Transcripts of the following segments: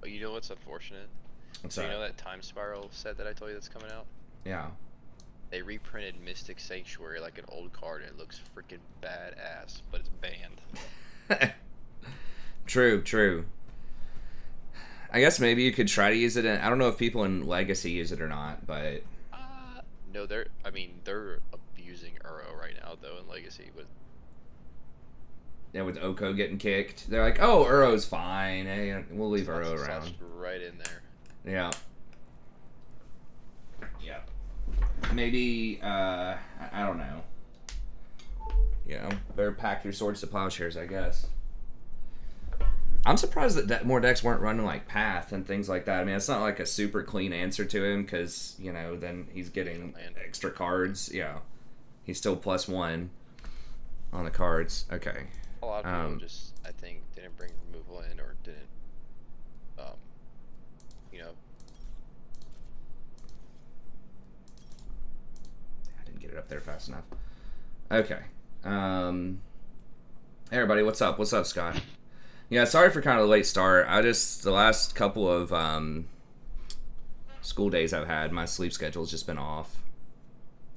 Oh, you know what's unfortunate? What's So you that? know that Time Spiral set that I told you that's coming out? Yeah. They reprinted Mystic Sanctuary like an old card and it looks freaking badass, but it's banned. True, true. I guess maybe you could try to use it in. I don't know if people in Legacy use it or not, but No, they're abusing Uro right now though in Legacy with yeah, with Oko getting kicked, they're like, "Oh, yeah, Uro's fine. Hey, we'll leave Uro slouched around." right in there. Yeah. Yeah. Maybe I don't know. You know, better pack your swords to plowshares, I guess. I'm surprised that more decks weren't running like Path and things like that. I mean, it's not like a super clean answer to him because then he's getting Land. extra cards. Yeah, he's still +1 on the cards. Okay. A lot of people just I think didn't bring removal in or didn't um you know I didn't get it up there fast enough. Okay. Hey everybody, what's up? What's up, Scott? Yeah, sorry for kind of the late start. The last couple of school days I've had, my sleep schedule's just been off.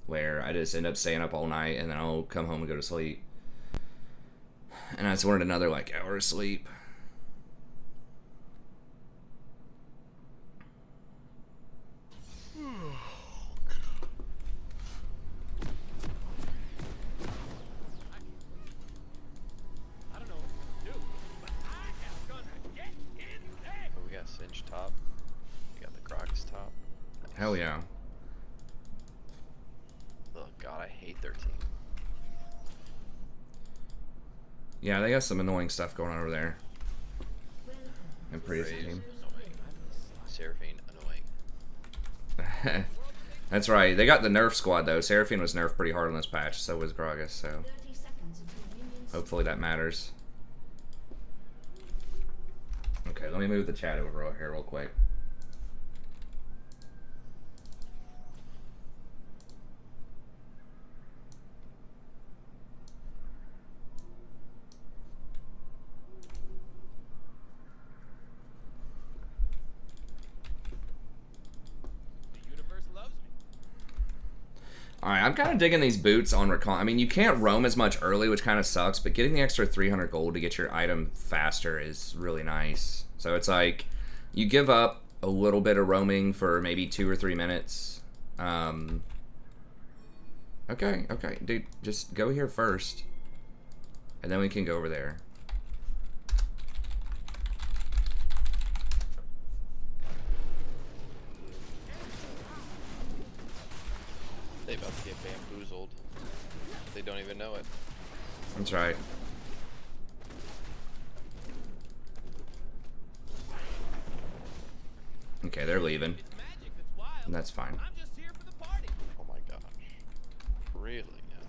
Where I just end up staying up all night and then I'll come home and go to sleep. And I just wanted another like hour of sleep. oh, we got Cinch top. We got the Crocus top. Nice. Hell yeah. Oh god, I hate 13. Yeah, they got some annoying stuff going on over there. And pretty Graves, team. annoying. Seraphine, annoying. That's right. They got the nerf squad though. Seraphine was nerfed pretty hard on this patch, so was Gragas, so hopefully that matters. Okay, let me move the chat over here real quick. Alright, I'm kind of digging these boots on Recon. I mean, you can't roam as much early, which kind of sucks, but getting the extra 300 gold to get your item faster is really nice. So it's like, you give up a little bit of roaming for maybe 2 or 3 minutes. Okay, dude, just go here first. And then we can go over there. They about to get bamboozled. They don't even know it. That's right. Okay, they're leaving. And that's fine. Oh my gosh. Really now?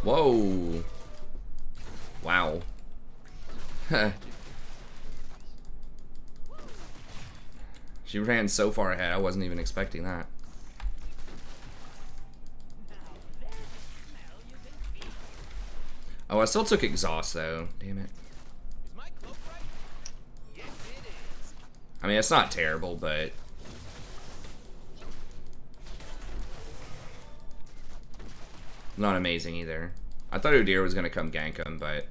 Whoa. Wow. She ran so far ahead, I wasn't even expecting that. Oh, I still took exhaust though. Damn it. I mean, it's not terrible, but not amazing either. I thought Udyr was gonna come gank him, but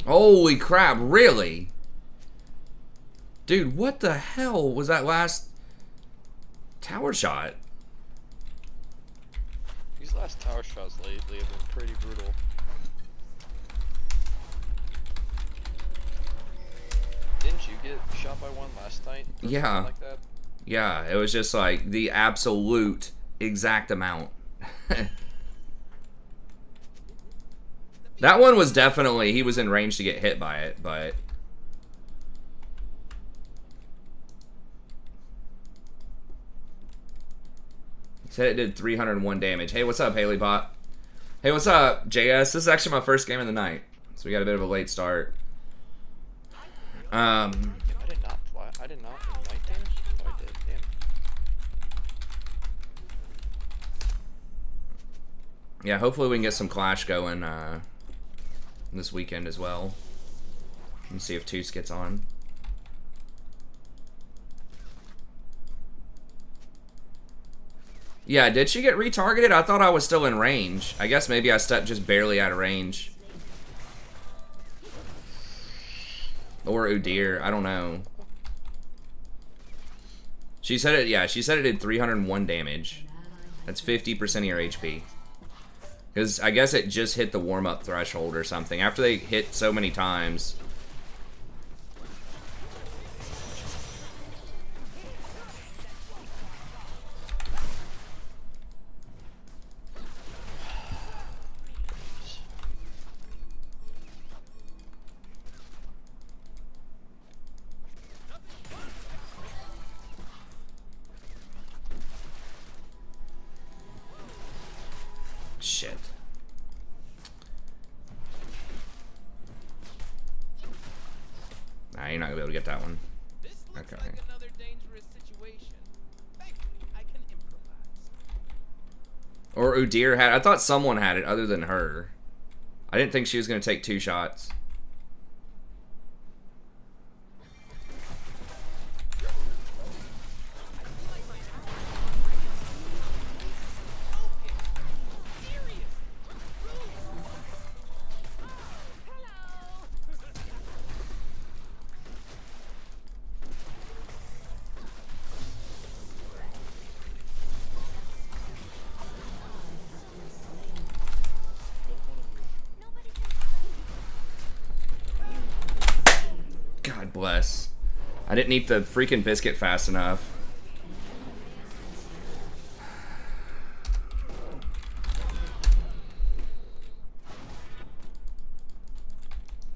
holy crap, really? Dude, what the hell was that last tower shot? These last tower shots lately have been pretty brutal. Didn't you get shot by one last night? Yeah. Like that? Yeah, it was just like the absolute exact amount. That one was definitely, he was in range to get hit by it, but... He said it did 301 damage. Hey, what's up, Haley Bot? Hey, what's up, JS? This is actually my first game of the night, so we got a bit of a late start. I did not fly. I did not ignite damage? I thought I did. Damn. Yeah, hopefully we can get some Clash going this weekend as well. And see if Toos gets on. Yeah, did she get retargeted? I thought I was still in range. I guess maybe I stepped just barely out of range. Or Udyr, I don't know. She said it, yeah, she said it did 301 damage. That's 50% of your HP. Because I guess it just hit the warm-up threshold or something. After they hit so many times. Shit. Nah, you're not gonna be able to get that one. Okay. Like another dangerous situation. Thankfully, I can improvise. Or Udyr had, I thought someone had it other than her. I didn't think she was gonna take 2 shots. God bless. I didn't eat the freaking biscuit fast enough.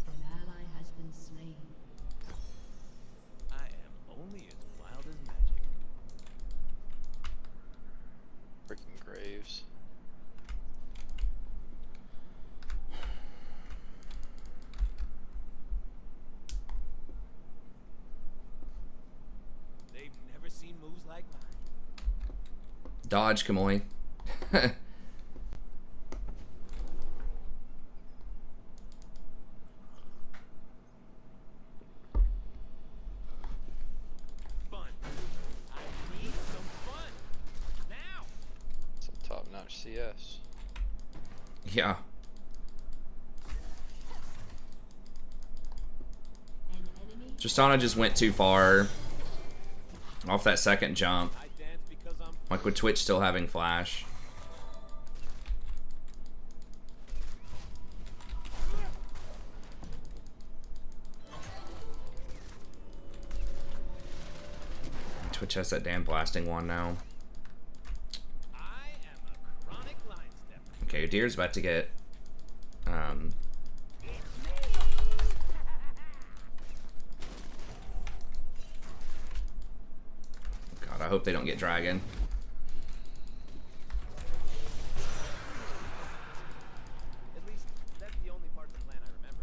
An ally has been slain. I am only as wild as magic. Freaking Graves. They've never seen moves like mine. Dodge, Kamoy. Fun. I need some fun. Now. Some top-notch CS. Yeah. An enemy Tristana just went too far. Off that second jump. I dance because I'm Like with Twitch still having flash. Twitch has that damn blasting one now. I am a chronic line stepper. Okay, Udyr's about to get God, I hope they don't get dragon. At least that's the only part of the plan I remember.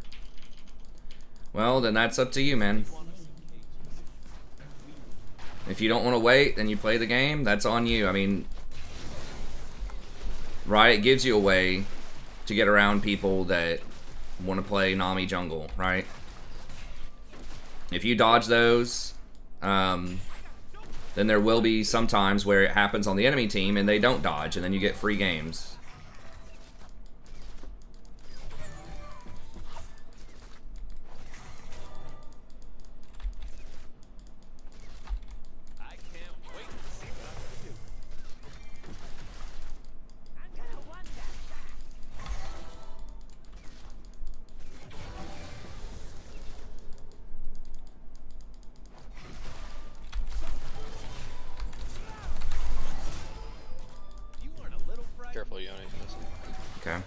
Well, then that's up to you, man. If you don't want to wait, then you play the game. That's on you. I mean, Riot gives you a way to get around people that want to play Nami jungle, right? If you dodge those, then there will be some times where it happens on the enemy team and they don't dodge, and then you get free games. I can't wait to see what I can do. I'm gonna want that. You weren't a little frightened. Careful, Yoni. Okay.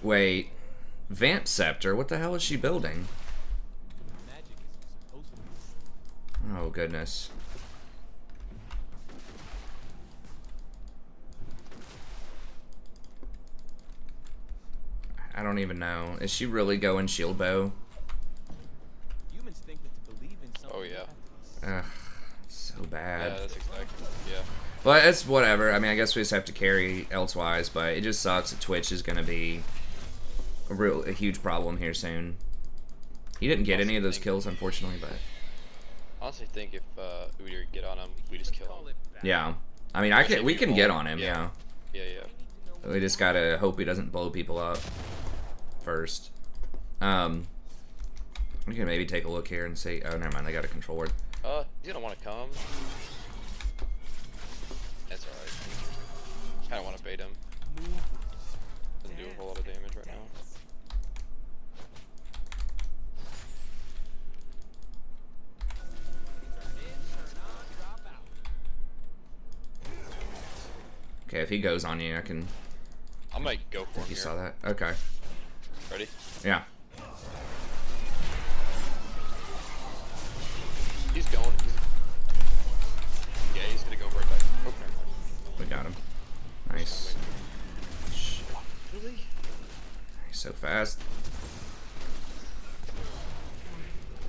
Wait. Vamp Scepter? What the hell is she building? Magic is supposed to be. Oh, goodness. I don't even know. Is she really going shield bow? Humans think that to believe in something. Oh, yeah. you have to be Ugh, so bad. Yeah, that's exactly. Yeah. But it's whatever. I mean, I guess we just have to carry elsewise, but it just sucks that Twitch is going to be a huge problem here soon. He didn't get any of those kills, unfortunately, but... I honestly think if we get on him, we just kill him. Yeah. I mean, we can get on him, yeah. Yeah, yeah. We just gotta hope he doesn't blow people up first. We can maybe take a look here and see. Oh, never mind. They got a control word. He's gonna want to come. That's alright. Kind of want to bait him. Doesn't do a whole lot of damage right now. Okay, if he goes on you, I can... I might go for him You here. saw that? Okay. Ready? Yeah. He's going. Yeah, he's gonna go right back. Oh, never mind. We got him. Nice. Really? He's so fast.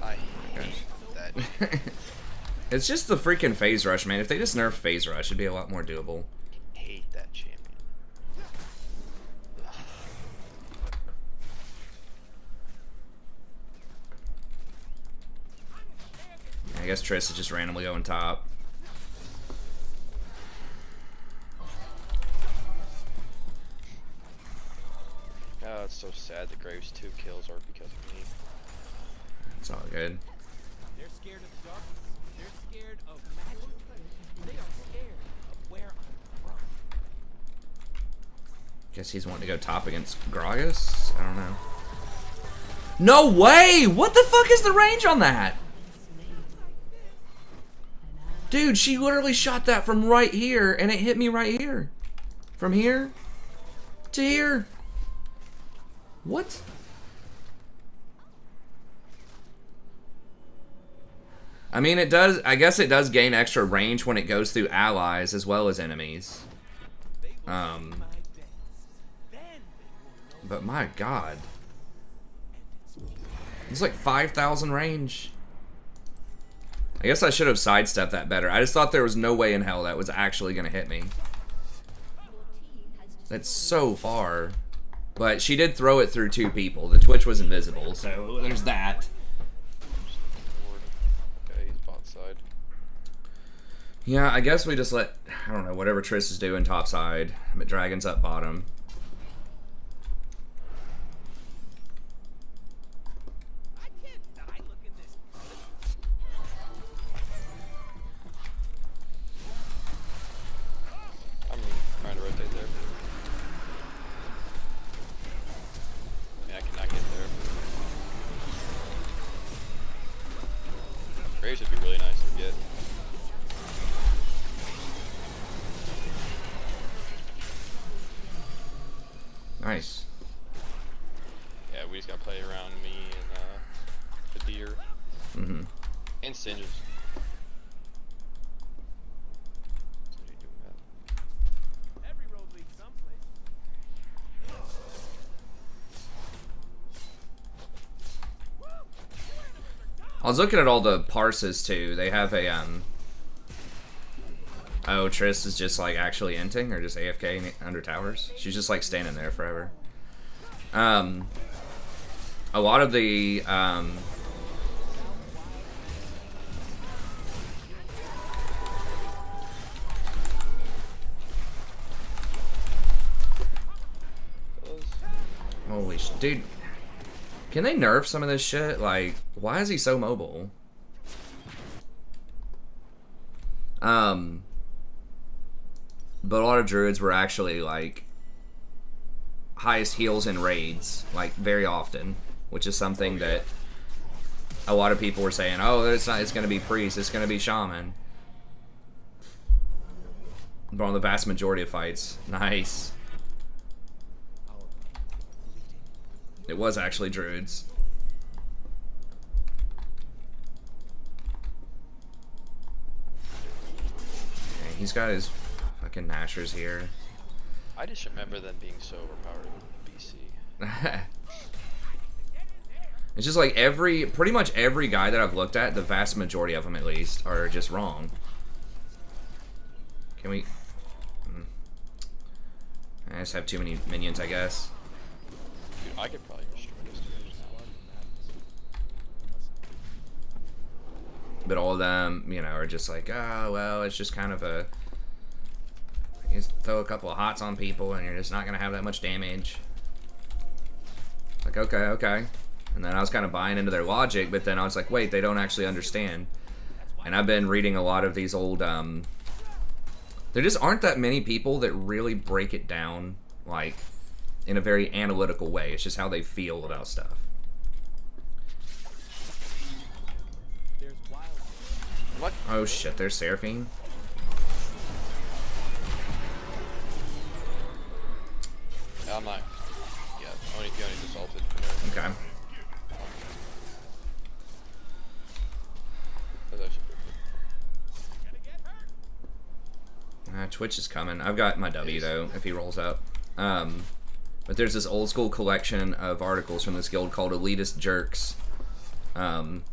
I hate that. It's just the freaking phase rush, man. If they just nerf phase rush, it'd be a lot more doable. Hate that champion. I guess Triss is just randomly going top. Oh, it's so sad that Graves' 2 kills are because of me. It's all good. They're scared of the darkness. They're scared of magic. They are scared of where I'm from. Guess he's wanting to go top against Gragas? I don't know. No way! What the fuck is the range on that? Dude, she literally shot that from right here, and it hit me right here. From here to here. What? I mean, it does, I guess it does gain extra range when it goes through allies as well as enemies. But my god. It's like 5,000 range. I guess I should have sidestepped that better. I just thought there was no way in hell that was actually going to hit me. That's so far. But she did throw it through 2 people. The Twitch was invisible, so there's that. Okay, he's bot side. Yeah, I guess we just let, I don't know, whatever Triss is doing top side. But Dragon's up bottom. I can't die. Look at this. I'm trying to rotate there. Yeah, I cannot get there. Graves would be really nice to get. Nice. Yeah, we just gotta play around me and the deer. Mm-hmm. And Singes. Every road leads someplace. I was looking at all the parses too. They have a oh, Triss is just like actually inting or just AFK under towers. She's just like standing there forever. A lot of the holy sh, dude. Can they nerf some of this shit? Like, why is he so mobile? But a lot of druids were actually like highest heals in raids, like very often, which is something that a lot of people were saying, oh, it's not, it's gonna be priest, it's gonna be shaman. But on the vast majority of fights, nice. It was actually druids. Okay, he's got his fucking Nashers here. I just remember them being so overpowered in BC. It's just like pretty much every guy that I've looked at, the vast majority of them at least, are just wrong. Can we... I just have too many minions, I guess. Dude, I could probably destroy this dude now. But all of them, you know, are just like, oh, well, it's just kind of a... You just throw a couple of hots on people and you're just not going to have that much damage. Like, okay. And then I was kind of buying into their logic, but then I was like, wait, they don't actually understand. And I've been reading a lot of these old, there just aren't that many people that really break it down, like, in a very analytical way. It's just how they feel about stuff. What? Oh shit, there's Seraphine. Yeah, I'm not. Yeah, only just ulted. Okay. That's actually pretty good. Twitch is coming. I've got my W though, if he rolls up. But there's this old school collection of articles from this guild called Elitist Jerks. From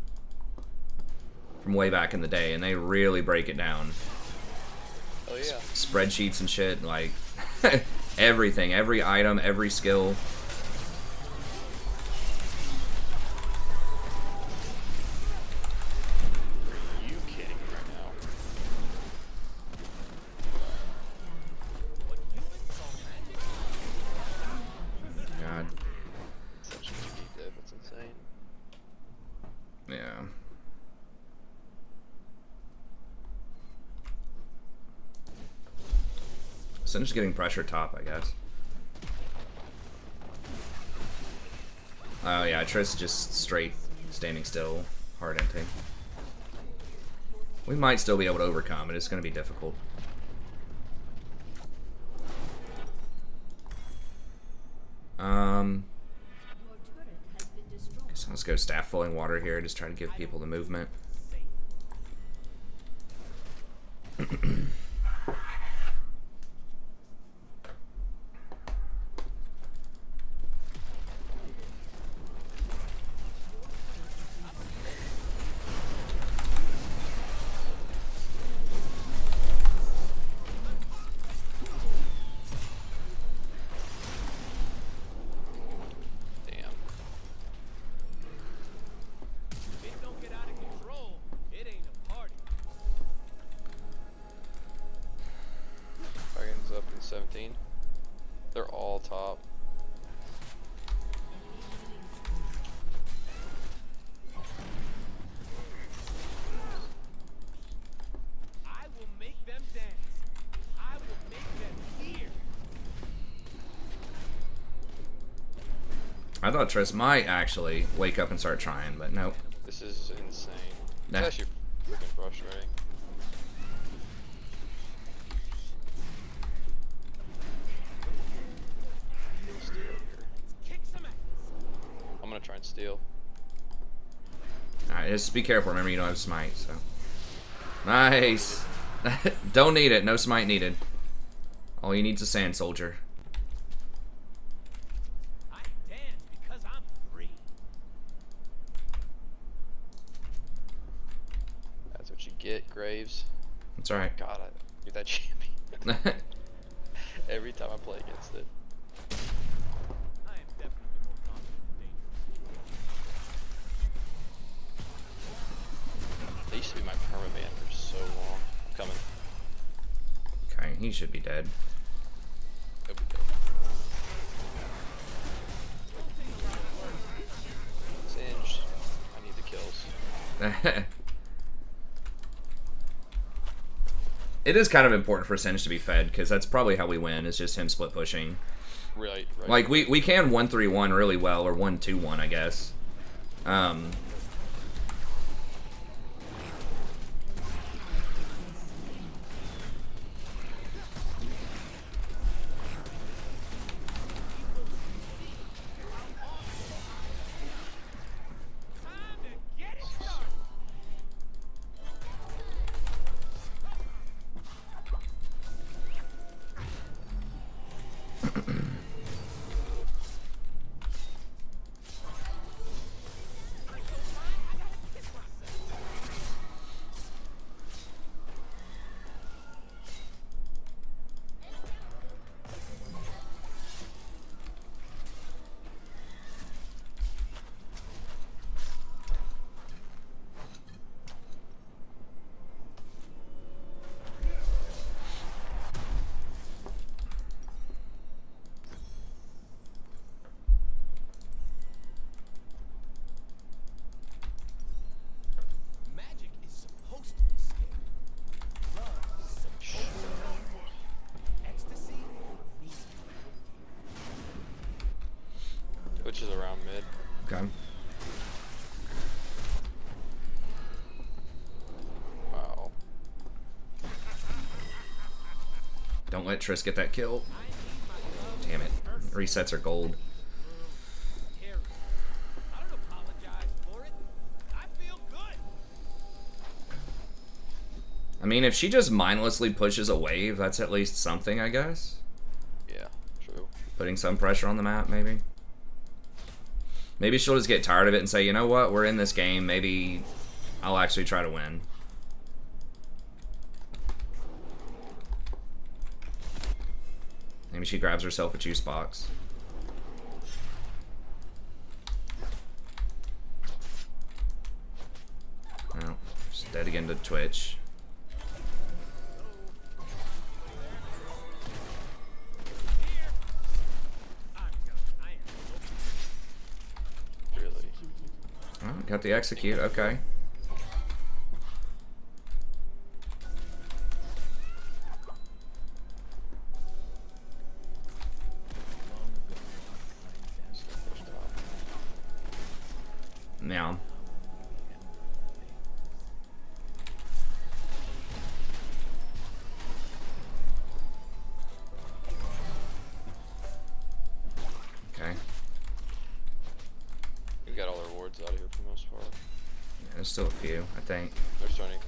way back in the day, and they really break it down. Oh yeah. Spreadsheets and shit, like everything, every item, every skill. Are you kidding me right now? God. Such a GP div, it's insane. Yeah. So I'm just getting pressure top, I guess. Oh yeah, Triss just straight standing still, hard empty. We might still be able to overcome it. It's going to be difficult. So let's go staff flowing water here. Just try to give people the movement. Up in 17. They're all top. I will make them dance. I will make them hear. I thought Triss might actually wake up and start trying, but nope. This is insane. Nah. It's actually freaking frustrating. I'm gonna try and steal. Alright, just be careful. Remember, you don't have smite, so. Nice! Don't need it. No smite needed. All you need is a sand soldier. I dance because I'm free. That's what you get, Graves. That's alright. God, you're that champion. Every time I play against it. I am definitely more confident and dangerous. They used to be my permaban for so long. I'm coming. Okay, he should be dead. He'll be dead. Singed. I need the kills. It is kind of important for Singe to be fed, because that's probably how we win, is just him split pushing. Right. Like, we can 1-3-1 really well, or 1-2-1, I guess. Don't let Triss get that kill. Damn it. Resets are gold. Terrible. I don't apologize for it. I feel good. I mean, if she just mindlessly pushes a wave, that's at least something, I guess. Yeah, true. Putting some pressure on the map, maybe. Maybe she'll just get tired of it and say, you know what, we're in this game. Maybe I'll actually try to win. Maybe she grabs herself a juice box. Well, she's dead again to Twitch. Really. Oh, got the execute, okay. Now. Okay. We got all our wards out of here for the most part. Yeah, there's still a few, I think. They're starting.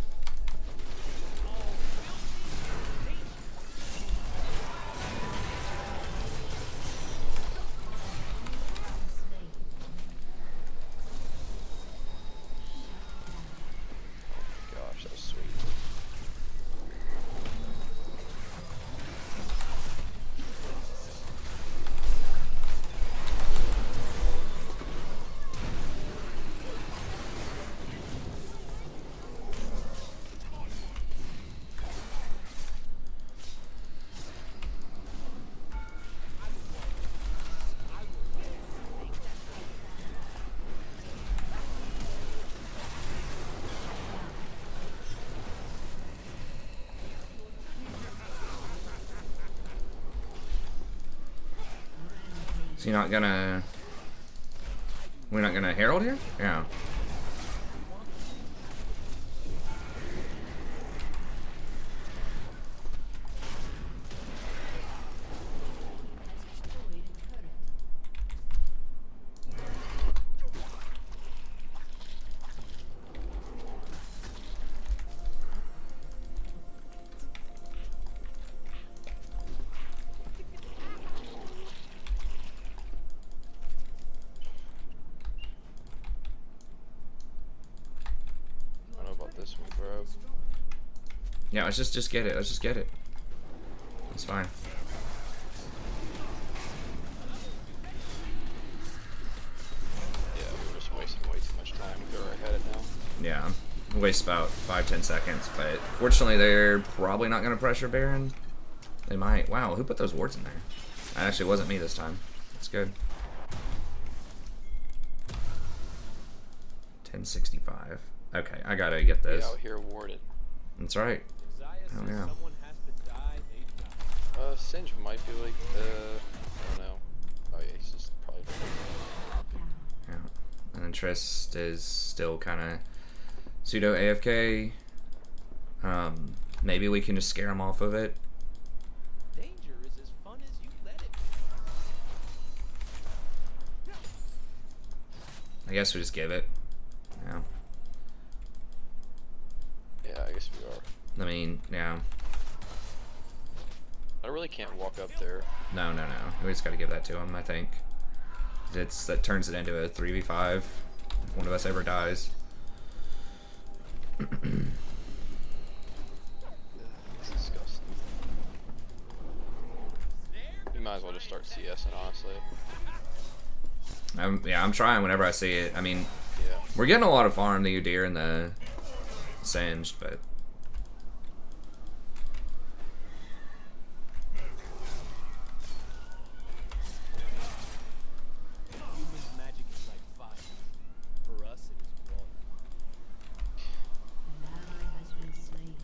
Gosh, that was sweet. So you're not gonna... We're not gonna herald here? Yeah. I don't know about this one, bro. Yeah, let's just get it. Let's just get it. It's fine. Yeah, we're just wasting way too much time. We're right headed now. Yeah. Waste about 5-10 seconds, but fortunately they're probably not gonna pressure Baron. They might. Wow, who put those wards in there? That actually wasn't me this time. That's good. 1065. Okay, I gotta get We this. out here warded. That's right. Zaya Oh, says yeah. someone has to die, they die. Singe might be like I don't know. Oh yeah, he's just probably. Yeah. And then Trist is still kind of pseudo AFK. Maybe we can just scare him off of it. Danger is as fun as you let it I guess we just give it. Yeah. Yeah, I guess we are. I mean, yeah. I really can't walk up there. No. We just gotta give that to him, I think. That turns it into a 3v5 if one of us ever dies. It's disgusting. You might as well just start CSing, honestly. Yeah, I'm trying whenever I see it. I mean, Yeah. we're getting a lot of farm, the Udyr and the Singed, but Humans' magic is like fire. For us, it is water. An ally has been slain.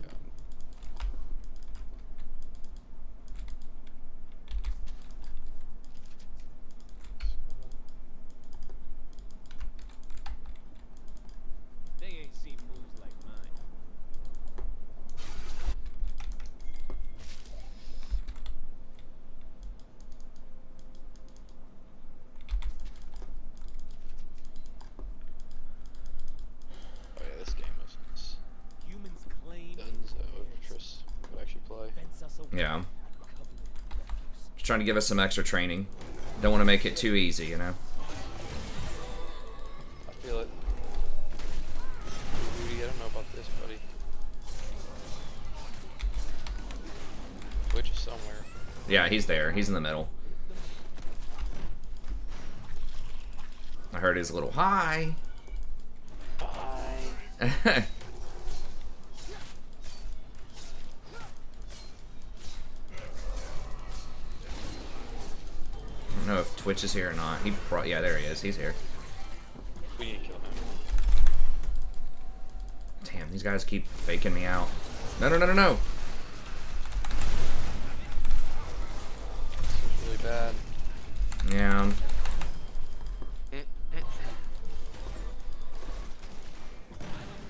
They ain't seen moves like mine. Yeah. Just trying to give us some extra training. Don't want to make it too easy, you know? I feel it. Rudy, I don't know about this, buddy. Twitch is somewhere. Yeah, he's there. He's in the middle. I heard his little hi. Bye. I don't know if Twitch is here or not. Yeah, there he is. He's here. We need to kill him. Damn, these guys keep faking me out. No, no, no, no, no. This is really bad. Yeah.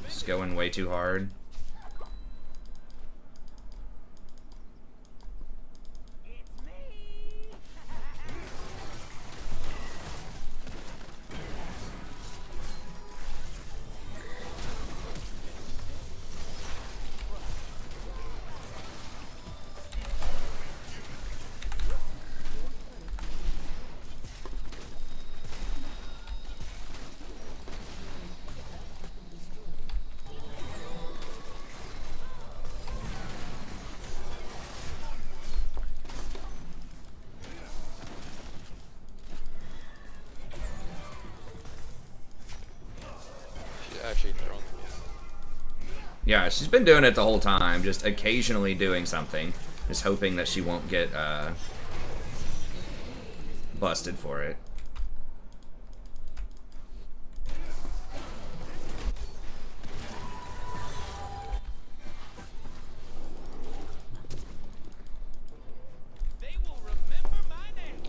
Just going way too hard. She's actually drunk. Yeah, she's been doing it the whole time, just occasionally doing something. Just hoping that she won't get busted for it. They will remember my name.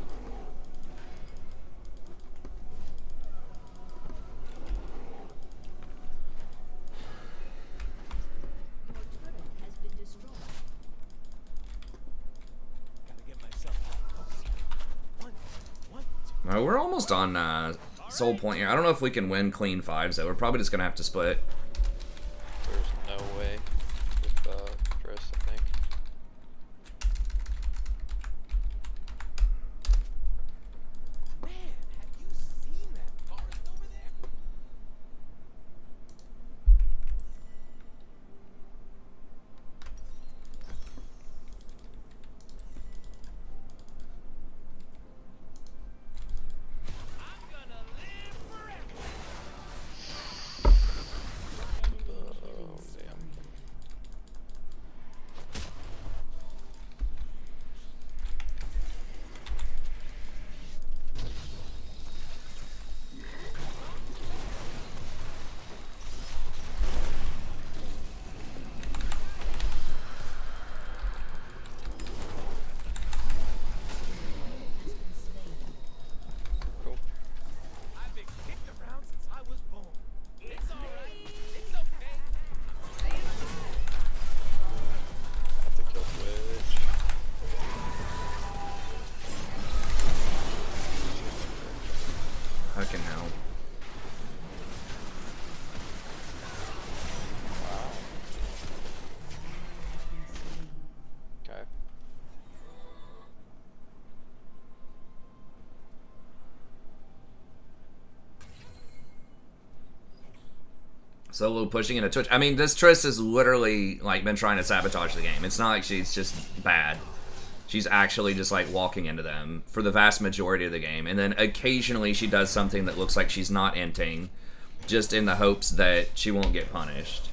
Your turret has been destroyed. Gotta get myself one, We're almost on soul point here. I don't know if we can win clean 5s though. We're probably just gonna have to split. There's no way with Chris, I think. Man, have you seen that forest over there? I'm gonna live forever. Oh, damn. Cool. I've been kicked around since I was born. It's alright. It's okay. I'm staying alive. Have to kill Twitch. Fucking hell. Wow. Okay. Solo pushing into Twitch. I mean, this Triss has literally like been trying to sabotage the game. It's not like she's just bad. She's actually just like walking into them for the vast majority of the game. And then occasionally she does something that looks like she's not inting, just in the hopes that she won't get punished.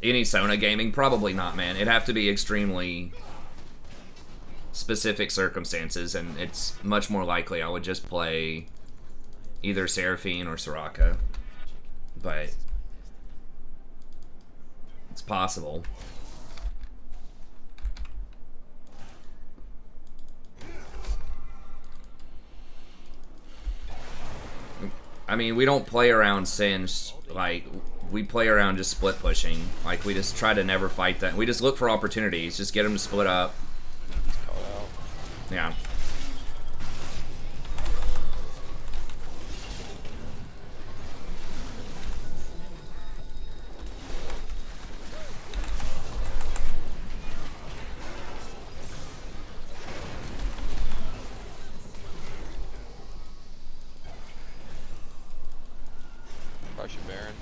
Any Sona gaming? Probably not, man. It'd have to be extremely specific circumstances, and it's much more likely I would just play either Seraphine or Soraka. But it's possible. I mean, we don't play around Singe, like, we play around just split pushing. Like, we just try to never fight that. We just look for opportunities, just get them to split up. He's called out. Yeah. Crush it, Baron.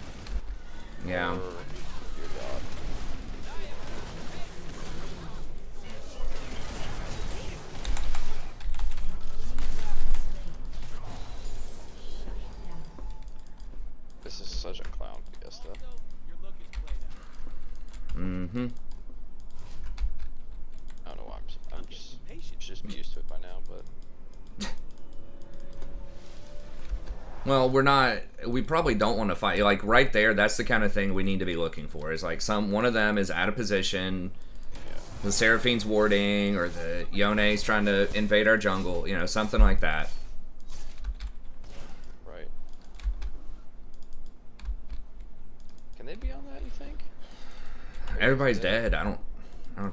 Yeah. Or your god. This is such a clown fiesta. Your look is played out. Mm-hmm. I don't know why I'm just Impatient. should be used to it by now, but Well, we probably don't want to fight. Like, right there, that's the kind of thing we need to be looking for. Is like one of them is out of position, yeah. the Seraphine's warding, or the Yone's trying to invade our jungle, you know, something like that. Right. Can they be on that, you think? Everybody's dead. I don't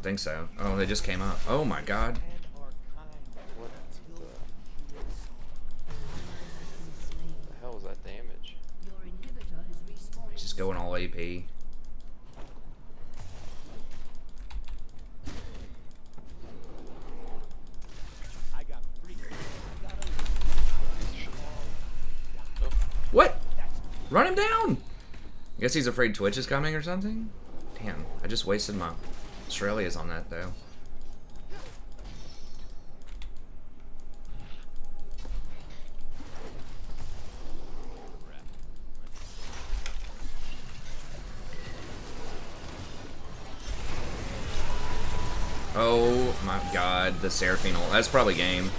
think so. Oh, they just came up. Oh my god. And are kind What until the you kill hell was that damage? Your inhibitor is respawned. He's just going all AP. I got free. I got over. What? Run him down! I guess he's afraid Twitch is coming or something? Damn, I just wasted my Australia's on that though. Oh my god, the Seraphine ult. That's probably game.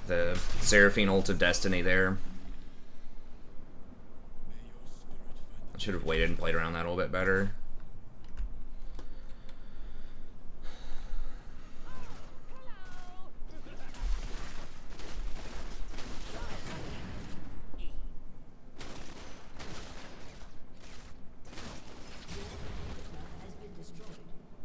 The Seraphine ult of Destiny there. I should have waited and played around that a little bit better. Has been destroyed. Haste.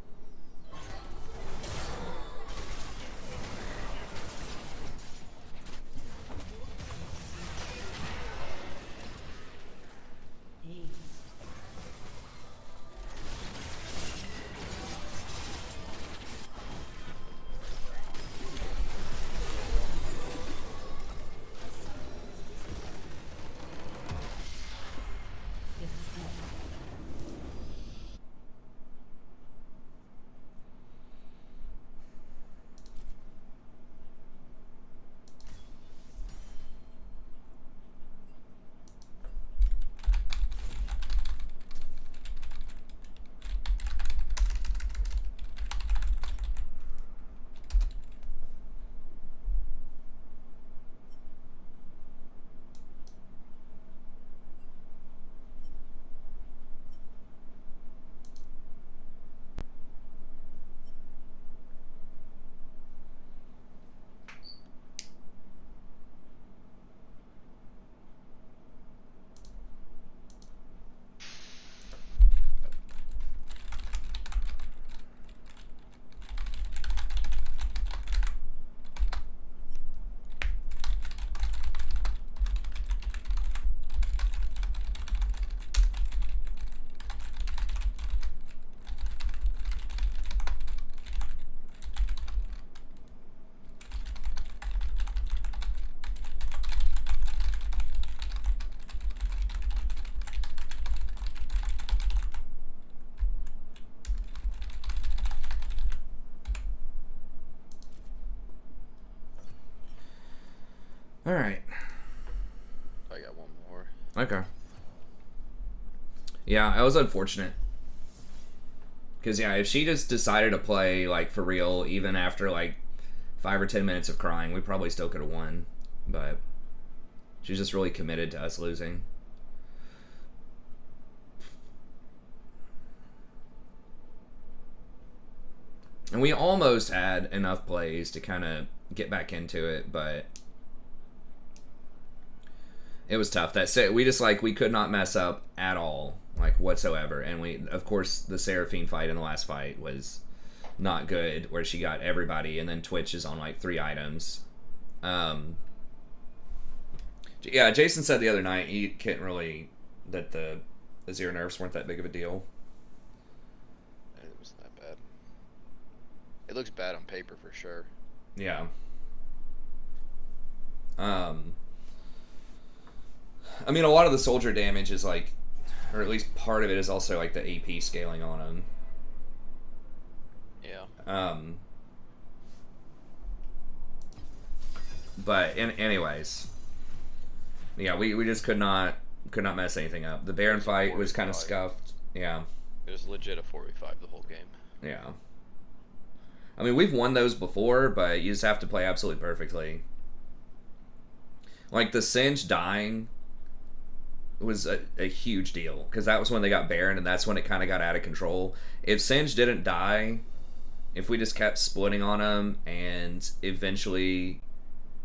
Alright. I got one more. Okay. Yeah, that was unfortunate. Because, yeah, if she just decided to play, like, for real, even after, like, 5 or 10 minutes of crying, we probably still could have won. But she's just really committed to us losing. And we almost had enough plays to kind of get back into it, but it was tough. That said, we just, like, we could not mess up at all, like, whatsoever. And we, of course, the Seraphine fight in the last fight was not good, where she got everybody, and then Twitch is on, like, 3 items. Yeah, Jason said the other night he couldn't really, that the zero nerfs weren't that big of a deal. It wasn't that bad. It looks bad on paper for sure. Yeah. I mean, a lot of the soldier damage is like, or at least part of it is also like the AP scaling on him. Yeah. But anyways, yeah, we just could not mess anything up. The Baron fight was kind of scuffed. Yeah. It was legit a 4v5 the whole game. Yeah. I mean, we've won those before, but you just have to play absolutely perfectly. Like, the Singe dying was a huge deal, because that was when they got Baron, and that's when it kind of got out of control. If Singe didn't die, if we just kept splitting on him, and eventually,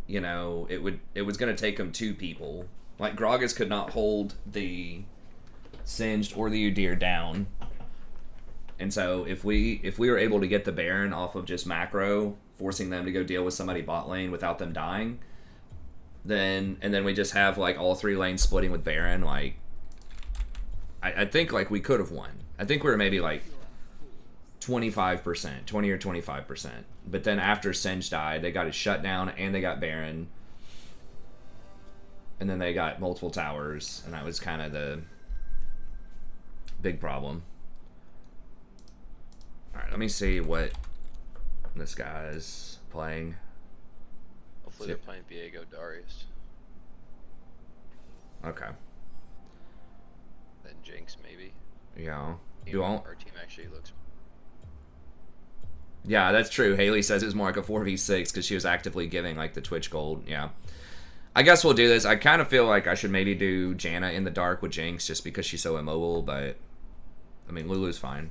you know, it was going to take him 2 people. Like, Gragas could not hold the Singed or the Udyr down. And so if we were able to get the Baron off of just macro, forcing them to go deal with somebody bot lane without them dying, then we just have like all 3 lanes splitting with Baron, like I think like we could have won. I think we were maybe like 25%, 20 or 25%. But then after Singe died, they got his shutdown and they got Baron. And then they got multiple towers, and that was kind of the big problem. Alright, let me see what this guy is playing. Hopefully they're playing Viego Darius. Okay. Then Jinx, maybe. Yeah. Our team actually looks... Yeah, that's true. Haley says it was more like a 4v6 because she was actively giving like the Twitch gold. Yeah. I guess we'll do this. I kind of feel like I should maybe do Janna in the dark with Jinx just because she's so immobile, but I mean, Lulu's fine.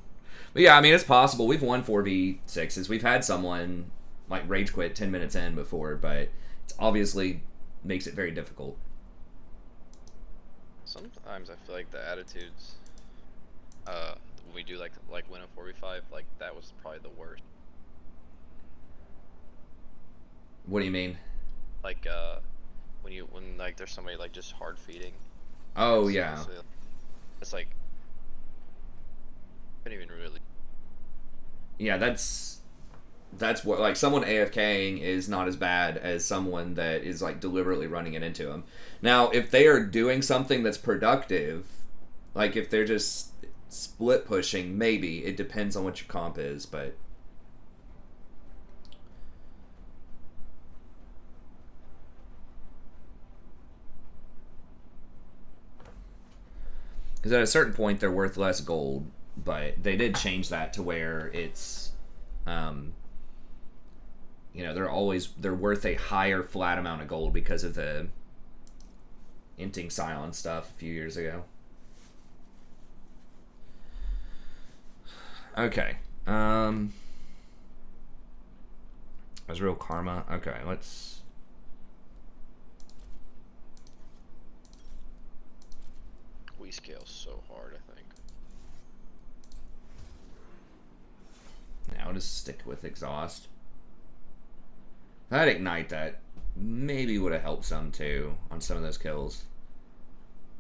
But yeah, I mean, it's possible. We've won 4v6s. We've had someone like rage quit 10 minutes in before, but it's obviously makes it very difficult. Sometimes I feel like the attitudes, when we do like win a 4v5, like that was probably the worst. What do you mean? Like, when like there's somebody like just hard feeding. Oh yeah. It's like, I couldn't even really. Yeah, that's what, like, someone AFKing is not as bad as someone that is like deliberately running it into them. Now, if they are doing something that's productive, like if they're just split pushing, maybe it depends on what your comp is, but. Because at a certain point, they're worth less gold, but they did change that to where it's, you know, they're worth a higher flat amount of gold because of the inting Scion stuff a few years ago. Okay. That's real karma. Okay, let's. We scale so hard, I think. Now I'll just stick with exhaust. If I had ignite, that maybe would have helped some too on some of those kills.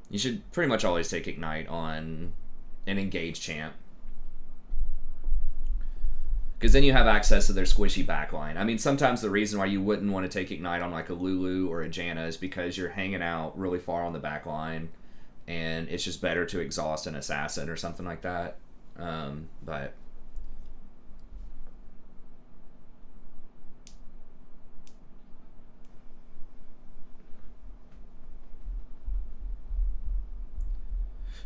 You should pretty much always take ignite on an engaged champ, because then you have access to their squishy backline. I mean, sometimes the reason why you wouldn't want to take ignite on like a Lulu or a Janna is because you're hanging out really far on the backline, and it's just better to exhaust an assassin or something like that. But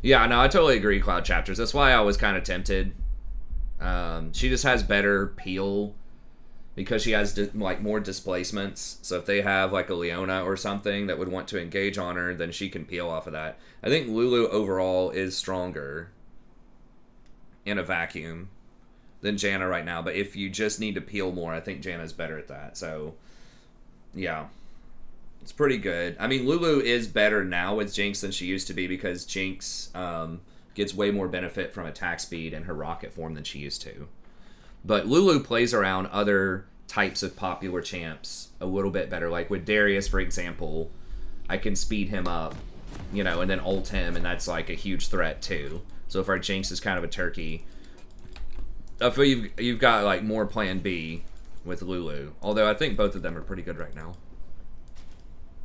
yeah, no, I totally agree, Cloud Chapters. That's why I was kind of tempted. She just has better peel because she has like more displacements. So if they have like a Leona or something that would want to engage on her, then she can peel off of that. I think Lulu overall is stronger in a vacuum than Janna right now. But if you just need to peel more, I think Janna's better at that. So yeah, it's pretty good. I mean, Lulu is better now with Jinx than she used to be because Jinx gets way more benefit from attack speed in her rocket form than she used to. But Lulu plays around other types of popular champs a little bit better. Like with Darius, for example, I can speed him up, you know, and then ult him, and that's like a huge threat too. So if our Jinx is kind of a turkey, I feel you've got like more plan B with Lulu. Although I think both of them are pretty good right now.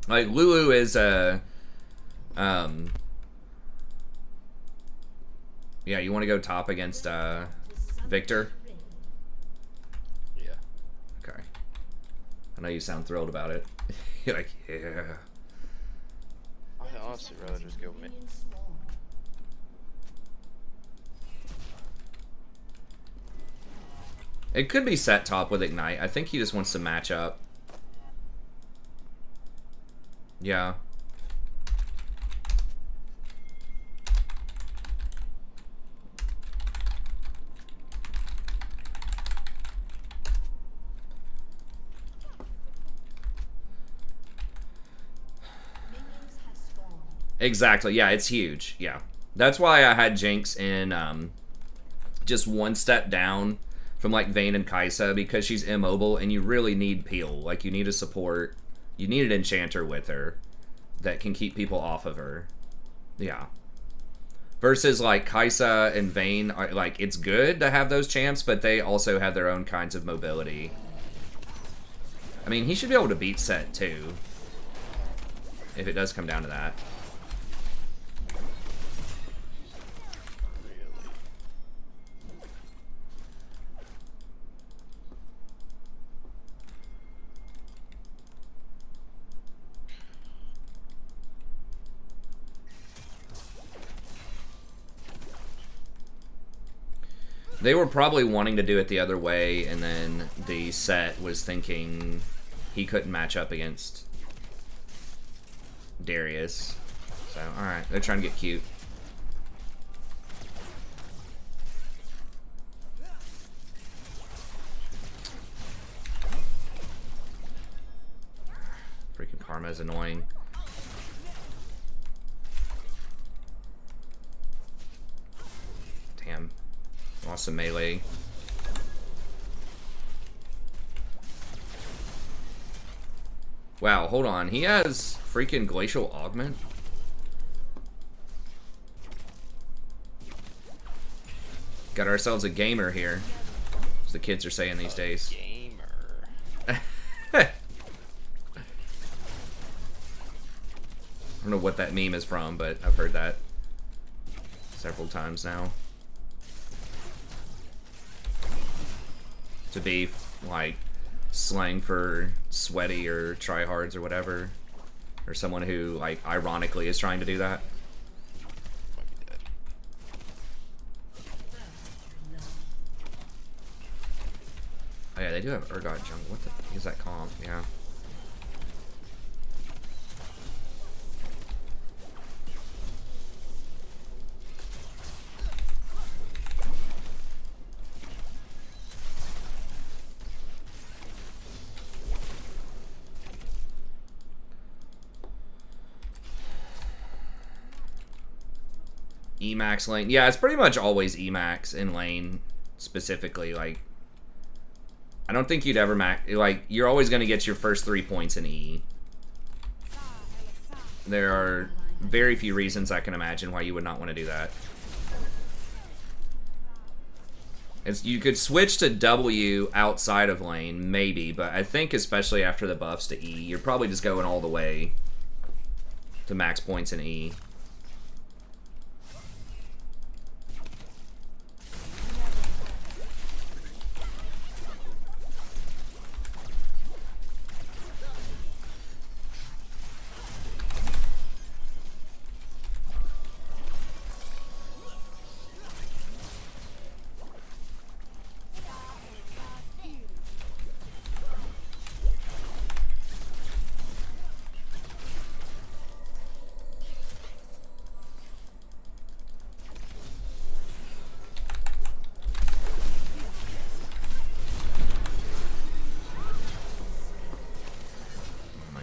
Like Lulu is Yeah, you want to go top against Victor? Yeah. Okay. I know you sound thrilled about it. You're like, yeah. I honestly rather just go mid. It could be set top with Ignite. I think he just wants to match up. Yeah. Exactly. Yeah, it's huge. Yeah. That's why I had Jinx in just one step down from like Vayne and Kaisa, because she's immobile and you really need peel. Like, you need a support. You need an Enchanter with her that can keep people off of her. Yeah. Versus like Kaisa and Vayne, are, like, it's good to have those champs, but they also have their own kinds of mobility. I mean, he should be able to beat set too, if it does come down to that. They were probably wanting to do it the other way, and then the set was thinking he couldn't match up against Darius. So, alright, they're trying to get cute. Freaking Karma is annoying. Damn. Lost some melee. Wow, hold on. He has freaking Glacial Augment? Got ourselves a gamer here, as the kids are saying these days. Gamer. I don't know what that meme is from, but I've heard that several times now. To be like slang for sweaty or tryhards or whatever, or someone who like ironically is trying to do that. Might be dead. Oh yeah, they do have Urgot jungle. What the fuck is that comp? Yeah. Emax lane. Yeah, it's pretty much always Emax in lane, specifically. Like, I don't think you'd ever max. Like, you're always going to get your first 3 points in E. There are very few reasons I can imagine why you would not want to do that. You could switch to W outside of lane, maybe, but I think especially after the buffs to E, you're probably just going all the way to max points in E.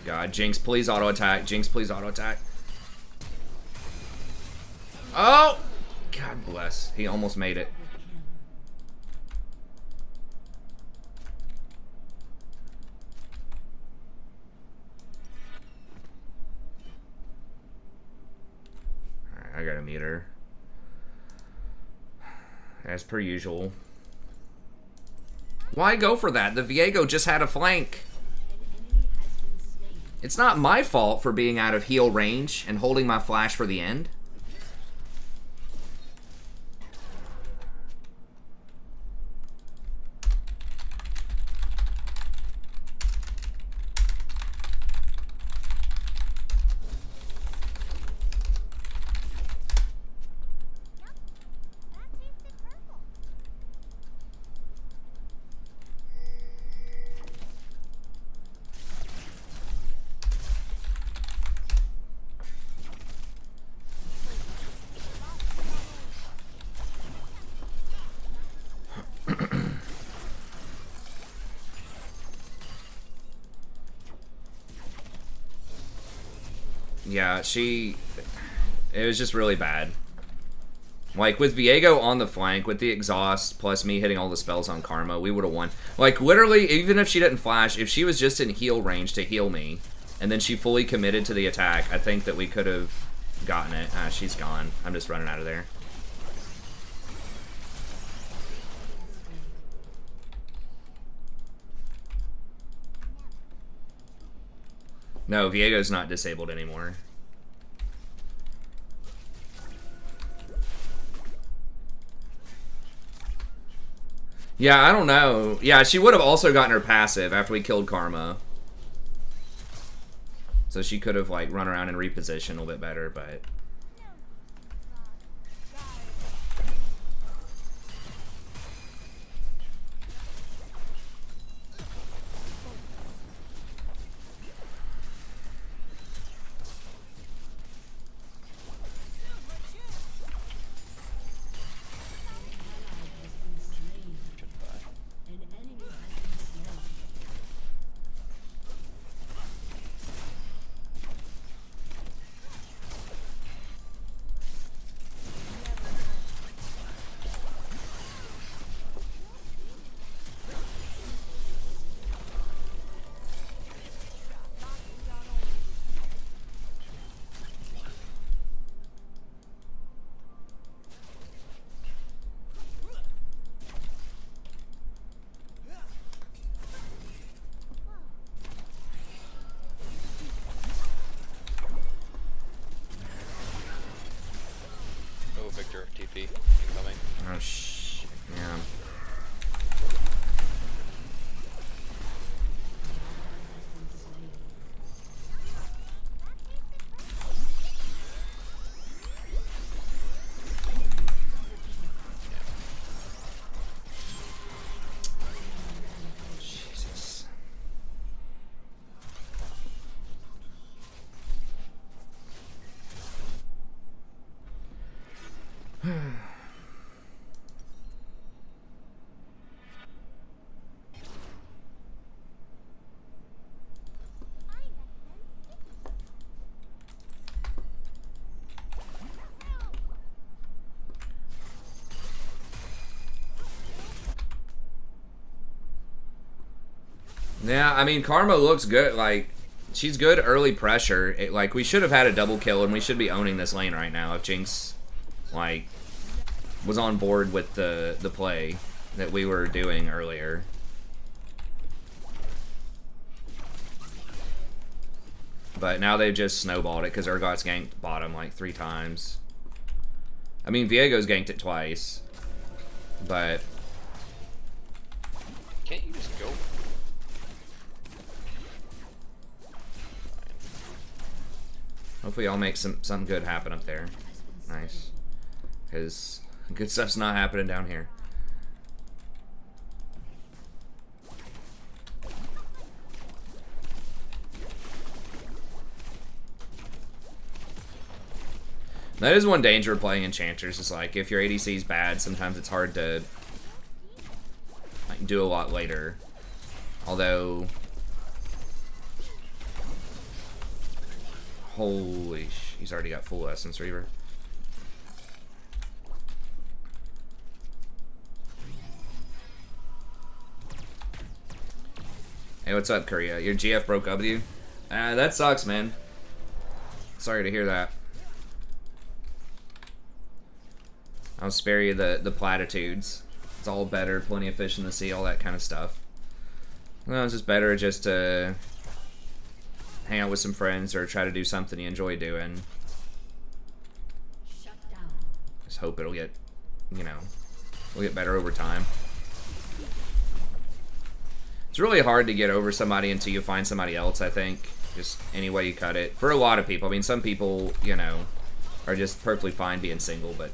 God, Jinx, please auto attack. Jinx, please auto attack. Oh! God bless. He almost made it. Alright, I gotta meet her. As per usual. Why go for that? The Viego just had a flank. It's not my fault for being out of heal range and holding my flash for the end. Yeah, it was just really bad. Like, with Viego on the flank, with the exhaust, plus me hitting all the spells on Karma, we would have won. Like, literally, even if she didn't flash, if she was just in heal range to heal me, and then she fully committed to the attack, I think that we could have gotten it. Ah, she's gone. I'm just running out of there. No, Viego's not disabled anymore. Yeah, I don't know. Yeah, she would have also gotten her passive after we killed Karma. So she could have, like, run around and reposition a little bit better, but... An enemy has been slain. Oh, Victor, TP incoming. Oh, shit. Yeah. Jesus. Yeah, I mean, Karma looks good. Like, she's good early pressure. Like, we should have had a double kill, and we should be owning this lane right now if Jinx, like, was on board with the play that we were doing earlier. But now they've just snowballed it because Urgot's ganked bottom like 3 times. I mean, Viego's ganked it twice. But... Can't you just go? hopefully I'll make something good happen up there. Nice. Because good stuff's not happening down here. That is one danger of playing Enchanters, is like, if your ADC is bad, sometimes it's hard to like, do a lot later. Although... Holy sh... He's already got full Essence Reaver. Hey, what's up, Korea? Your GF broke up with you? That sucks, man. Sorry to hear that. I'll spare you the platitudes. It's all better, plenty of fish in the sea, all that kind of stuff. Well, it's just better just to hang out with some friends or try to do something you enjoy doing. Shut down. Just hope it'll get, you know, will get better over time. It's really hard to get over somebody until you find somebody else, I think. Just any way you cut it. For a lot of people. I mean, some people, you know, are just perfectly fine being single, but...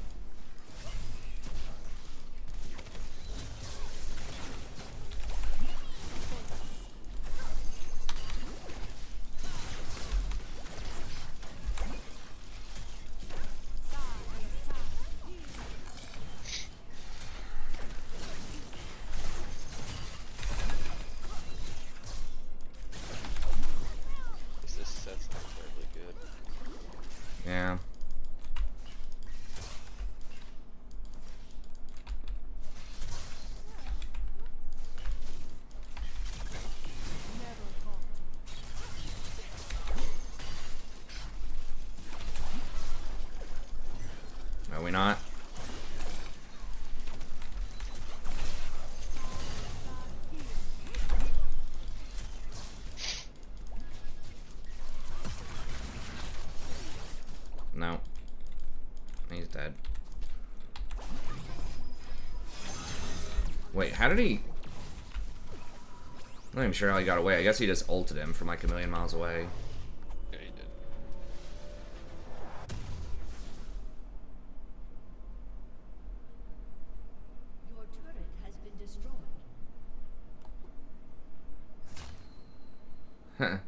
This set's not terribly good. Yeah. Are we not? No. He's dead. Wait, how did he... I'm not even sure how he got away. I guess he just ulted him from like a million miles away. Yeah, he did. Your turret has been destroyed. Huh.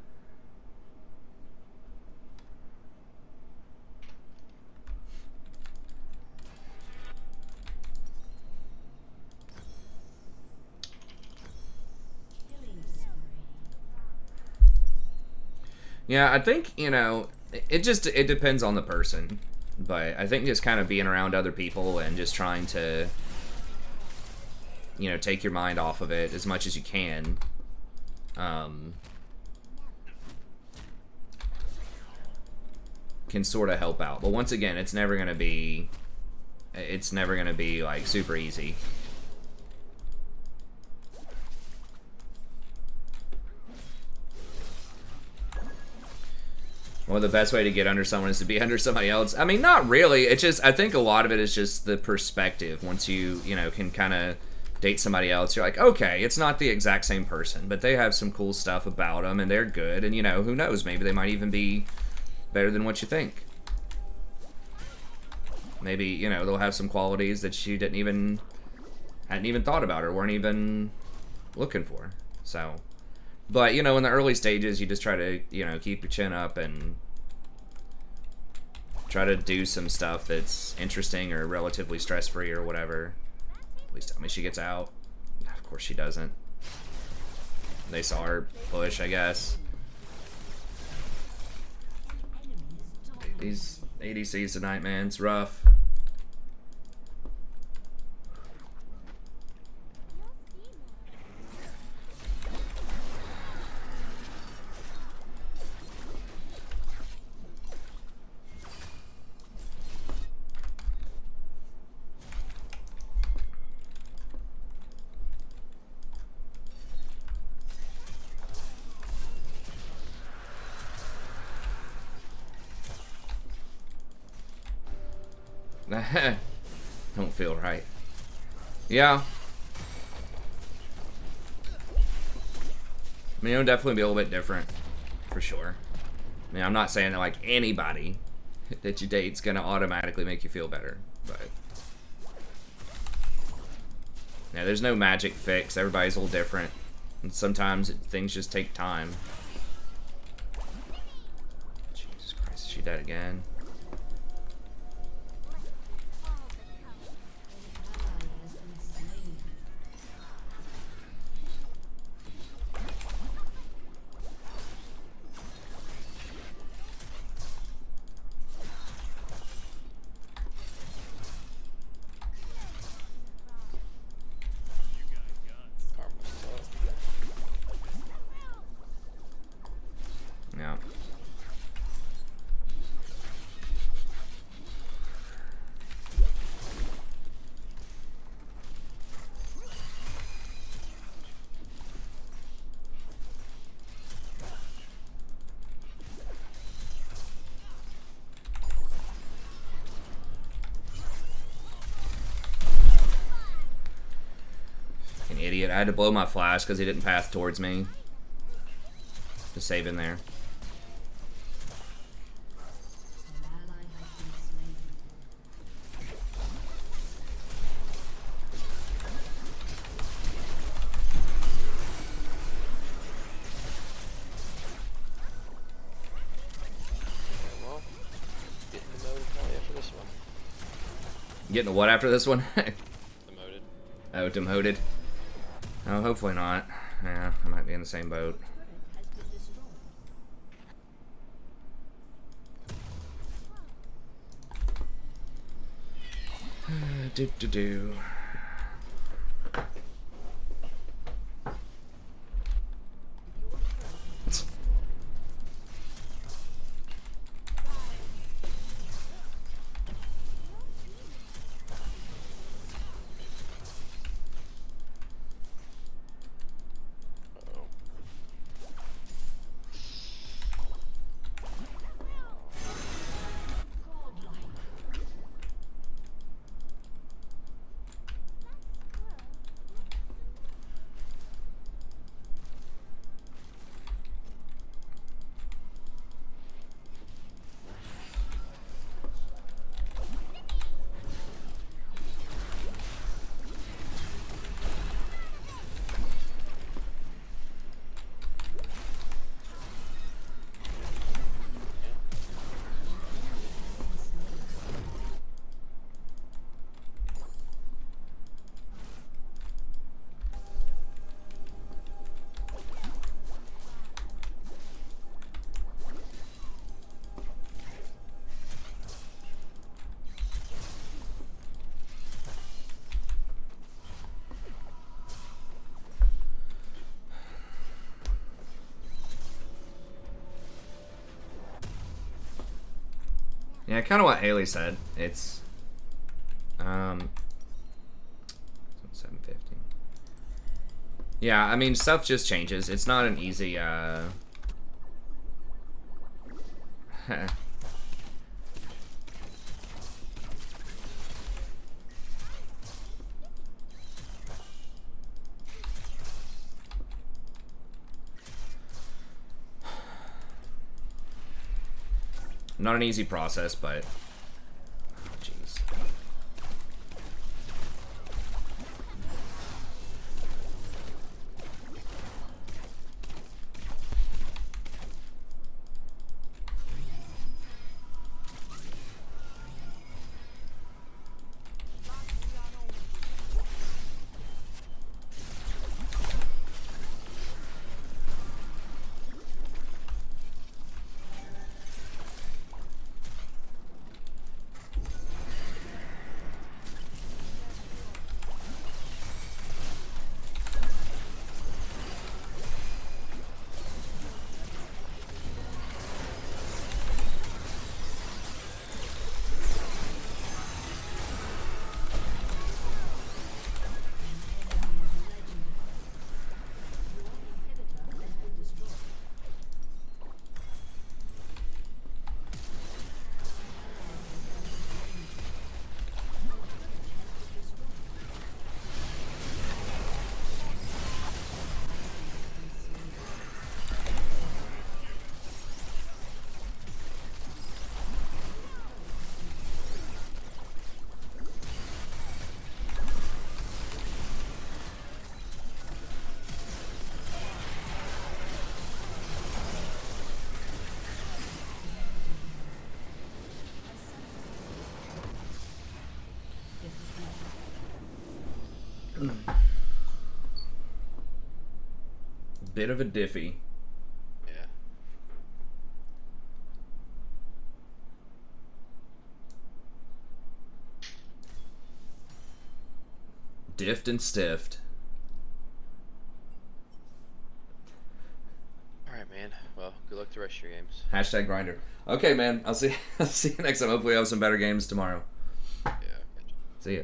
Killing spree. Yeah, I think, you know, it depends on the person. But I think just kind of being around other people and just trying to, you know, take your mind off of it as much as you can. Can sort of help out. But once again, it's never going to be like super easy. Well, the best way to get under someone is to be under somebody else. I mean, not really. It's just, I think a lot of it is just the perspective. Once you know, can kind of date somebody else, you're like, okay, it's not the exact same person, but they have some cool stuff about them, and they're good, and, you know, who knows? Maybe they might even be better than what you think. Maybe, you know, they'll have some qualities that you hadn't even thought about or weren't even looking for. So... But, you know, in the early stages, you just try to, you know, keep your chin up and try to do some stuff that's interesting or relatively stress-free or whatever. Please tell me she gets out. Of course she doesn't. They saw her push, I guess. These ADCs tonight, man, it's rough. Don't feel right. Yeah. I mean, it'll definitely be a little bit different, for sure. I mean, I'm not saying that, like, anybody that you date's gonna automatically make you feel better, but... Yeah, there's no magic fix. Everybody's a little different. And sometimes things just take time. Jesus Christ, is she dead again? it. I had to blow my flash because he didn't pass towards me. Just save in there. An ally has been slain. Okay, well, getting demoted probably after this one. Getting a what after this one? Demoted. Oh, demoted. Oh, hopefully not. Yeah, I might be in the same boat. Turret has been destroyed. Do. Uh-oh. Yeah, kind of what Haley said. It's 750. Yeah, I mean stuff just changes. It's not an easy not an easy process, but oh, jeez. Bit of a diffy. Yeah. Diffed and stiffed. Alright, man. Well, good luck the rest of your games. Hashtag grinder. Okay, man. I'll see I'll see you next time. Hopefully I have some better games tomorrow. Yeah, gotcha. See ya.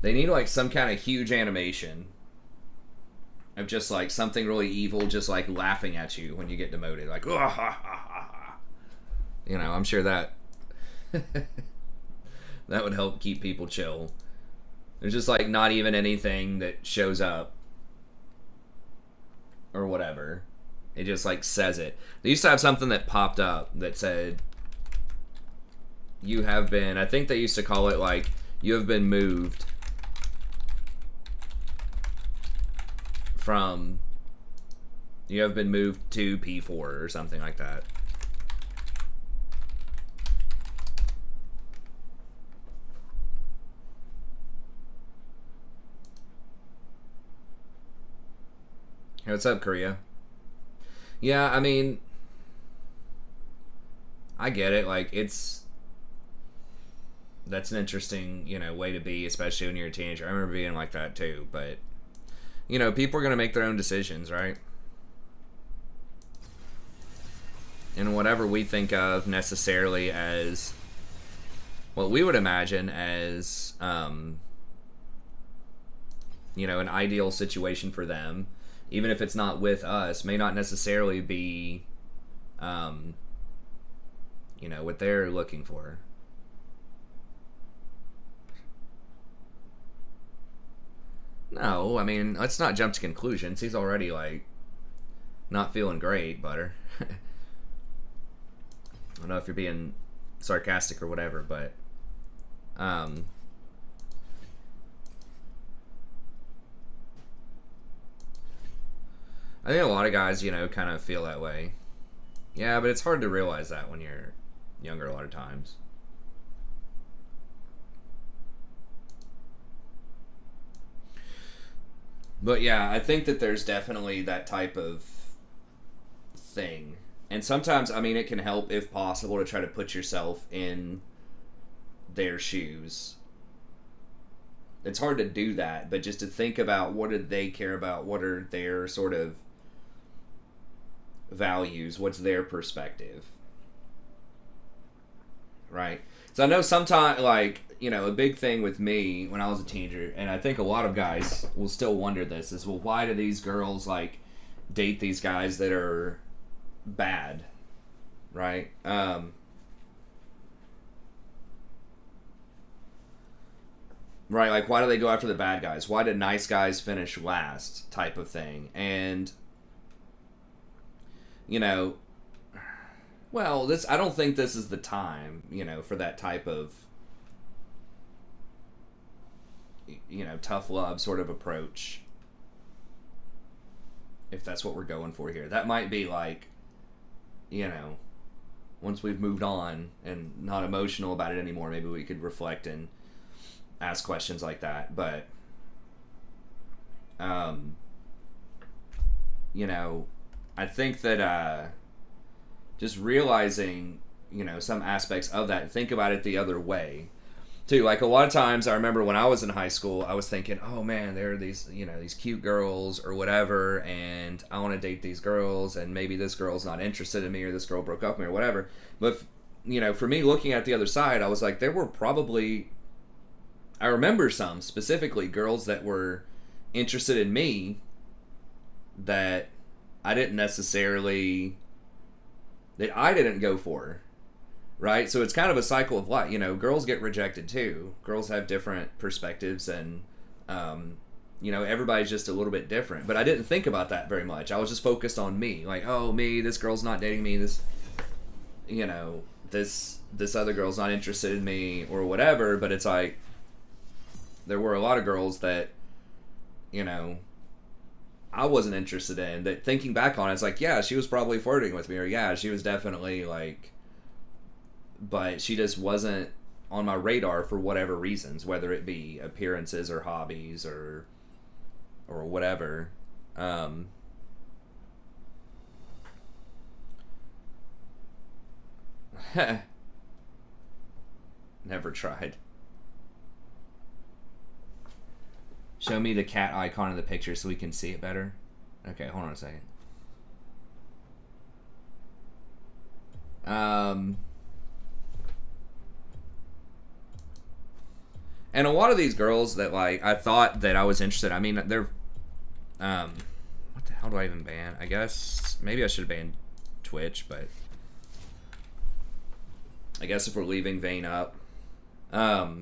They need like some kind of huge animation of just like something really evil, just like laughing at you when you get demoted, like, "Ah, ha, ha, ha, ha." You know, I'm sure that that would help keep people chill. There's just like not even anything that shows up or whatever. It just like says it. They used to have something that popped up that said, "You have been," I think they used to call it like, "You have been moved from, you have been moved to P4 or something like that." Hey, what's up, Korea? Yeah, I mean, I get it. Like, that's an interesting, way to be, especially when you're a teenager. I remember being like that too, but, people are going to make their own decisions, right? And whatever we think of necessarily as what we would imagine as, an ideal situation for them, even if it's not with us, may not necessarily be, what they're looking for. No, I mean, let's not jump to conclusions. He's already, like, not feeling great, Butter. I don't know if you're being sarcastic or whatever, but, I think a lot of guys, kind of feel that way. Yeah, but it's hard to realize that when you're younger a lot of times. But yeah, I think that there's definitely that type of thing. And sometimes, I mean, it can help, if possible, to try to put yourself in their shoes. It's hard to do that, but just to think about what do they care about, what are their sort of values, what's their perspective, right? So I know sometimes, like, a big thing with me when I was a teenager, and I think a lot of guys will still wonder this, is, well, why do these girls, like, date these guys that are bad, right? Right, like, why do they go after the bad guys? Why did nice guys finish last, type of thing? And well, I don't think this is the time, for that type of, tough love sort of approach. If that's what we're going for here. That might be like, once we've moved on and not emotional about it anymore, maybe we could reflect and ask questions like that. But, I think that just realizing, some aspects of that, think about it the other way. Too, like, a lot of times I remember when I was in high school, I was thinking, oh man, there are these, these cute girls or whatever, and I want to date these girls, and maybe this girl's not interested in me, or this girl broke up with me, or whatever. But, for me, looking at the other side, I was like, there were probably, I remember some, specifically, girls that were interested in me that I didn't go for, right? So it's kind of a cycle of life. Girls get rejected too. Girls have different perspectives, and everybody's just a little bit different. But I didn't think about that very much. I was just focused on me, like, oh, me, this girl's not dating me, this other girl's not interested in me, or whatever. But it's like, there were a lot of girls that I wasn't interested in, that thinking back on it, it's like, yeah, she was probably flirting with me, or yeah, she was definitely like, but she just wasn't on my radar for whatever reasons, whether it be appearances or hobbies or whatever. Never tried. Show me the cat icon in the picture so we can see it better. Okay, hold on a second. And a lot of these girls that like I thought that I was interested. I mean, they're what the hell do I even ban? I guess maybe I should ban Twitch, but I guess if we're leaving Vayne up, I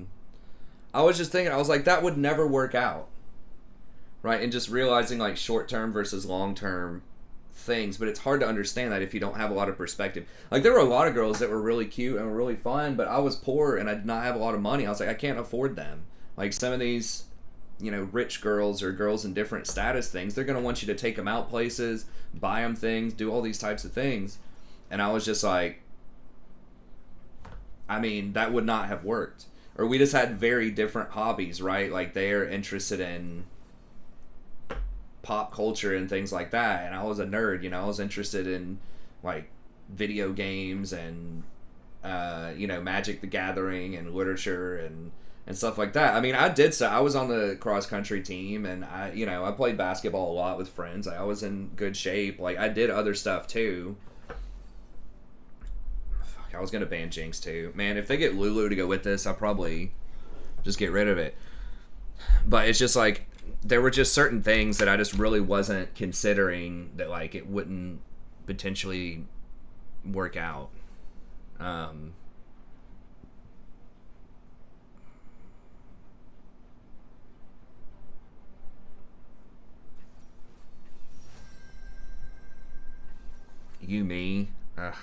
was just thinking, I was like, that would never work out, right? And just realizing like short term versus long term things, but it's hard to understand that if you don't have a lot of perspective. Like there were a lot of girls that were really cute and were really fun, but I was poor and I did not have a lot of money. I was like, I can't afford them. Like some of these, you know, rich girls or girls in different status things, they're going to want you to take them out places, buy them things, do all these types of things. And I was just like, I mean, that would not have worked. Or we just had very different hobbies, right? Like they're interested in pop culture and things like that, and I was a nerd, you know. I was interested in like video games and you know, Magic the Gathering and literature and stuff like that. I mean, I was on the cross country team, and I played basketball a lot with friends. I was in good shape. Like I did other stuff too. Fuck, I was gonna ban Jinx too. Man, if they get Lulu to go with this, I'll probably just get rid of it. But it's just like there were just certain things that I just really wasn't considering that like it wouldn't potentially work out. You, me. Ugh.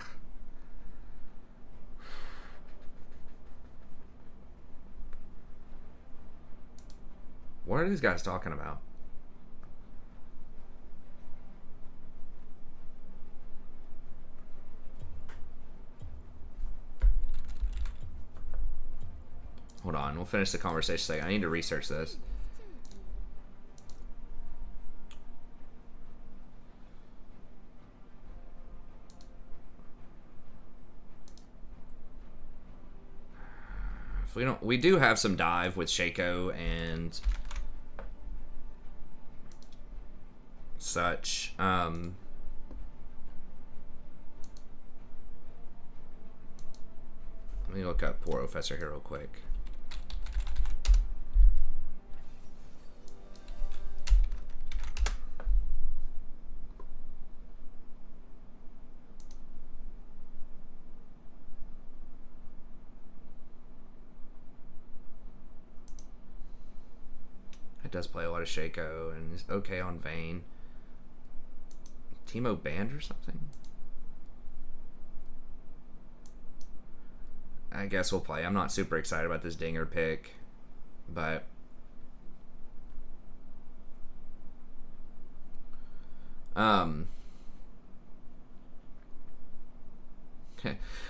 What are these guys talking about? Hold on, we'll finish the conversation second. I need to research this. If we don't, we do have some dive with Shaco and such. Let me look up poor Professor here real quick. It does play a lot of Shaco and is okay on Vayne. Teemo banned or something? I guess we'll play. I'm not super excited about this Dinger pick, but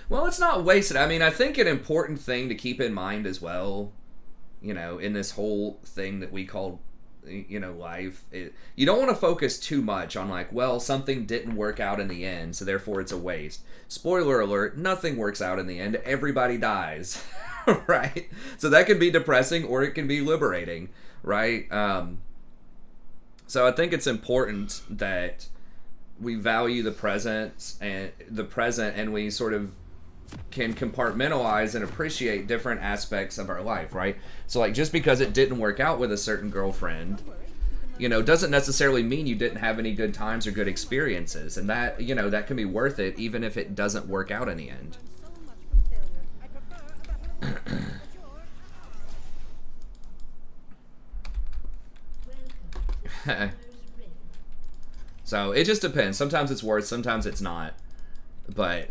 well, it's not wasted. I mean, I think an important thing to keep in mind as well, you know, in this whole thing that we call, you know, life, you don't want to focus too much on like, well, something didn't work out in the end, so therefore it's a waste. Spoiler alert, nothing works out in the end. Everybody dies, right? So that can be depressing or it can be liberating, right? So I think it's important that we value the present and we sort of can compartmentalize and appreciate different aspects of our life, right? So like just because it didn't work out with a certain girlfriend, you know, doesn't necessarily mean you didn't have any good times or good experiences, and that, you know, that can be worth it even if it doesn't work out in the end. So it just depends. Sometimes it's worth, sometimes it's not. But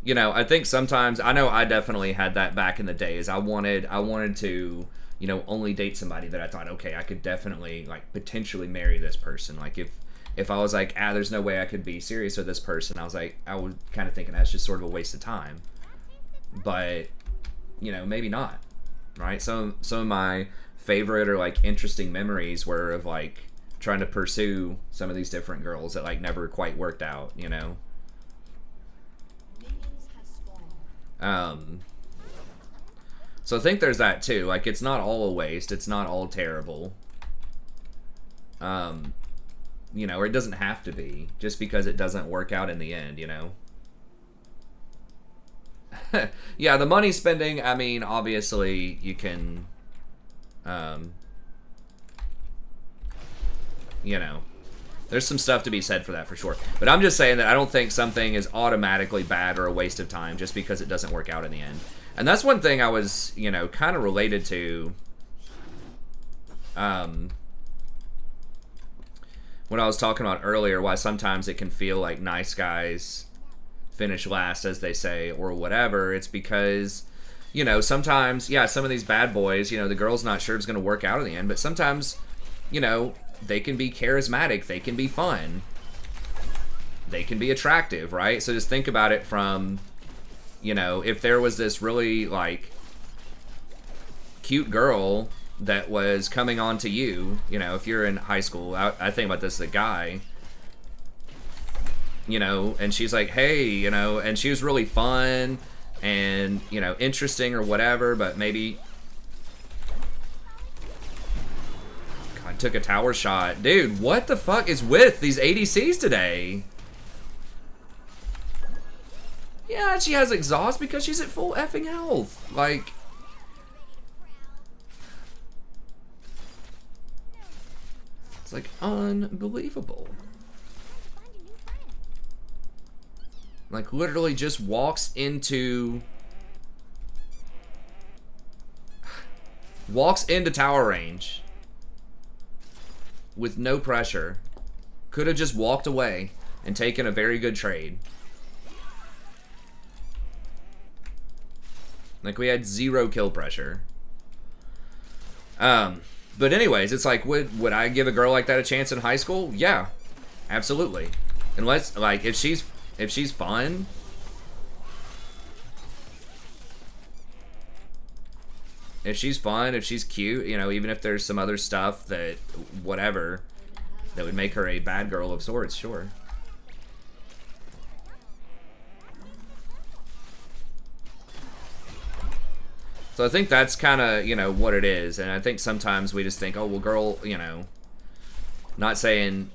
you know, I think sometimes, I know I definitely had that back in the days. I wanted to, you know, only date somebody that I thought, okay, I could definitely like potentially marry this person. Like if I was like, there's no way I could be serious with this person, I was kind of thinking that's just sort of a waste of time. But, you know, maybe not, right? Some of my favorite or like interesting memories were of like trying to pursue some of these different girls that like never quite worked out, you know. So I think there's that too. Like it's not all a waste. It's not all terrible. You know, or it doesn't have to be just because it doesn't work out in the end, you know. Yeah, the money spending, I mean, obviously you can, you know, there's some stuff to be said for that for sure. But I'm just saying that I don't think something is automatically bad or a waste of time just because it doesn't work out in the end. And that's one thing I was, you know, kind of related to what I was talking about earlier, why sometimes it can feel like nice guys finish last, as they say, or whatever. It's because, you know, sometimes, yeah, some of these bad boys, you know, the girl's not sure it's going to work out in the end, but sometimes, you know, they can be charismatic, they can be fun, they can be attractive, right? So just think about it from, you know, if there was this really, like, cute girl that was coming on to you, you know, if you're in high school, I think about this as a guy, you know, and she's like, hey, you know, and she was really fun and, you know, interesting or whatever, but maybe, God, took a tower shot. Dude, what the fuck is with these ADCs today? Yeah, she has exhaust because she's at full effing health. Like, it's like unbelievable. Like, literally just walks into tower range with no pressure. Could have just walked away and taken a very good trade. Like, we had 0 kill pressure. But anyways, it's like, would I give a girl like that a chance in high school? Yeah, absolutely. Unless, like, if she's fun, if she's cute, you know, even if there's some other stuff that, whatever, that would make her a bad girl of sorts, sure. So I think that's kind of, you know, what it is. And I think sometimes we just think, oh, well, girl, you know, not saying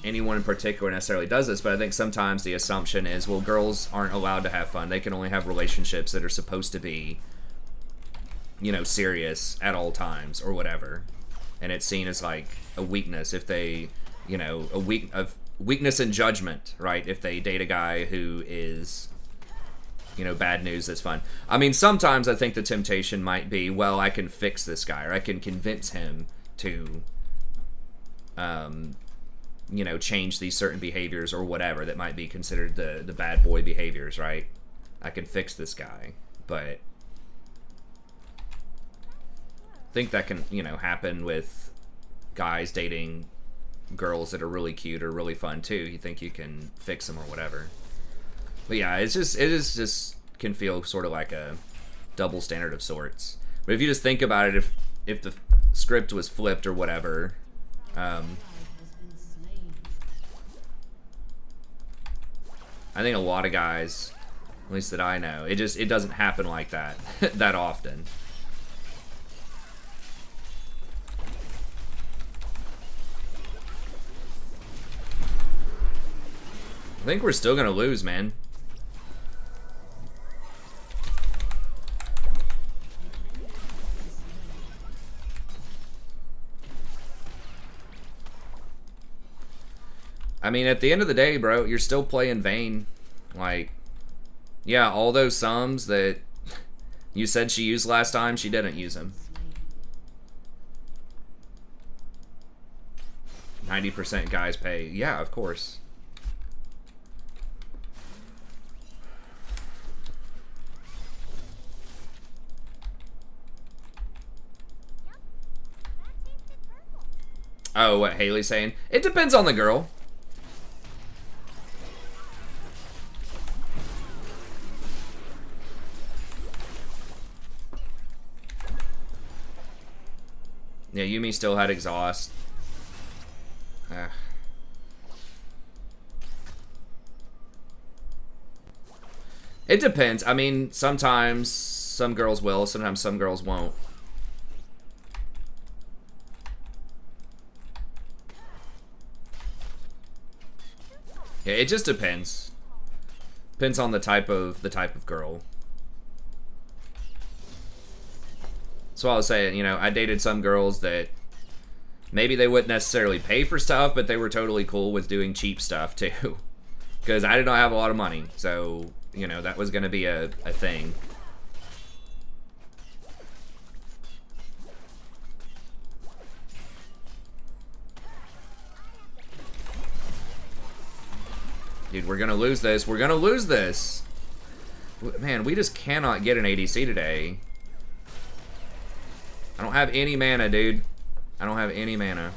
anyone in particular necessarily does this, but I think sometimes the assumption is, well, girls aren't allowed to have fun. They can only have relationships that are supposed to be, you know, serious at all times or whatever. And it's seen as like a weakness if they, you know, weakness in judgment, right? If they date a guy who is, you know, bad news that's fun. I mean, sometimes I think the temptation might be, well, I can fix this guy, or I can convince him to, you know, change these certain behaviors or whatever that might be considered the bad boy behaviors, right? I can fix this guy, but I think that can, you know, happen with guys dating girls that are really cute or really fun too. You think you can fix them or whatever. But yeah, it is just can feel sort of like a double standard of sorts. But if you just think about it, if the script was flipped or whatever, I think a lot of guys, at least that I know, it doesn't happen like that that often. I think we're still gonna lose, man. I mean, at the end of the day, bro, you're still playing Vayne. Like, yeah, all those sums that you said she used last time, she didn't use them. 90% guys pay. Yeah, of course. Oh, what Haley's saying? It depends on the girl. Yeah, Yumi still had exhaust. It depends. I mean, sometimes some girls will, sometimes some girls won't. Yeah, it just depends. Depends on the type of girl. So I was saying, you know, I dated some girls that maybe they wouldn't necessarily pay for stuff, but they were totally cool with doing cheap stuff too. Because I did not have a lot of money, so, you know, that was going to be a thing. Dude, we're going to lose this. We're going to lose this. Man, we just cannot get an ADC today. I don't have any mana, dude. I don't have any mana.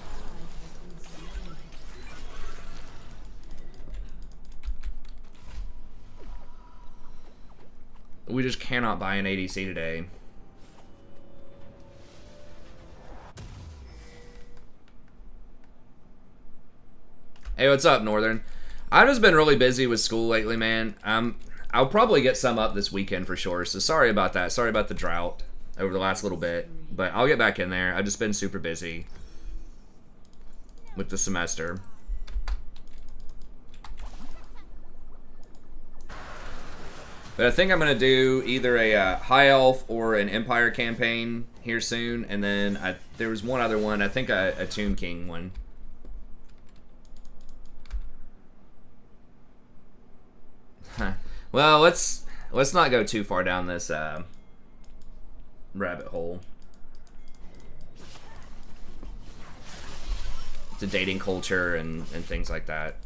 We just cannot buy an ADC today. Hey, what's up, Northern? I've just been really busy with school lately, man. I'll probably get some up this weekend for sure, so sorry about that. Sorry about the drought over the last little bit. But I'll get back in there. I've just been super busy with the semester. But I think I'm going to do either a High Elf or an Empire campaign here soon. And then there was one other one. I think a Tomb King one. Well, let's not go too far down this rabbit hole. To dating culture and things like that.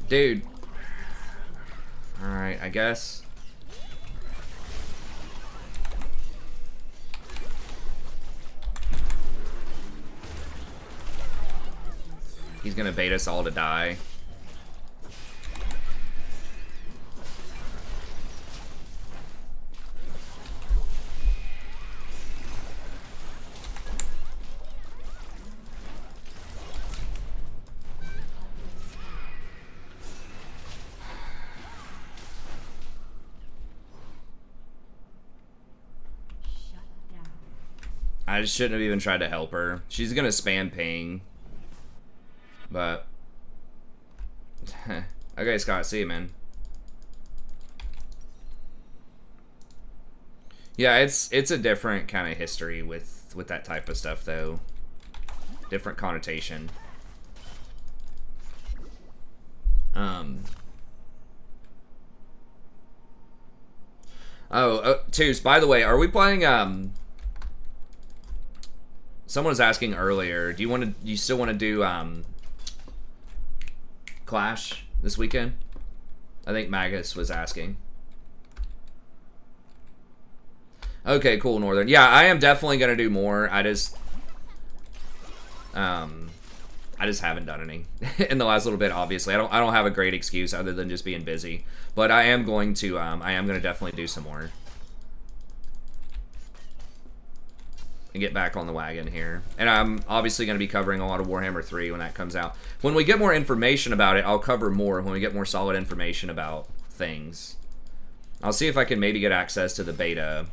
Dude. Alright, I guess. He's gonna bait us all to die. I just shouldn't have even tried to help her. She's gonna spam ping. But okay, Scott, see you, man. Yeah, it's a different kind of history with that type of stuff, though. Different connotation. Toos, by the way, are we playing someone was asking earlier, do you still want to do Clash this weekend? I think Magus was asking. Okay, cool, Northern. Yeah, I am definitely gonna do more. I just haven't done any in the last little bit. Obviously, I don't have a great excuse other than just being busy. But I am going to definitely do some more and get back on the wagon here. And I'm obviously going to be covering a lot of Warhammer 3 when that comes out. When we get more information about it, I'll cover more when we get more solid information about things. I'll see if I can maybe get access to the beta.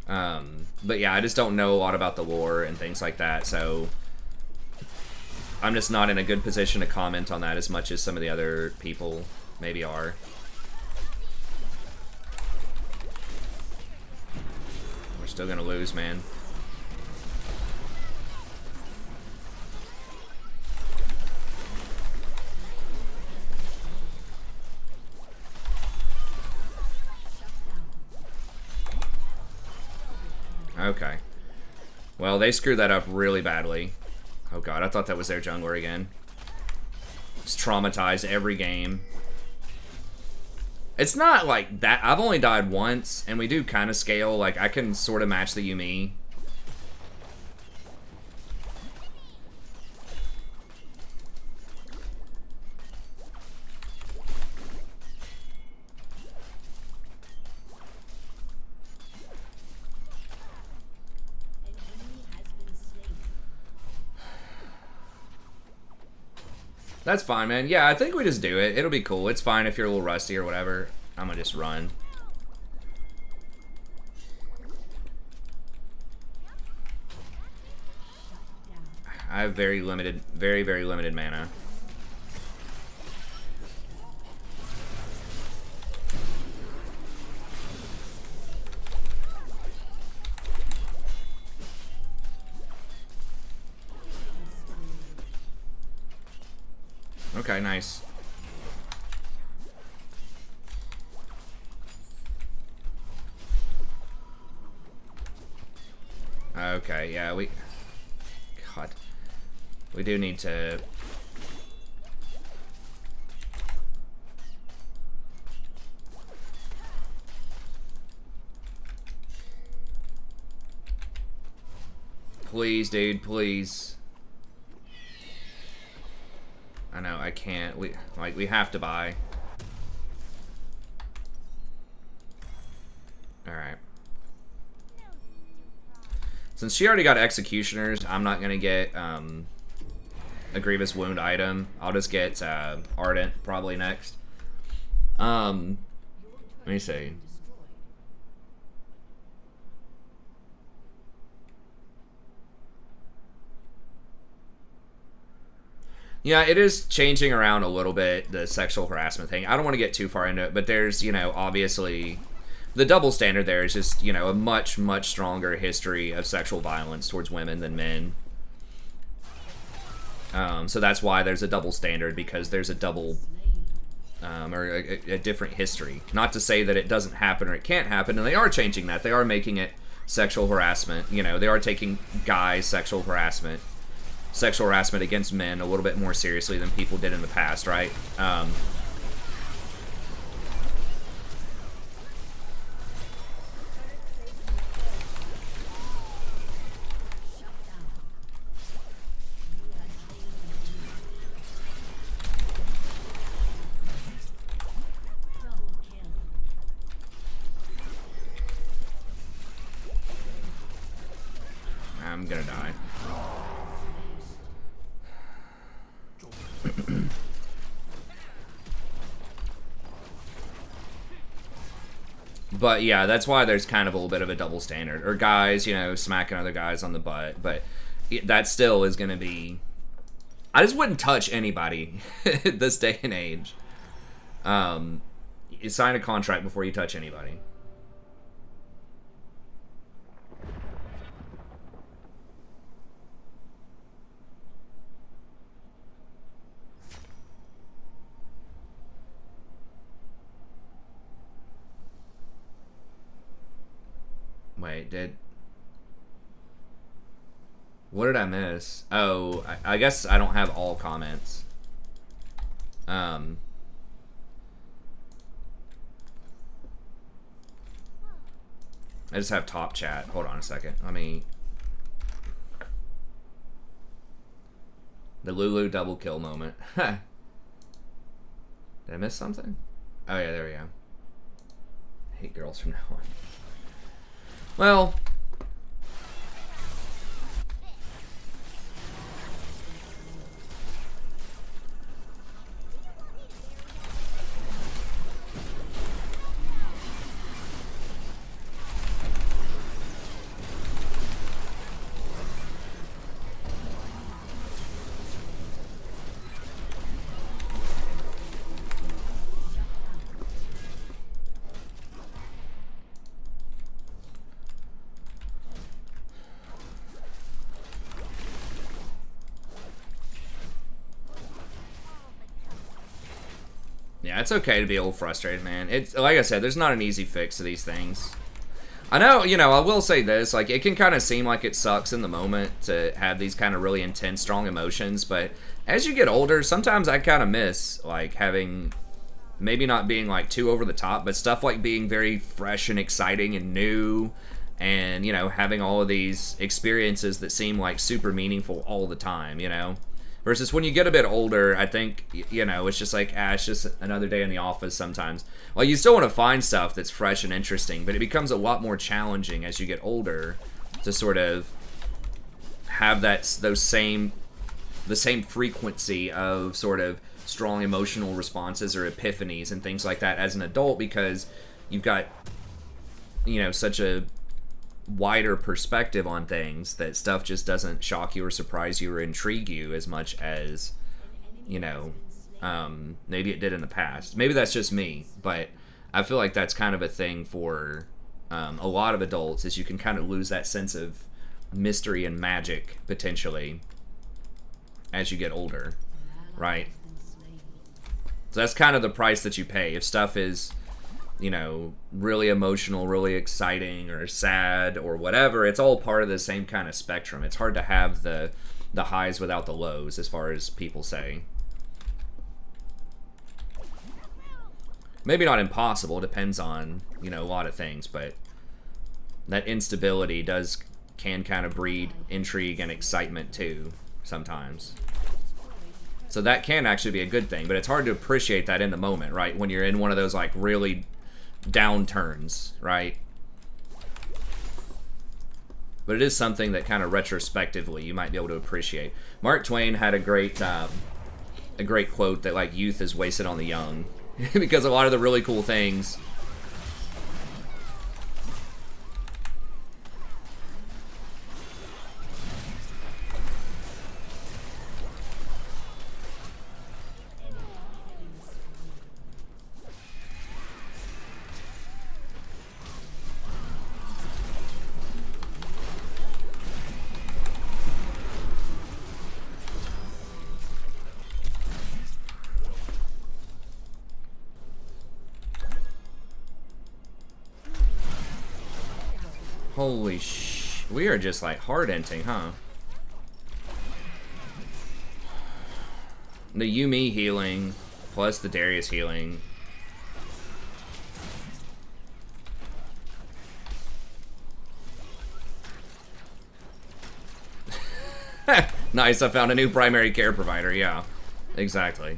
But yeah, I just don't know a lot about the lore and things like that, so I'm just not in a good position to comment on that as much as some of the other people maybe are. We're still gonna lose, man. Okay. Well, they screwed that up really badly. Oh god, I thought that was their jungler again. Just traumatized every game. It's not like that. I've only died once, and we do kind of scale. Like, I can sort of match the Yumi. That's fine, man. Yeah, I think we just do it. It'll be cool. It's fine if you're a little rusty or whatever. I'm gonna just run. I have very limited, very, very limited mana. Okay, nice. Okay, yeah, God. We do need to... Please, dude, please. I know, I can't. We have to buy. Alright. Since she already got Executioners, I'm not gonna get, a Grievous Wound item. I'll just get, Ardent, probably next. Let me see. Yeah, it is changing around a little bit, the sexual harassment thing. I don't want to get too far into it, but there's, you know, obviously, the double standard there is just, you know, a much, much stronger history of sexual violence towards women than men. So that's why there's a double standard, because there's a double, or a different history. Not to say that it doesn't happen or it can't happen, and they are changing that. They are making it sexual harassment. You know, they are taking guys' sexual harassment against men a little bit more seriously than people did in the past, right? I'm gonna die. But yeah, that's why there's kind of a little bit of a double standard. Or guys, you know, smacking other guys on the butt. But that still is going to be... I just wouldn't touch anybody this day and age. You sign a contract before you touch anybody. Wait, what did I miss? Oh, I guess I don't have all comments. I just have top chat. Hold on a second. Let me... The Lulu double kill moment. Did I miss something? Oh yeah, there we go. I hate girls from now on. Well... Yeah, it's okay to be a little frustrated, man. It's like I said, there's not an easy fix to these things. I know, you know, I will say this, like, it can kind of seem like it sucks in the moment to have these kind of really intense, strong emotions, but as you get older, sometimes I kind of miss, like, having, maybe not being, like, too over the top, but stuff like being very fresh and exciting and new, and, you know, having all of these experiences that seem, like, super meaningful all the time, you know? Versus when you get a bit older, I think, you know, it's just like, it's just another day in the office sometimes. Well, you still want to find stuff that's fresh and interesting, but it becomes a lot more challenging as you get older to sort of have those same the same frequency of sort of strong emotional responses or epiphanies and things like that as an adult, because you've got, you know, such a wider perspective on things that stuff just doesn't shock you or surprise you or intrigue you as much as, you know, maybe it did in the past. Maybe that's just me, but I feel like that's kind of a thing for a lot of adults, is you can kind of lose that sense of mystery and magic potentially as you get older, right? So that's kind of the price that you pay. If stuff is, you know, really emotional, really exciting, or sad, or whatever, it's all part of the same kind of spectrum. It's hard to have the highs without the lows, as far as people say. Maybe not impossible, depends on, you know, a lot of things, but that instability can kind of breed intrigue and excitement too, sometimes. So that can actually be a good thing, but it's hard to appreciate that in the moment, right? When you're in one of those, like, really downturns, right? But it is something that kind of retrospectively you might be able to appreciate. Mark Twain had a great quote that, like, youth is wasted on the young. Because a lot of the really cool things... Holy sh... We are just, like, hard-enting, huh? The Yumi healing, plus the Darius healing. Nice, I found a new primary care provider, yeah. Exactly.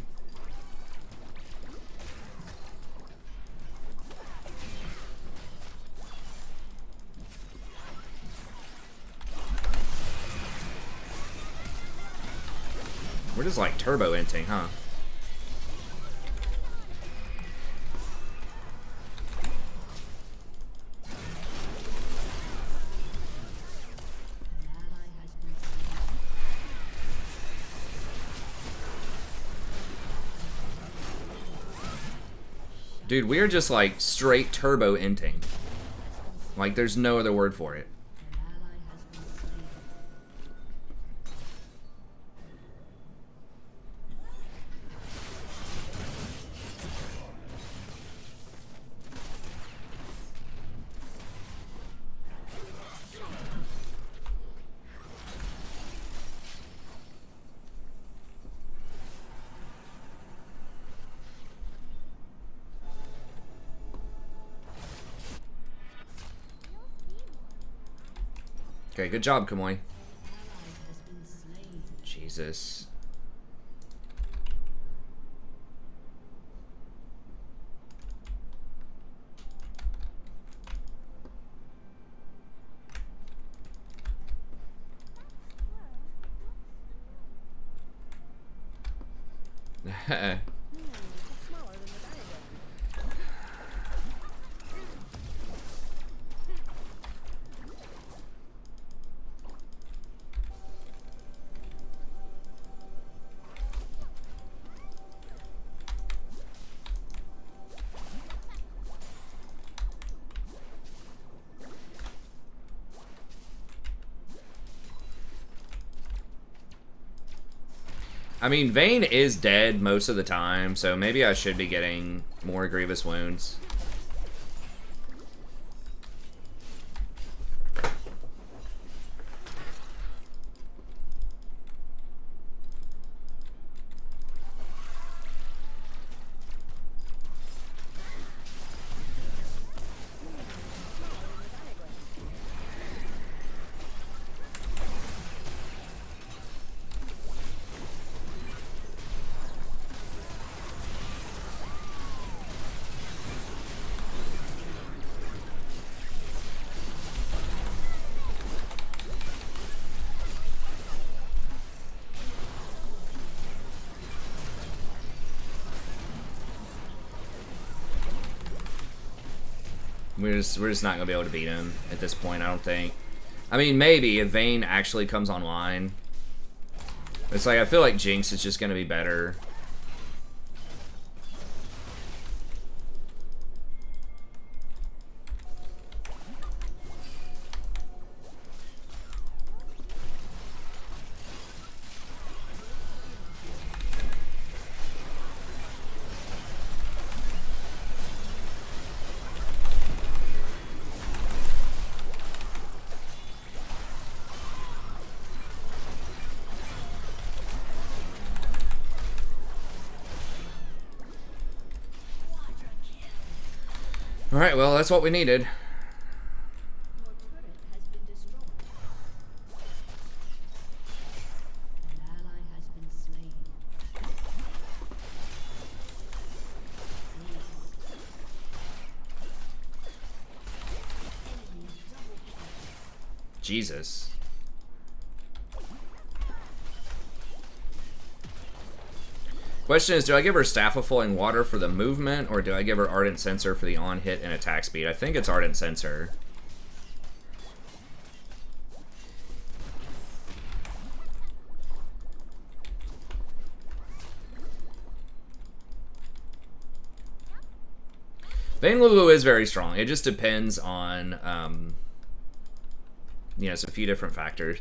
We're just like turbo-inting, huh? Dude, we're just like straight turbo-inting. Like, there's no other word for it. Okay, good job, Kamoy. Jesus. I mean, Vayne is dead most of the time, so maybe I should be getting more grievous wounds. We're just not gonna be able to beat him at this point, I don't think. I mean, maybe if Vayne actually comes online. It's like I feel like Jinx is just gonna be better. Alright, well, that's what we needed. Your turret has been destroyed. An ally has been slain. Enemy double kill. Jesus. Question is, do I give her Staff of Flowing Water for the movement, or do I give her Ardent Sensor for the on-hit and attack speed? I think it's Ardent Sensor. Vayne Lulu is very strong. It just depends on, you know, it's a few different factors.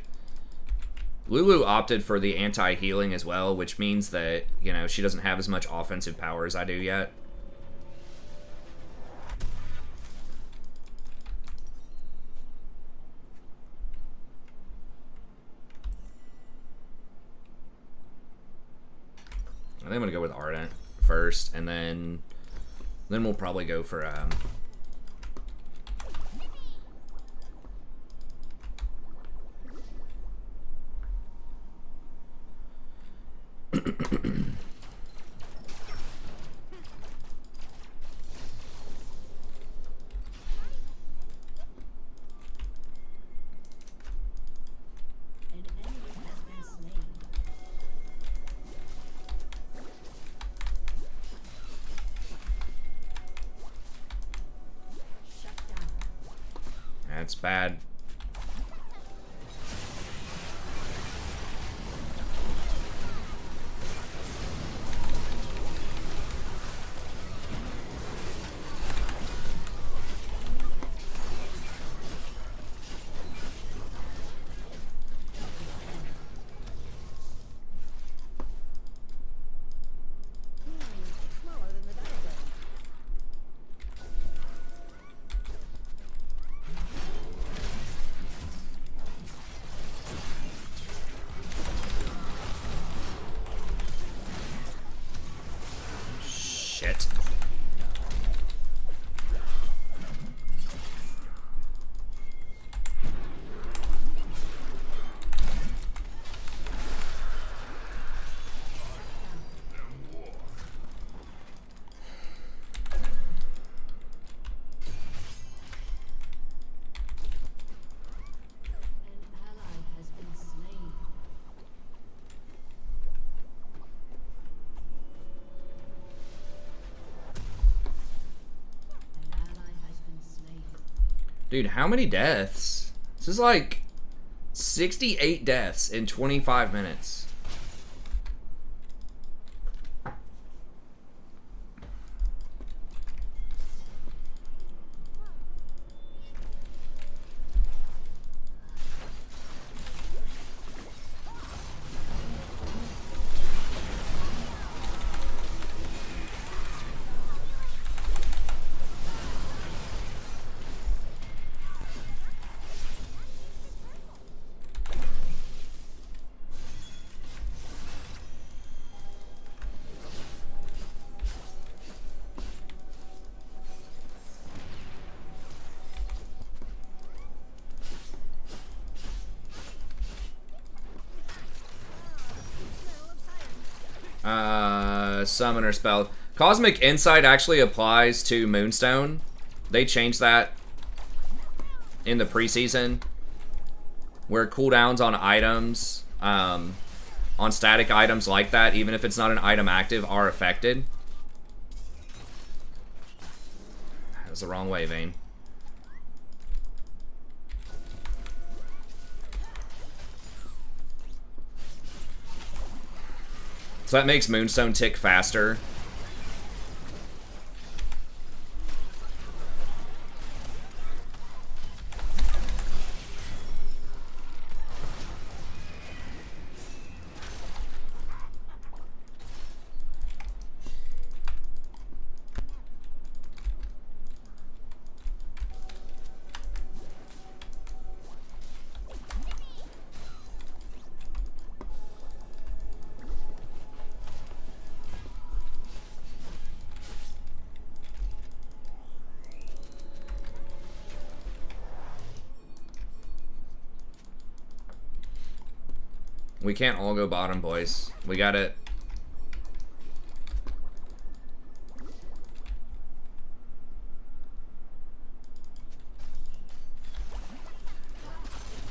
Lulu opted for the anti-healing as well, which means that, you know, she doesn't have as much offensive power as I do yet. I think I'm gonna go with Ardent first, and then we'll probably go for An enemy has been slain. Shut down. that's bad. Smaller than the diagram. Shit. An ally has been slain. An ally has been slain. Dude, how many deaths? This is like 68 deaths in 25 minutes. Summoner spell. Cosmic Insight actually applies to Moonstone. They changed that in the preseason, where cooldowns on items, on static items like that, even if it's not an item active, are affected. That was the wrong way, Vayne. So that makes Moonstone tick faster. We can't all go bottom, boys. We got it.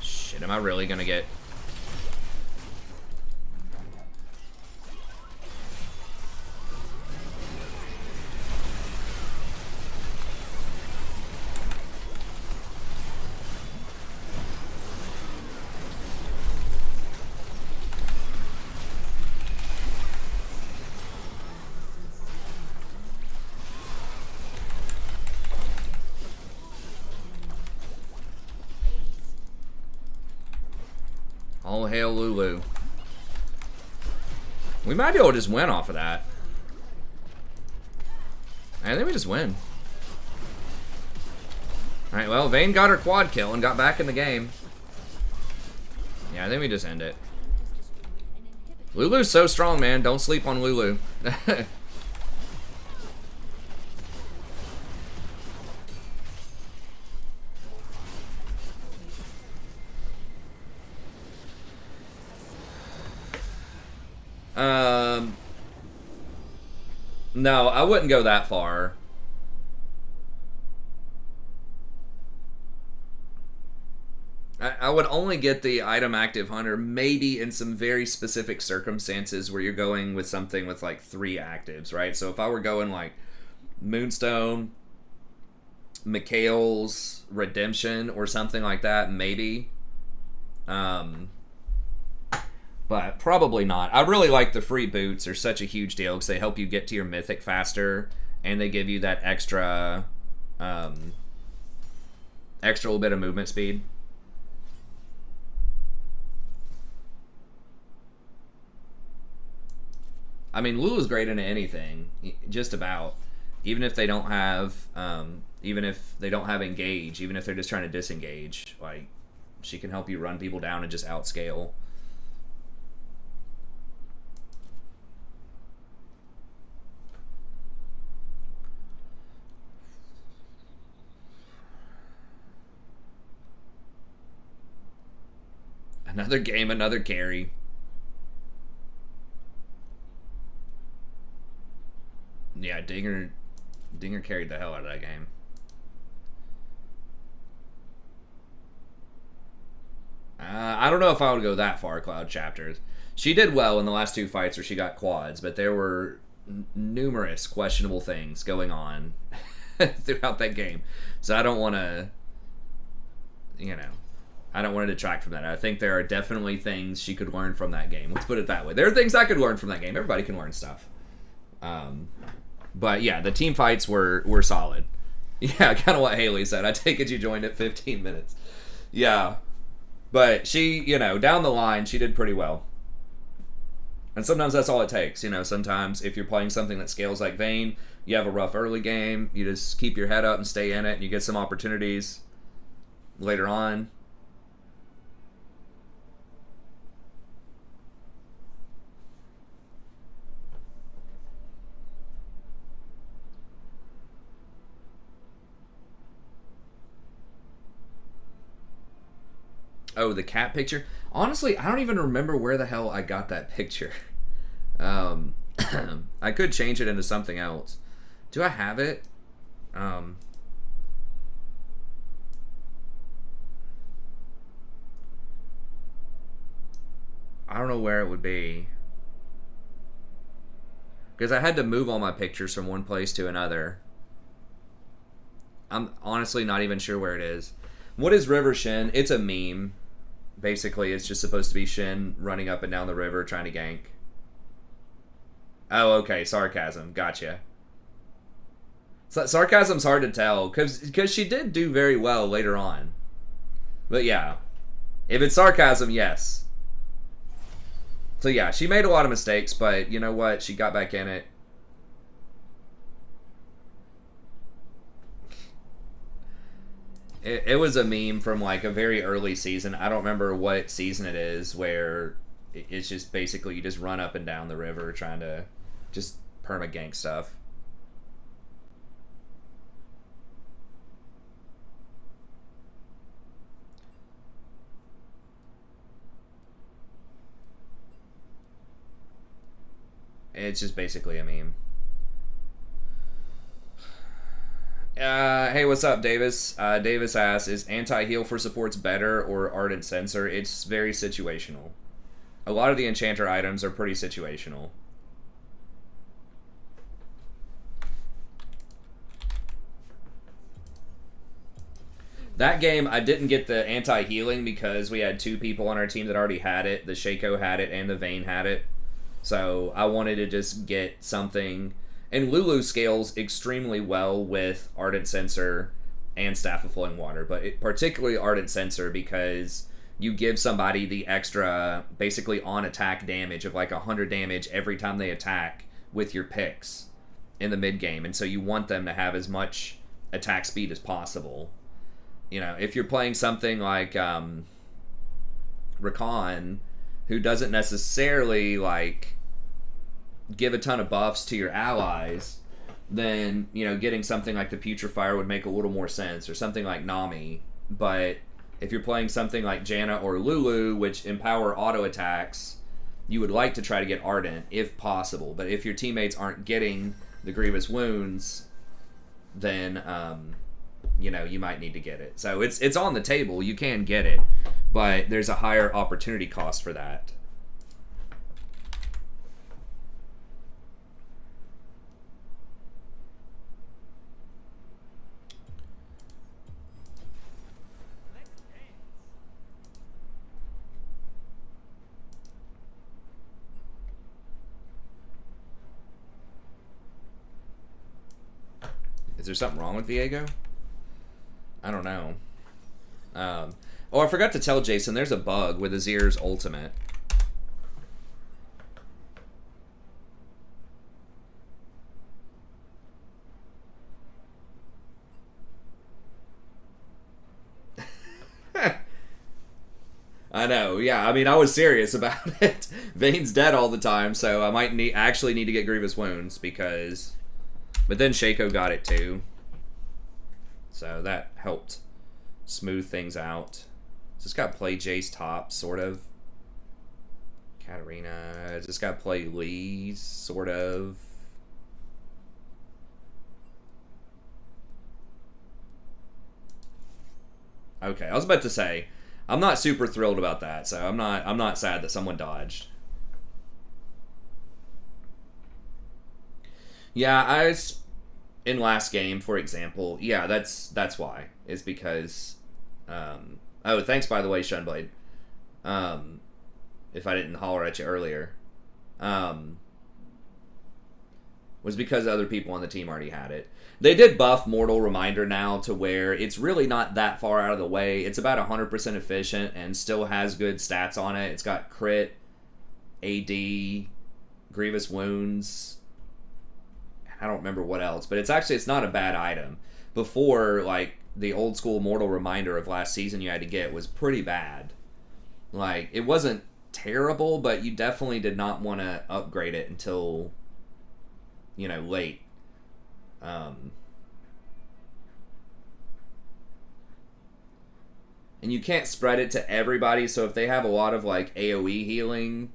Shit, am I really gonna get... All hail Lulu. We might be able to just win off of that. I think we just win. Alright, well, Vayne got her quad kill and got back in the game. Yeah, I think we just end it. Lulu's so strong, man. Don't sleep on Lulu. No, I wouldn't go that far. I would only get the item active hunter maybe in some very specific circumstances where you're going with something with like 3 actives, right? So if I were going like Moonstone, Mikhail's Redemption or something like that, maybe. But probably not. I really like the free boots. They're such a huge deal because they help you get to your mythic faster, and they give you that extra little bit of movement speed. I mean, Lulu's great into anything, just about. Even if they don't have, engage, even if they're just trying to disengage, like she can help you run people down and just outscale. Another game, another carry. Yeah, Dinger carried the hell out of that game. I don't know if I would go that far, Cloud Chapters. She did well in the last 2 fights where she got quads, but there were numerous questionable things going on throughout that game. So I don't want to, I don't want to detract from that. I think there are definitely things she could learn from that game. Let's put it that way. There are things I could learn from that game. Everybody can learn stuff. But yeah, the team fights were solid. Yeah, kind of what Haley said. I take it you joined at 15 minutes. Yeah. But she, down the line, she did pretty well. And sometimes that's all it takes. Sometimes if you're playing something that scales like Vayne, you have a rough early game, you just keep your head up and stay in it, and you get some opportunities later on. Oh, the cat picture? Honestly, I don't even remember where the hell I got that picture. I could change it into something else. Do I have it? I don't know where it would be. Because I had to move all my pictures from one place to another. I'm honestly not even sure where it is. What is River Shin? It's a meme. Basically, it's just supposed to be Shin running up and down the river trying to gank. Oh, okay, sarcasm. Gotcha. Sarcasm's hard to tell, because she did do very well later on. But yeah. If it's sarcasm, yes. So yeah, she made a lot of mistakes, but you know what? She got back in it. It was a meme from like a very early season. I don't remember what season it is, where it's just basically you just run up and down the river trying to just perma-gank stuff. It's just basically a meme. Hey, what's up, Davis? Davis asks, is anti-heal for supports better or Ardent Sensor? It's very situational. A lot of the Enchanter items are pretty situational. That game, I didn't get the anti-healing because we had 2 people on our team that already had it. The Shaco had it and the Vayne had it. So I wanted to just get something... And Lulu scales extremely well with Ardent Sensor and Staff of Flowing Water, but particularly Ardent Sensor because you give somebody the extra, basically on-attack damage of like 100 damage every time they attack with your picks in the mid-game, and so you want them to have as much attack speed as possible. You know, if you're playing something like Rakan, who doesn't necessarily, like, give a ton of buffs to your allies, then, you know, getting something like the Putrefier would make a little more sense, or something like Nami. But if you're playing something like Janna or Lulu, which empower auto attacks, you would like to try to get Ardent, if possible. But if your teammates aren't getting the Grievous Wounds, then, you know, you might need to get it. So it's on the table, you can get it, but there's a higher opportunity cost for that. Is there something wrong with Viego? I don't know. Oh, I forgot to tell Jason, there's a bug with Azir's ultimate. I know, yeah. I mean, I was serious about it. Vayne's dead all the time, so I might actually need to get Grievous Wounds because... But then Shaco got it too. So that helped smooth things out. Just got to play Jace top, sort of. Katarina. Just got to play Lee, sort of. Okay, I was about to say, I'm not super thrilled about that, so I'm not sad that someone dodged. Yeah, in last game, for example, yeah, that's why. It's because, oh, thanks, by the way, Shunblade. If I didn't holler at you earlier. Was because other people on the team already had it. They did buff Mortal Reminder now to where it's really not that far out of the way. It's about 100% efficient and still has good stats on it. It's got crit, AD, Grievous Wounds. I don't remember what else, but it's not a bad item. Before, like, the old school Mortal Reminder of last season you had to get was pretty bad. Like, it wasn't terrible, but you definitely did not want to upgrade it until, you know, late. And you can't spread it to everybody, so if they have a lot of, like, AoE healing,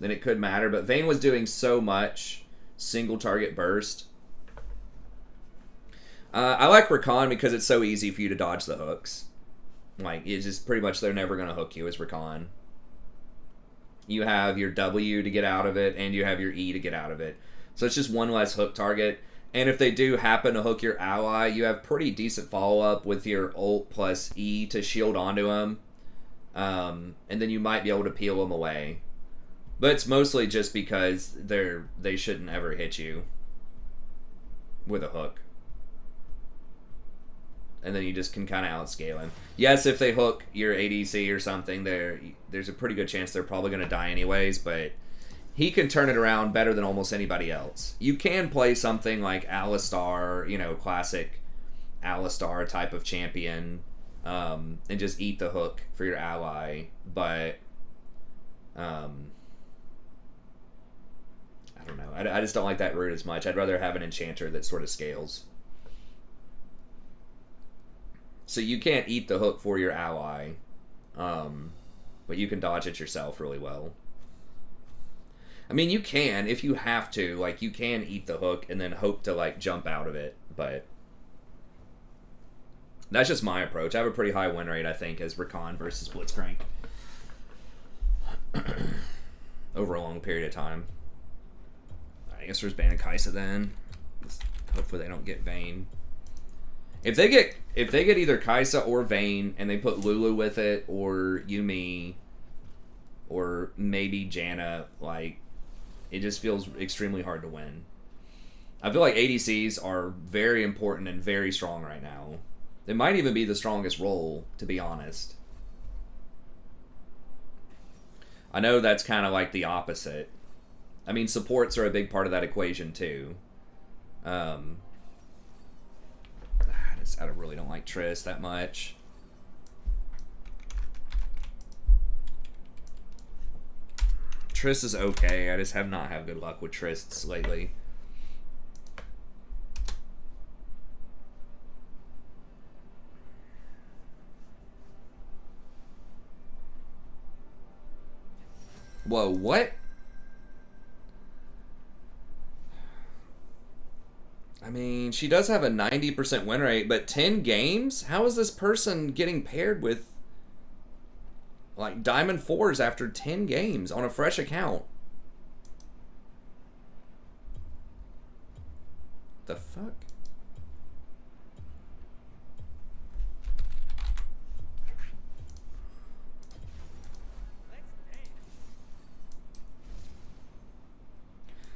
then it could matter. But Vayne was doing so much single target burst. I like Rakan because it's so easy for you to dodge the hooks. Like, it's just pretty much they're never going to hook you as Rakan. You have your W to get out of it, and you have your E to get out of it. So it's just one less hook target. And if they do happen to hook your ally, you have pretty decent follow-up with your ult plus E to shield onto them. And then you might be able to peel them away. But it's mostly just because they shouldn't ever hit you with a hook. And then you just can kind of outscale him. Yes, if they hook your ADC or something, there's a pretty good chance they're probably going to die anyways, but he can turn it around better than almost anybody else. You can play something like Alistar, you know, classic Alistar type of champion, and just eat the hook for your ally, but I don't know. I just don't like that route as much. I'd rather have an Enchanter that sort of scales. So you can't eat the hook for your ally, but you can dodge it yourself really well. I mean, you can, if you have to, like, you can eat the hook and then hope to, like, jump out of it, but that's just my approach. I have a pretty high win rate, I think, as Rakan versus Blitzcrank over a long period of time. I guess there's banning Kai'Sa then. Hopefully they don't get Vayne. If they get either Kai'Sa or Vayne and they put Lulu with it, or Yuumi, or maybe Janna, like, it just feels extremely hard to win. I feel like ADCs are very important and very strong right now. It might even be the strongest role, to be honest. I know that's kind of like the opposite. I mean, supports are a big part of that equation too. I really don't like Triss that much. Triss is okay. I just have not had good luck with Triss lately. Whoa, what? I mean, she does have a 90% win rate, but 10 games? How is this person getting paired with, like, Diamond 4s after 10 games on a fresh account? The fuck?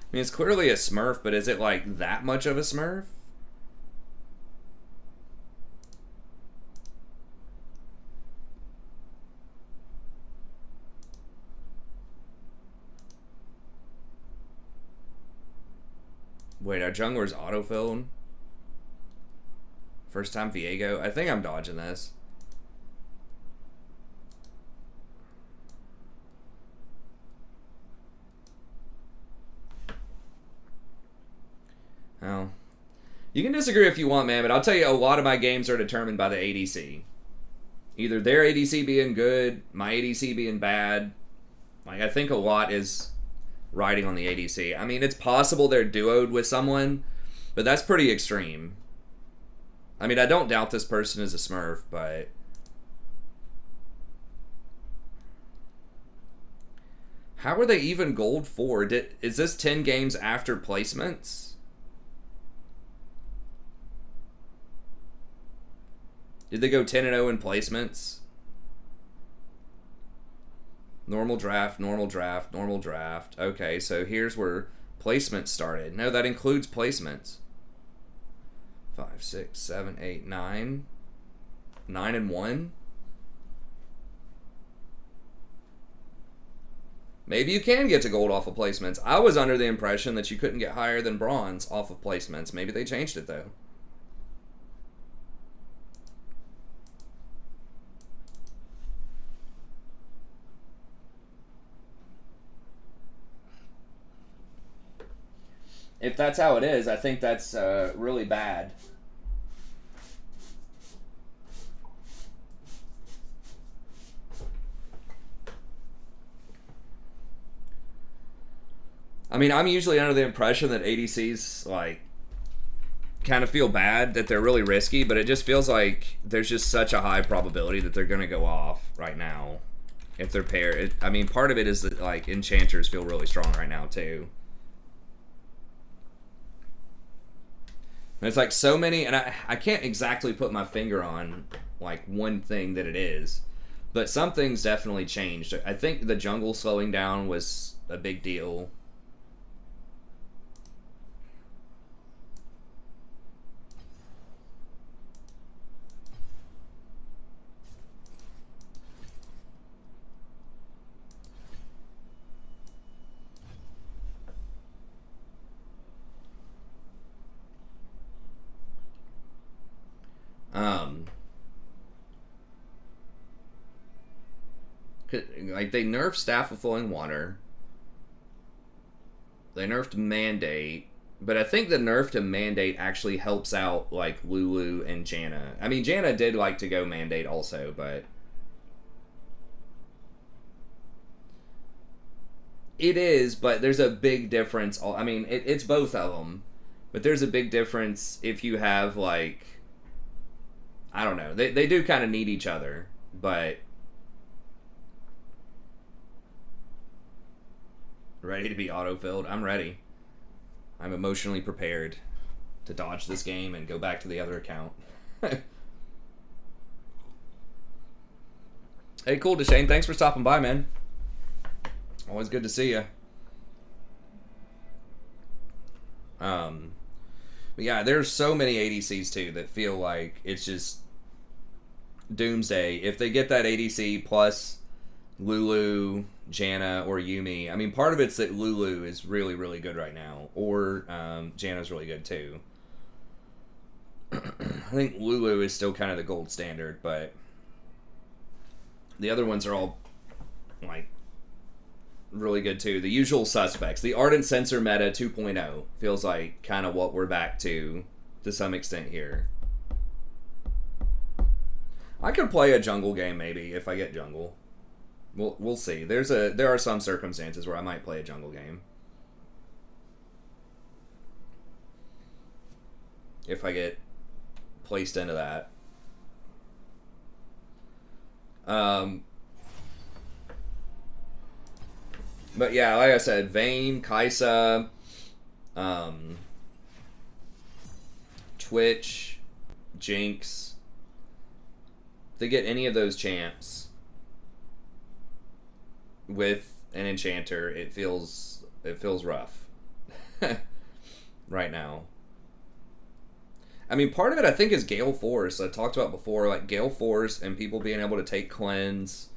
I mean, it's clearly a Smurf, but is it, like, that much of a Smurf? Wait, our jungler's autofilled? First time Viego? I think I'm dodging this. Oh. You can disagree if you want, man, but I'll tell you, a lot of my games are determined by the ADC. Either their ADC being good, my ADC being bad. Like, I think a lot is riding on the ADC. I mean, it's possible they're duoed with someone, but that's pretty extreme. I mean, I don't doubt this person is a Smurf, but how are they even gold 4? Is this 10 games after placements? Did they go 10-0 in placements? Normal draft, normal draft, normal draft. Okay, so here's where placements started. No, that includes placements. 5, 6, 7, 8, 9. 9-1. Maybe you can get to gold off of placements. I was under the impression that you couldn't get higher than bronze off of placements. Maybe they changed it though. If that's how it is, I think that's really bad. I mean, I'm usually under the impression that ADCs, like, kind of feel bad, that they're really risky, but it just feels like there's just such a high probability that they're going to go off right now if they're paired. I mean, part of it is that, like, Enchanters feel really strong right now, too. And it's like so many, and I can't exactly put my finger on, like, one thing that it is. But something's definitely changed. I think the jungle slowing down was a big deal. Like, they nerfed Staff of Flowing Water. They nerfed Mandate. But I think the nerf to Mandate actually helps out, like, Lulu and Janna. I mean, Janna did like to go Mandate also, but... It is, but there's a big difference. I mean, it's both of them. But there's a big difference if you have, like... I don't know. They do kind of need each other, but... Ready to be auto-filled? I'm ready. I'm emotionally prepared to dodge this game and go back to the other account. Hey, cool, Deshane. Thanks for stopping by, man. Always good to see you. But yeah, there's so many ADCs, too, that feel like it's just doomsday. If they get that ADC plus Lulu, Janna, or Yumi, I mean, part of it's that Lulu is really, really good right now, or Janna's really good too. I think Lulu is still kind of the gold standard, but the other ones are all, like, really good too. The usual suspects. The Ardent Sensor meta 2.0 feels like kind of what we're back to some extent here. I could play a jungle game maybe if I get jungle. We'll see. There are some circumstances where I might play a jungle game. If I get placed into that. But yeah, like I said, Vayne, Kai'Sa, Twitch, Jinx. If they get any of those champs with an Enchanter, it feels rough right now. I mean, part of it I think is Gale Force. I talked about before, like Gale Force and people being able to take cleanse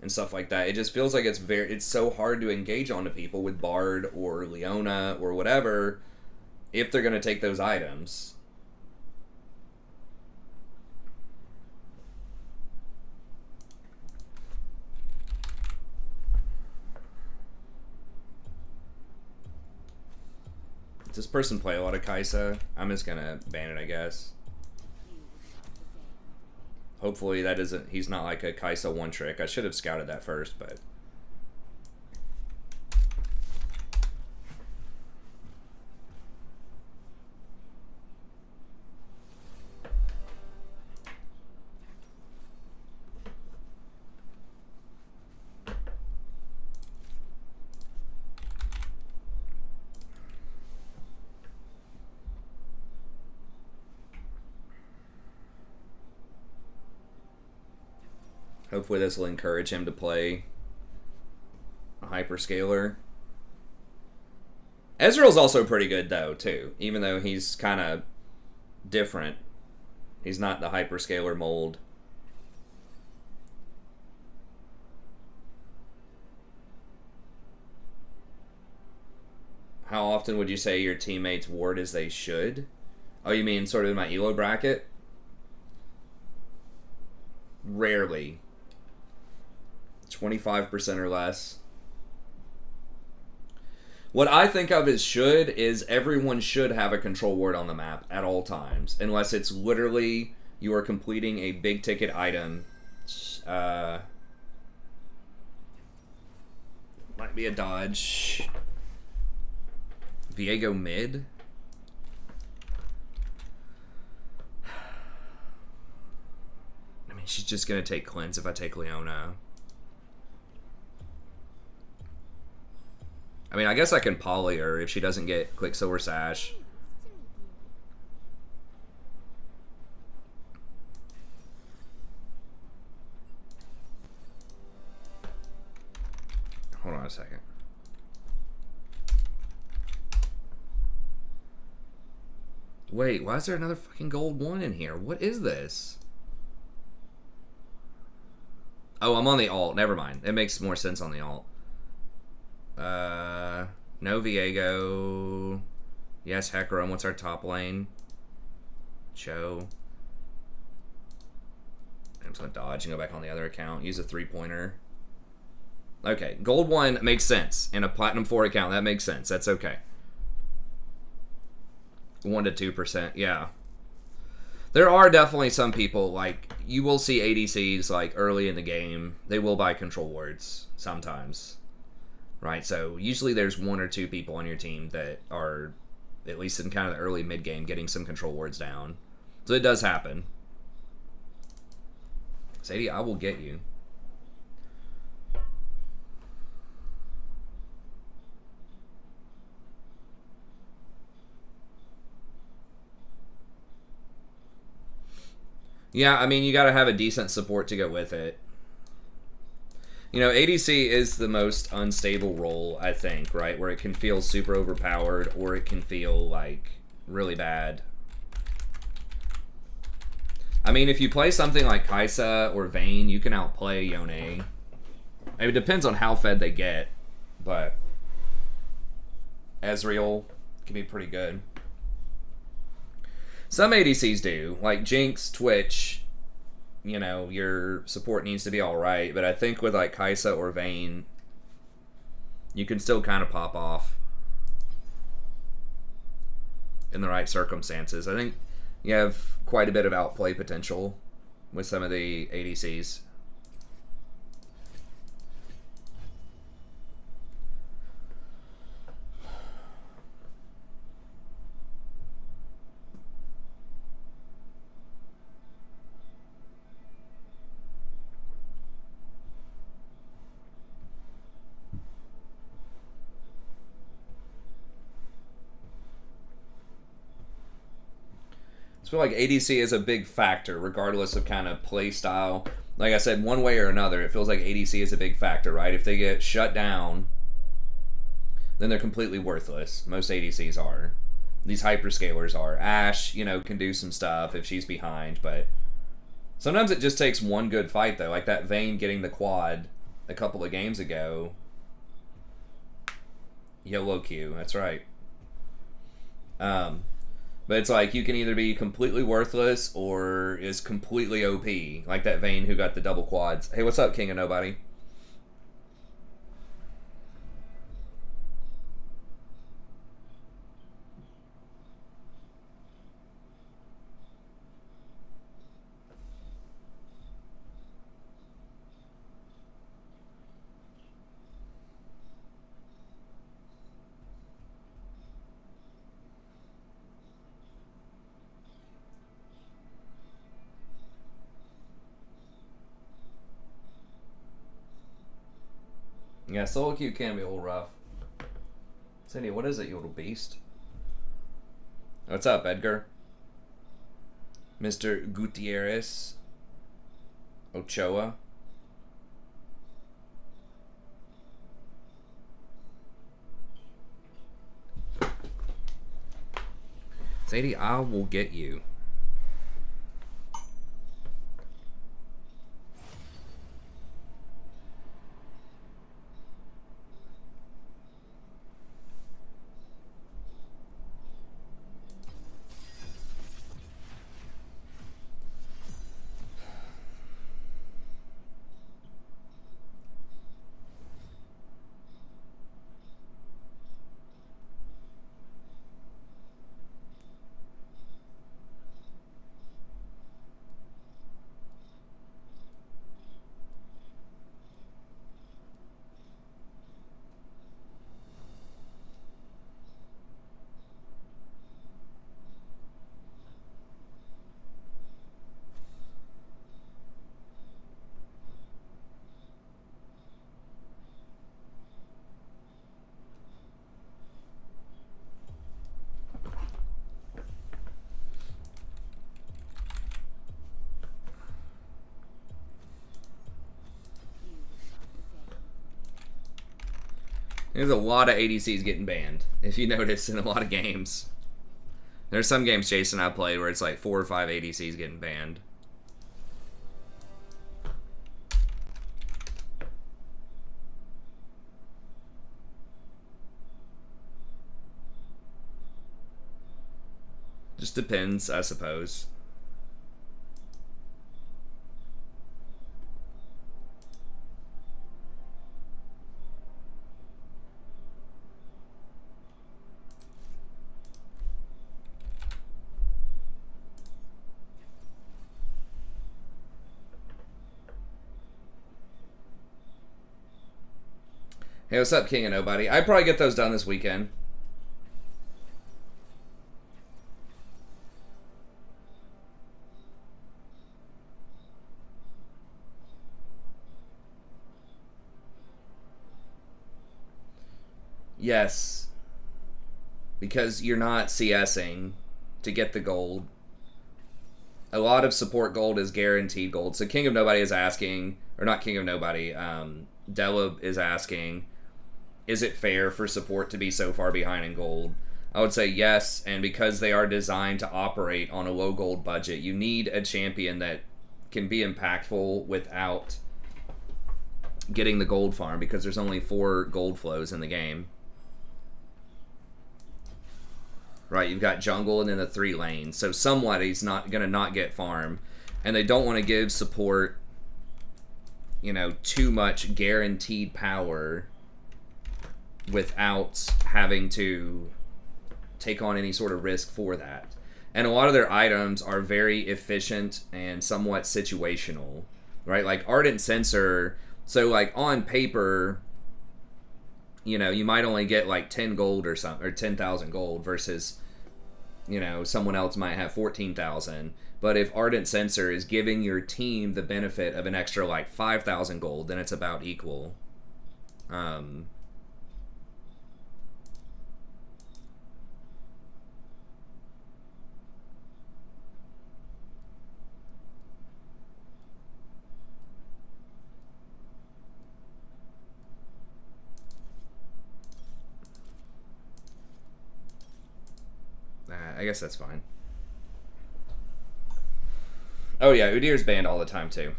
and stuff like that. It just feels like it's so hard to engage onto people with Bard or Leona or whatever if they're going to take those items. Does this person play a lot of Kai'Sa? I'm just gonna ban it, I guess. Hopefully that isn't... He's not like a Kai'Sa one trick. I should have scouted that first, but... Hopefully this will encourage him to play a hyperscaler. Ezreal's also pretty good, though, too. Even though he's kind of different. He's not the hyperscaler mold. How often would you say your teammates ward as they should? Oh, you mean sort of in my ELO bracket? Rarely. 25% or less. What I think of as should is everyone should have a control ward on the map at all times. Unless it's literally you are completing a big ticket item. Might be a dodge. Viego mid? I mean, she's just going to take cleanse if I take Leona. I mean, I guess I can poly her if she doesn't get Quicksilver Sash. Hold on a second. Wait, why is there another fucking gold 1 in here? What is this? Oh, I'm on the alt. Never mind. It makes more sense on the alt. No Viego. Yes, Hecarim. What's our top lane? Cho. I'm just gonna dodge and go back on the other account. Use a 3-pointer. Okay, gold 1 makes sense. In a platinum 4 account, that makes sense. That's okay. 1 to 2%, yeah. There are definitely some people, like, you will see ADCs, like, early in the game. They will buy control wards sometimes. Right, so usually there's 1 or 2 people on your team that are, at least in kind of the early mid-game, getting some control wards down. So it does happen. Sadie, I will get you. Yeah, I mean, you gotta have a decent support to go with it. You know, ADC is the most unstable role, I think, right? Where it can feel super overpowered, or it can feel, like, really bad. I mean, if you play something like Kai'Sa or Vayne, you can outplay Yone. It depends on how fed they get, but Ezreal can be pretty good. Some ADCs do, like Jinx, Twitch, you know, your support needs to be alright, but I think with like Kai'Sa or Vayne, you can still kind of pop off in the right circumstances. I think you have quite a bit of outplay potential with some of the ADCs. I feel like ADC is a big factor, regardless of kind of play style. Like I said, one way or another, it feels like ADC is a big factor, right? If they get shut down, then they're completely worthless. Most ADCs are. These hyperscalers are. Ashe, you know, can do some stuff if she's behind, but sometimes it just takes one good fight, though. Like that Vayne getting the quad a couple of games ago. YOLO Q, that's right. But it's like, you can either be completely worthless or is completely OP. Like that Vayne who got the double quads. Hey, what's up, King of Nobody? Yeah, solo queue can be a little rough. Cindy, what is it, you little beast? What's up, Edgar? Mr. Gutierrez Ochoa. Sadie, I will get you. There's a lot of ADCs getting banned, if you notice, in a lot of games. There's some games Jason and I played where it's like 4 or 5 ADCs getting banned. Just depends, I suppose. Hey, what's up, King of Nobody? I'd probably get those done this weekend. Yes. Because you're not CSing to get the gold. A lot of support gold is guaranteed gold. So King of Nobody is asking, or not King of Nobody, Della is asking, is it fair for support to be so far behind in gold? I would say yes, and because they are designed to operate on a low gold budget, you need a champion that can be impactful without getting the gold farm, because there's only 4 gold flows in the game. Right, you've got jungle and then the 3 lanes. So somebody's not going to not get farm. And they don't want to give support, you know, too much guaranteed power without having to take on any sort of risk for that. And a lot of their items are very efficient and somewhat situational, right? Like Ardent Sensor, so like on paper, you know, you might only get like 10 gold or something, or 10,000 gold versus, you know, someone else might have 14,000. But if Ardent Sensor is giving your team the benefit of an extra like 5,000 gold, then it's about equal. I guess that's fine. Oh yeah, Udyr's banned all the time too.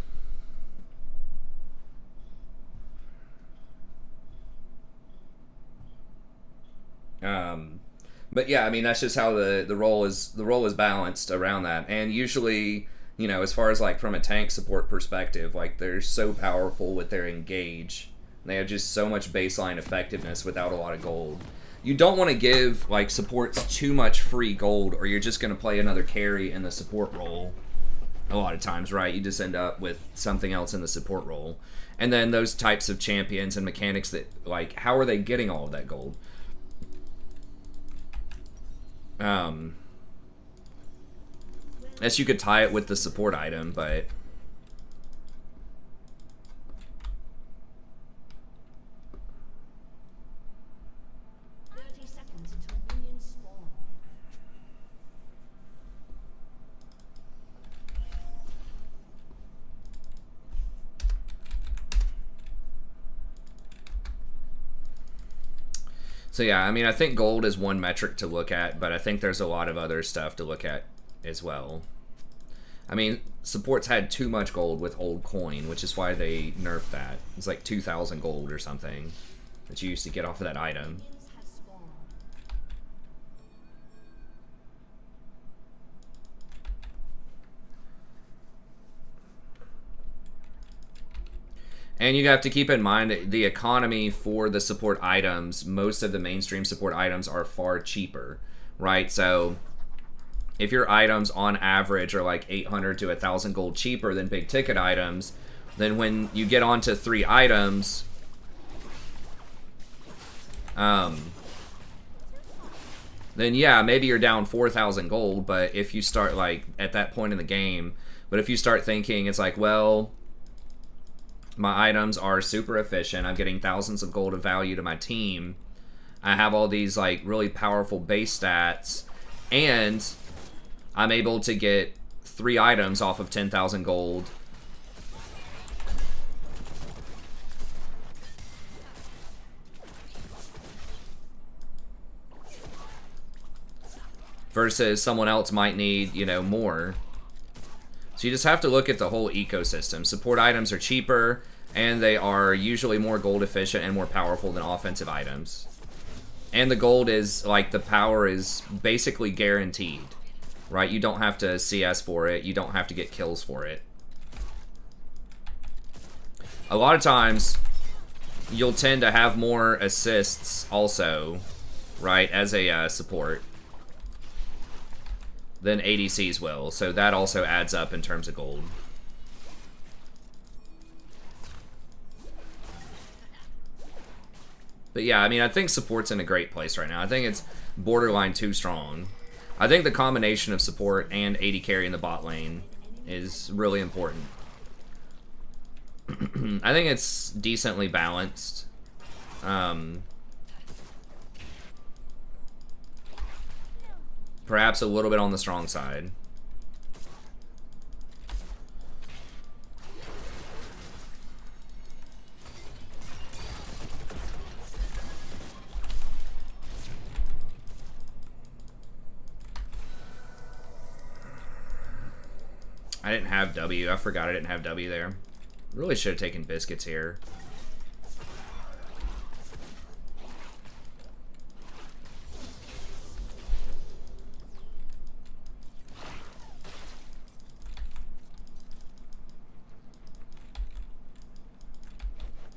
But yeah, I mean that's just how the role is balanced around that. And usually, you know, as far as like from a tank support perspective, like they're so powerful with their engage. They have just so much baseline effectiveness without a lot of gold. You don't want to give like supports too much free gold, or you're just going to play another carry in the support role a lot of times, right? You just end up with something else in the support role. And then those types of champions and mechanics that, like, how are they getting all of that gold? As you could tie it with the support item, but... So yeah, I mean, I think gold is one metric to look at, but I think there's a lot of other stuff to look at as well. I mean, supports had too much gold with old coin, which is why they nerfed that. It's like 2,000 gold or something that you used to get off of that item. And you have to keep in mind the economy for the support items. Most of the mainstream support items are far cheaper, right? So if your items on average are like 800 to 1,000 gold cheaper than big ticket items, then when you get onto 3 items, then yeah, maybe you're down 4,000 gold, but if you start like at that point in the game, but if you start thinking it's like, well, my items are super efficient, I'm getting thousands of gold of value to my team, I have all these like really powerful base stats, and I'm able to get 3 items off of 10,000 gold. versus someone else might need, you know, more. So you just have to look at the whole ecosystem. Support items are cheaper, and they are usually more gold efficient and more powerful than offensive items. And the gold is, like, the power is basically guaranteed, right? You don't have to CS for it. You don't have to get kills for it. A lot of times, you'll tend to have more assists also, right, as a support than ADCs will. So that also adds up in terms of gold. But yeah, I mean, I think support's in a great place right now. I think it's borderline too strong. I think the combination of support and AD carry in the bot lane is really important. I think it's decently balanced. Perhaps a little bit on the strong side. I didn't have W. I forgot I didn't have W there. Really should have taken biscuits here.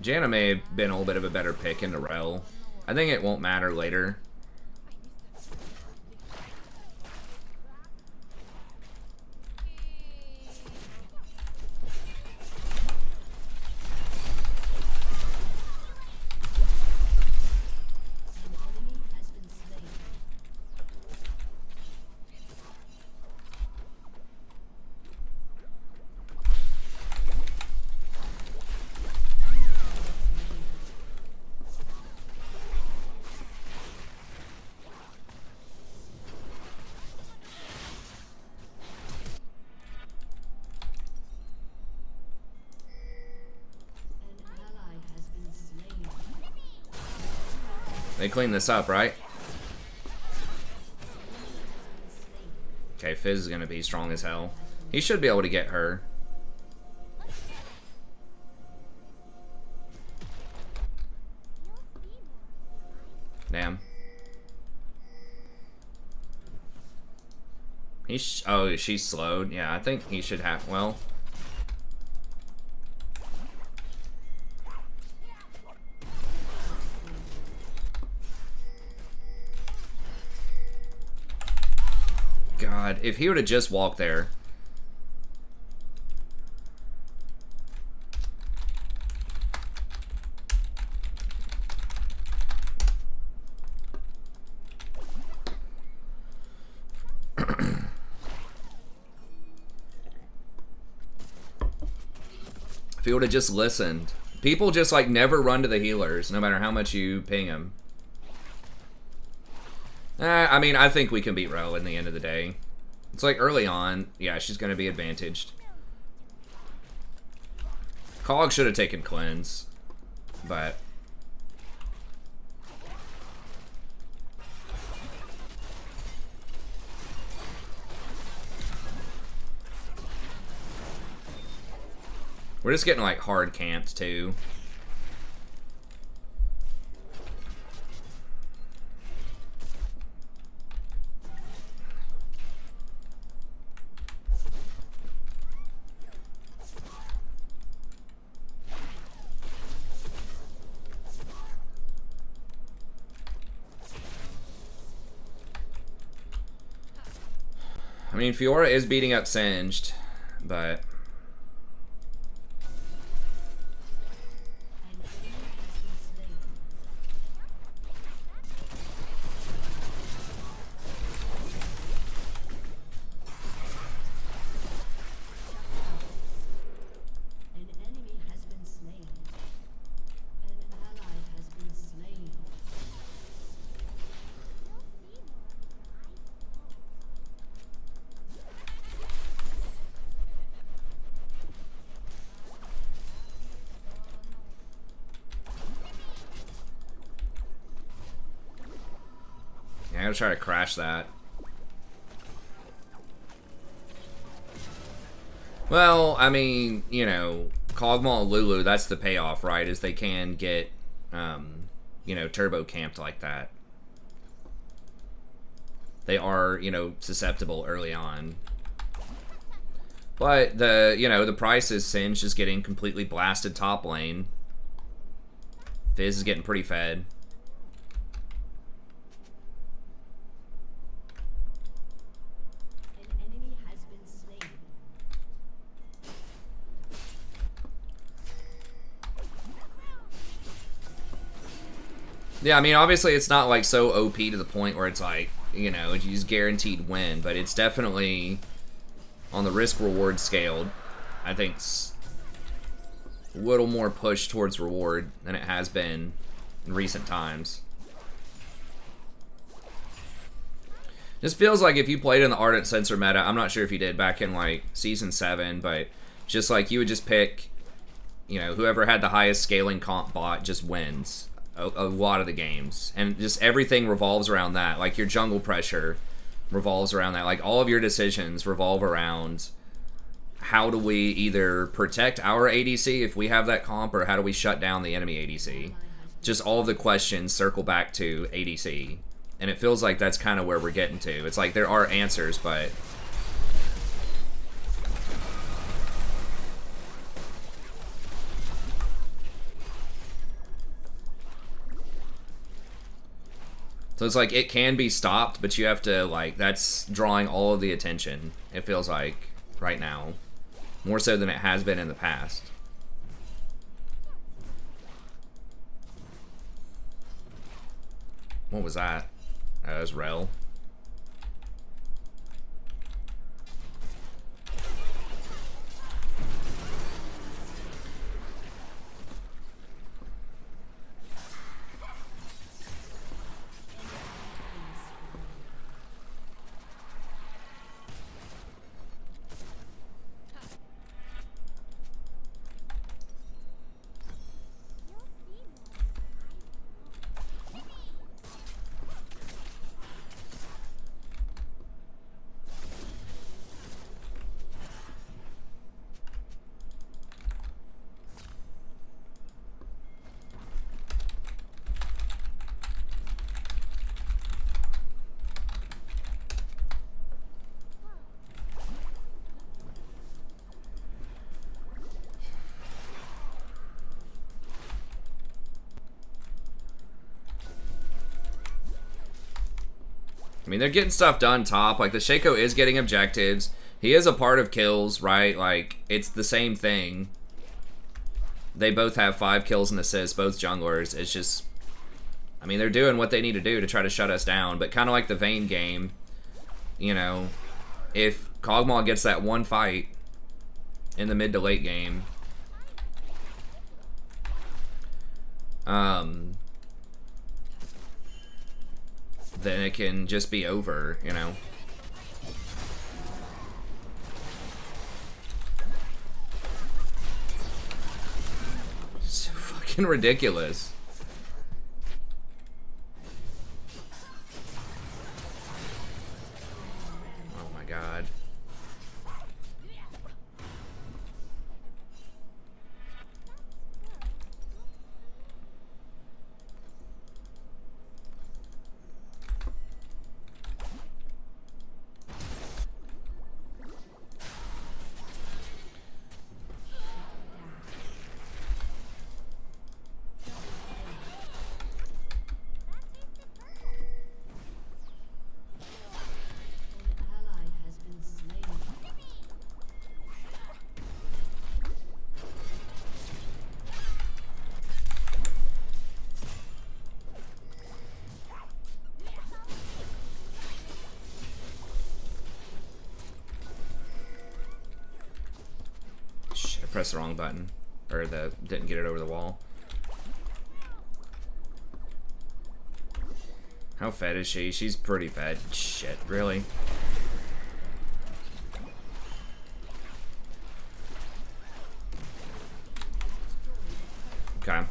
Janna may have been a little bit of a better pick into Rel. I think it won't matter later. They clean this up, right? Okay, Fizz is gonna be strong as hell. He should be able to get her. Damn. Oh, she's slowed. Yeah, I think he should have. Well. God, if he would have just walked there. If he would have just listened. People just, like, never run to the healers, no matter how much you ping them. I mean, I think we can beat Ro in the end of the day. It's like early on, yeah, she's going to be advantaged. Cog should have taken Cleanse, but... We're just getting, like, hard camped, too. I mean, Fiora is beating up Singed, but... I'm gonna try to crash that. Well, I mean, you know, Kog'Maw and Lulu, that's the payoff, right? Is they can get, you know, turbo camped like that. They are, you know, susceptible early on. But the, you know, the price is Singe is getting completely blasted top lane. Fizz is getting pretty fed. An enemy has been slain. Yeah, I mean, obviously it's not like so OP to the point where it's like, you know, you just guaranteed win, but it's definitely on the risk reward scale, I think a little more push towards reward than it has been in recent times. This feels like if you played in the Ardent Sensor meta, I'm not sure if you did back in like Season 7, but just like you would just pick, you know, whoever had the highest scaling comp bot just wins a lot of the games. And just everything revolves around that. Like your jungle pressure revolves around that. Like all of your decisions revolve around how do we either protect our ADC if we have that comp, or how do we shut down the enemy ADC? Just all of the questions circle back to ADC. And it feels like that's kind of where we're getting to. It's like there are answers, but... So it's like it can be stopped, but you have to, like, that's drawing all of the attention, it feels like, right now. More so than it has been in the past. What was that? That was Rel. I mean, they're getting stuff done top. Like, the Shaco is getting objectives. He is a part of kills, right? Like, it's the same thing. They both have 5 kills and assists, both junglers. It's just... I mean, they're doing what they need to do to try to shut us down. But kind of like the Vayne game, you know, if Kog'Maw gets that one fight in the mid to late game, then it can just be over, you know. So fucking ridiculous. Oh my god. Ally has been slain. Shit, I pressed the wrong button. Or didn't get it over the wall. How fed is she? She's pretty fed. Shit, really? Okay.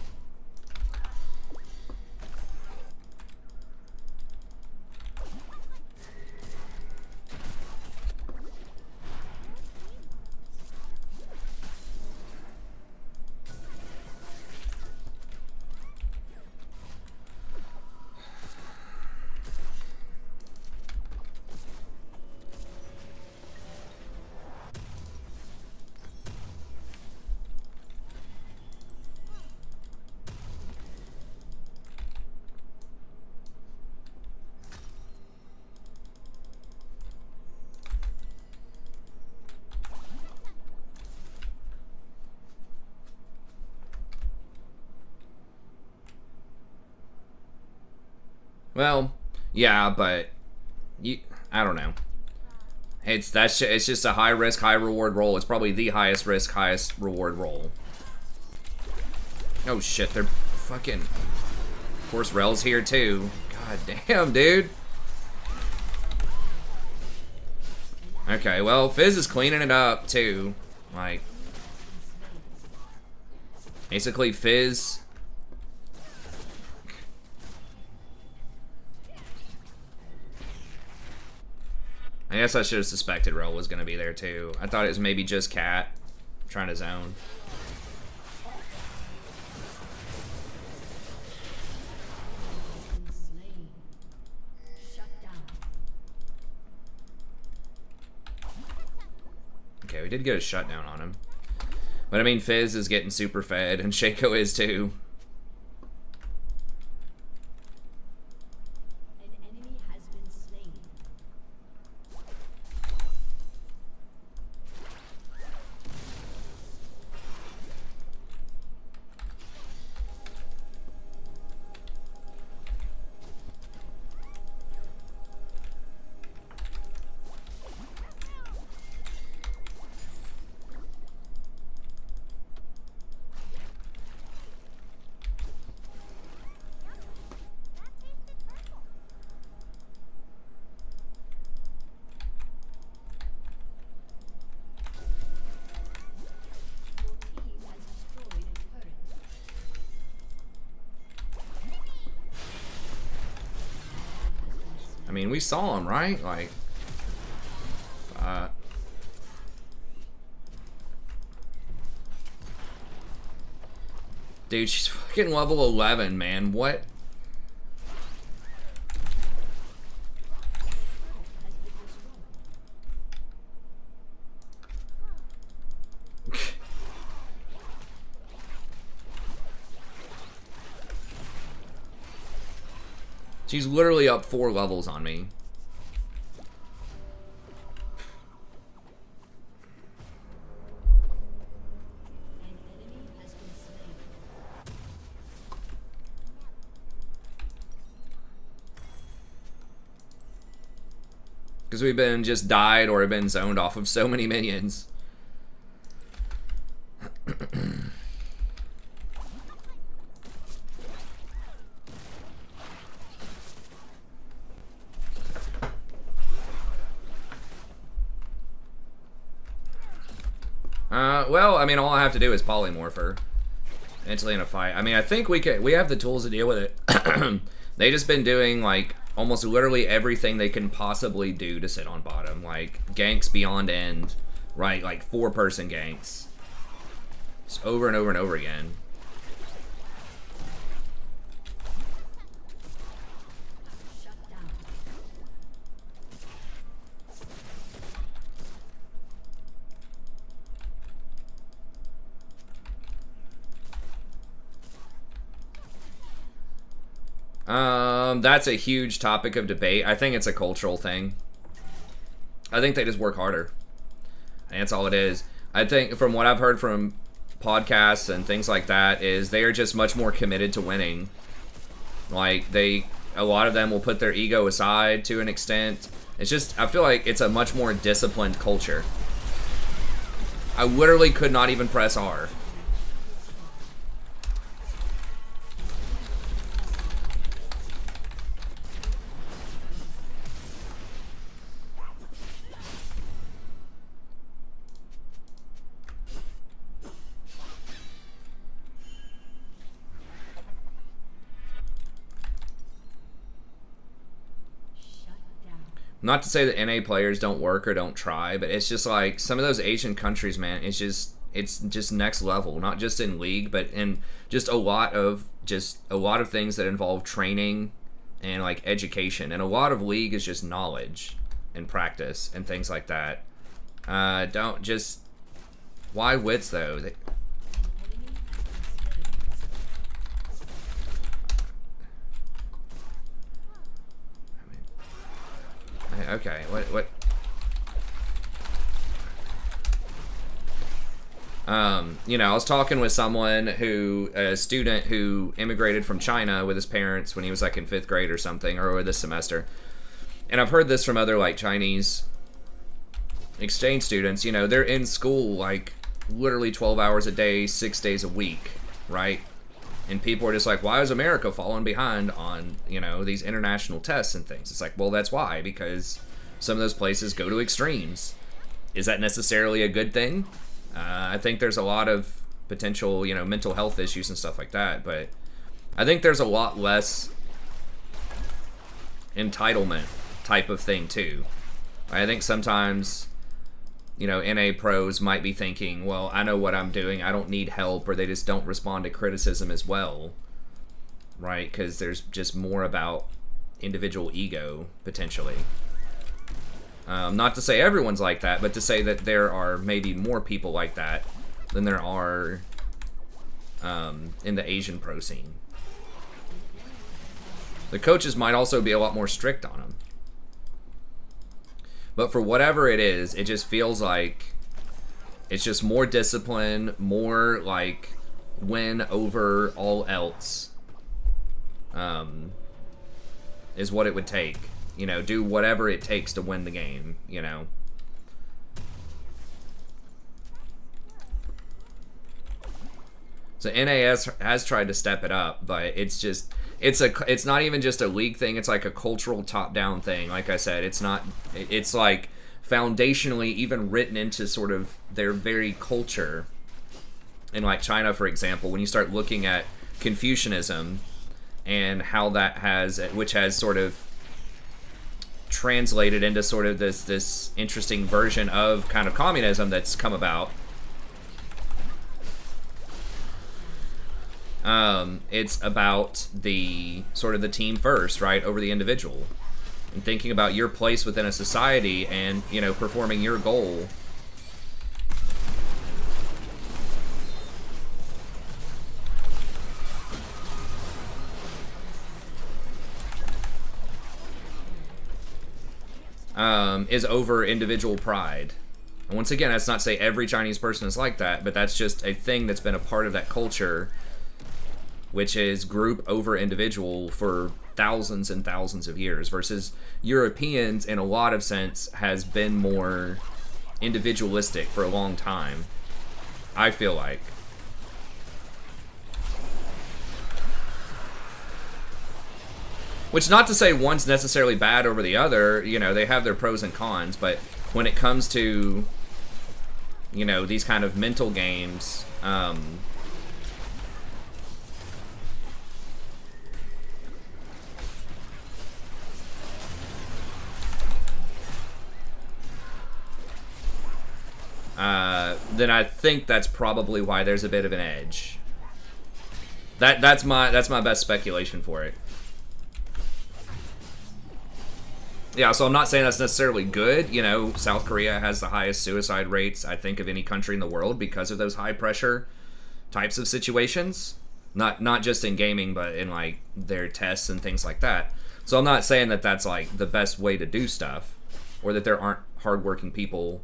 Well, yeah, but I don't know. It's just a high risk, high reward roll. It's probably the highest risk, highest reward roll. Oh shit, they're fucking. Of course, Rel's here too. God damn, dude. Okay, well, Fizz is cleaning it up too. Like, basically, Fizz. I guess I should have suspected Rel was going to be there too. I thought it was maybe just Cat trying to zone. Okay, we did get a shutdown on him. But I mean, Fizz is getting super fed, and Shaco is too. An enemy has been slain. I mean, we saw him, right? Like, dude, she's fucking level 11, man. What? She's literally up 4 levels on me. Because we've been just died or been zoned off of so many minions. Well, I mean, all I have to do is polymorph her instantly in a fight. I mean, I think we have the tools to deal with it. They just been doing, like, almost literally everything they can possibly do to sit on bottom. Like, ganks beyond end, right? Like, 4-person ganks. Just over and over and over again. That's a huge topic of debate. I think it's a cultural thing. I think they just work harder. And that's all it is. I think from what I've heard from podcasts and things like that is they are just much more committed to winning. Like, a lot of them will put their ego aside to an extent. It's just, I feel like it's a much more disciplined culture. I literally could not even press R. Not to say that NA players don't work or don't try, but it's just like some of those Asian countries, man, it's just next level. Not just in League, but in just a lot of things that involve training and like education. And a lot of League is just knowledge and practice and things like that. Don't just why wits though? Okay, what? You know, I was talking with someone a student who immigrated from China with his parents when he was like in 5th grade or something, or this semester. And I've heard this from other like Chinese exchange students. You know, they're in school like literally 12 hours a day, 6 days a week, right? And people are just like, why is America falling behind on, you know, these international tests and things? It's like, well, that's why, because some of those places go to extremes. Is that necessarily a good thing? I think there's a lot of potential, you know, mental health issues and stuff like that, but I think there's a lot less entitlement type of thing too. I think sometimes, you know, NA pros might be thinking, well, I know what I'm doing, I don't need help, or they just don't respond to criticism as well, right? Because there's just more about individual ego, potentially. Not to say everyone's like that, but to say that there are maybe more people like that than there are in the Asian pro scene. The coaches might also be a lot more strict on them. But for whatever it is, it just feels like it's just more discipline, more like win over all else is what it would take. You know, do whatever it takes to win the game, you know. So NAS has tried to step it up, but it's just it's not even just a league thing, it's like a cultural top-down thing. Like I said, it's like foundationally even written into sort of their very culture. In like China, for example, when you start looking at Confucianism and how that which has sort of translated into sort of this interesting version of kind of communism that's come about. It's about the sort of the team first, right, over the individual, and thinking about your place within a society and, you know, performing your goal. Is over individual pride. And once again, that's not to say every Chinese person is like that, but that's just a thing that's been a part of that culture, which is group over individual for thousands and thousands of years, versus Europeans, in a lot of sense, has been more individualistic for a long time, I feel like. Which, not to say one's necessarily bad over the other, you know, they have their pros and cons, but when it comes to, you know, these kind of mental games, then I think that's probably why there's a bit of an edge. That's my best speculation for it. Yeah, so I'm not saying that's necessarily good. You know, South Korea has the highest suicide rates, I think, of any country in the world because of those high-pressure types of situations. Not just in gaming, but in, like, their tests and things like that. So I'm not saying that that's, like, the best way to do stuff, or that there aren't hardworking people,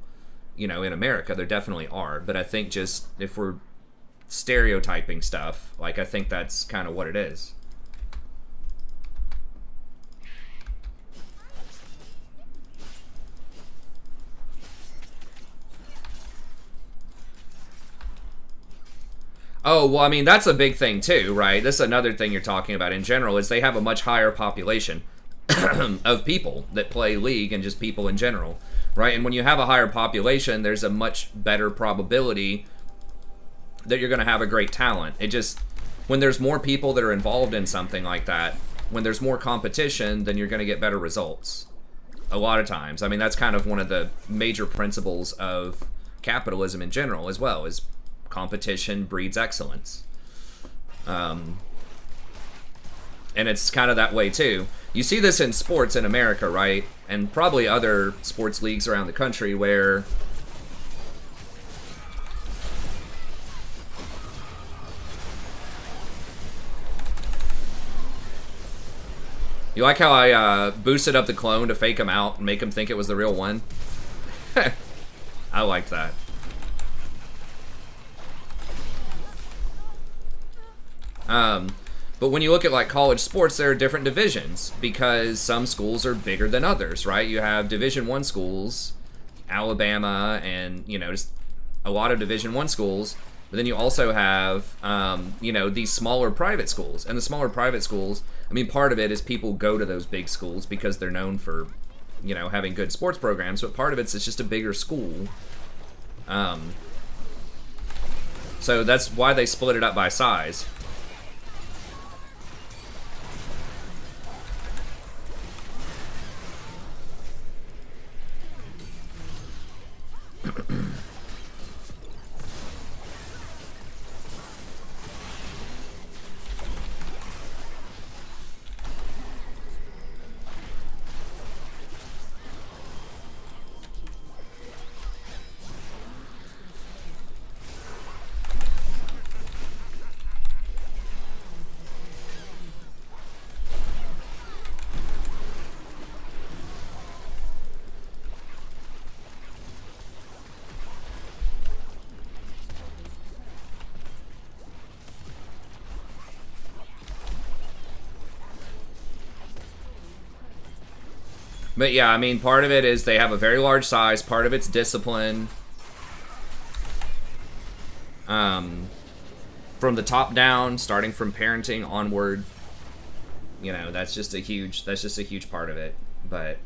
you know, in America. There definitely are. But I think just, if we're stereotyping stuff, like, I think that's kind of what it is. Oh, well, I mean, that's a big thing, too, right? This is another thing you're talking about in general, is they have a much higher population of people that play League and just people in general, right? And when you have a higher population, there's a much better probability that you're going to have a great talent. It just, when there's more people that are involved in something like that, when there's more competition, then you're going to get better results. A lot of times. I mean, that's kind of one of the major principles of capitalism in general as well, is competition breeds excellence. And it's kind of that way too. You see this in sports in America, right? And probably other sports leagues around the country where you like how I boosted up the clone to fake him out and make him think it was the real one? I liked that. But when you look at like college sports, there are different divisions because some schools are bigger than others, right? You have Division I schools, Alabama, and just a lot of Division I schools. But then you also have these smaller private schools, and the smaller private schools. I mean, part of it is people go to those big schools because they're known for having good sports programs. But part of it's just a bigger school. So that's why they split it up by size. But yeah, I mean, part of it is they have a very large size. Part of it's discipline. From the top down, starting from parenting onward, that's just a huge part of it. But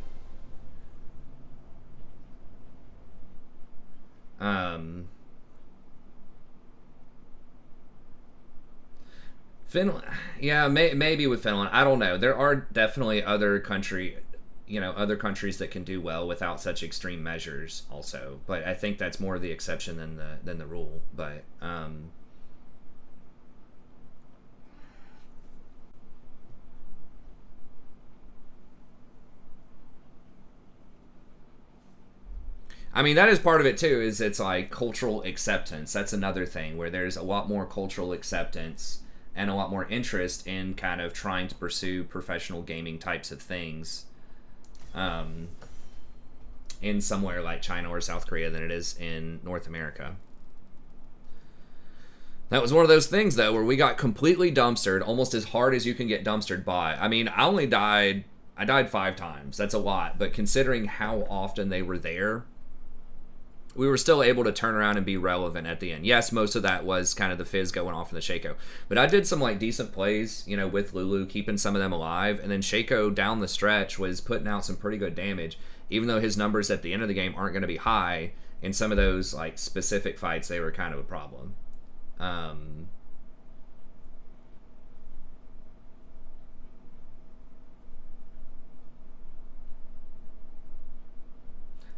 Finland, yeah, maybe with Finland, I don't know. There are definitely other countries that can do well without such extreme measures also, but I think that's more the exception than the rule. But I mean, that is part of it too, is it's like cultural acceptance. That's another thing where there's a lot more cultural acceptance and a lot more interest in kind of trying to pursue professional gaming types of things in somewhere like China or South Korea than it is in North America. That was one of those things, though, where we got completely dumpstered, almost as hard as you can get dumpstered by. I mean, I died 5 times. That's a lot, but considering how often they were there, we were still able to turn around and be relevant at the end. Yes, most of that was kind of the fizz going off in the Shaco. But I did some like decent plays, with Lulu, keeping some of them alive. And then Shaco down the stretch was putting out some pretty good damage, even though his numbers at the end of the game aren't going to be high. In some of those like specific fights, they were kind of a problem.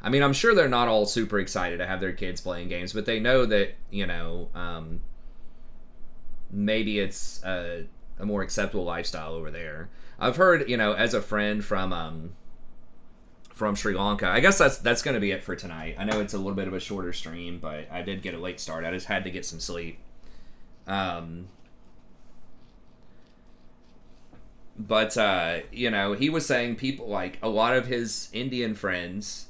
I mean, I'm sure they're not all super excited to have their kids playing games, but they know that, maybe it's a more acceptable lifestyle over there. I've heard, as a friend from Sri Lanka, I guess that's going to be it for tonight. I know it's a little bit of a shorter stream, but I did get a late start. I just had to get some sleep. But he was saying people, like, a lot of his Indian friends,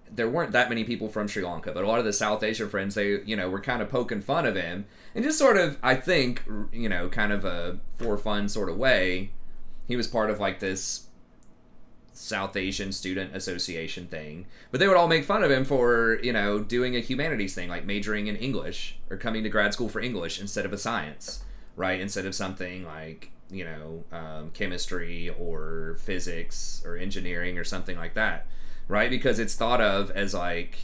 there weren't that many people from Sri Lanka, but a lot of the South Asian friends, they, were kind of poking fun of him. And just sort of, I think, kind of a for fun sort of way, he was part of, like, this South Asian Student Association thing. But they would all make fun of him for, doing a humanities thing, like majoring in English, or coming to grad school for English instead of a science, right? Instead of something like, chemistry or physics or engineering or something like that. Right? Because it's thought of as like,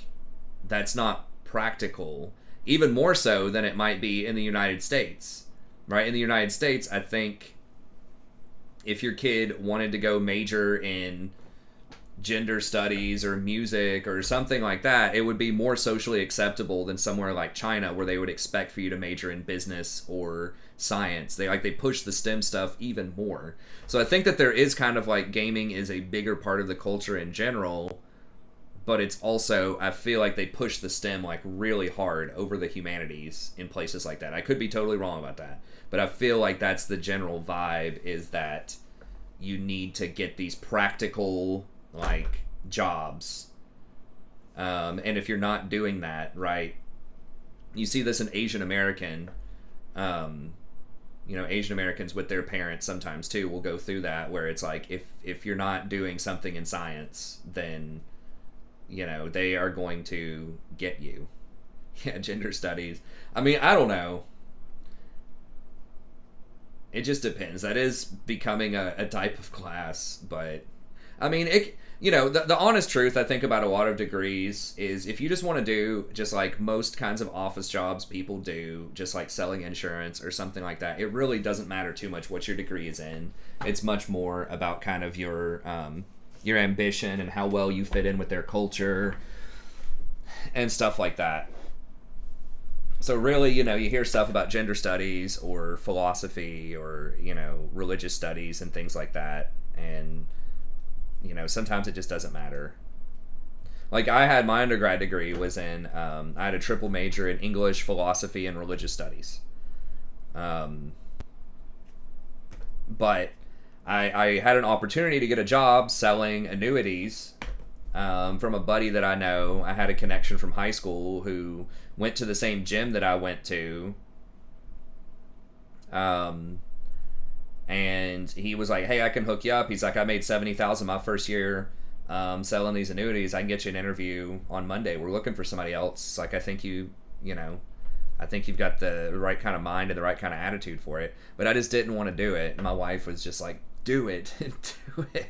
that's not practical, even more so than it might be in the United States. Right? In the United States, I think if your kid wanted to go major in gender studies or music or something like that, it would be more socially acceptable than somewhere like China, where they would expect for you to major in business or science. They push the STEM stuff even more. So I think that there is kind of like gaming is a bigger part of the culture in general, but it's also, I feel like they push the STEM like really hard over the humanities in places like that. I could be totally wrong about that, but I feel like that's the general vibe, is that you need to get these practical like jobs, and if you're not doing that, right, you see this in Asian American Asian Americans with their parents sometimes too will go through that, where it's like if you're not doing something in science, then they are going to get you. Yeah, gender studies. I mean, I don't know. It just depends. That is becoming a type of class, but I mean, the honest truth I think about a lot of degrees is if you just want to do just like most kinds of office jobs people do, just like selling insurance or something like that, it really doesn't matter too much what your degree is in. It's much more about kind of your ambition and how well you fit in with their culture and stuff like that. So really, you hear stuff about gender studies or philosophy or, religious studies and things like that. And, sometimes it just doesn't matter. Like, I had my undergrad degree was in, I had a triple major in English, philosophy, and religious studies. But I had an opportunity to get a job selling annuities from a buddy that I know. I had a connection from high school who went to the same gym that I went to. And he was like, hey, I can hook you up. He's like, I made $70,000 my first year selling these annuities. I can get you an interview on Monday. We're looking for somebody else. It's like, I think you've got the right kind of mind and the right kind of attitude for it. But I just didn't want to do it. And my wife was just like, do it. Do it.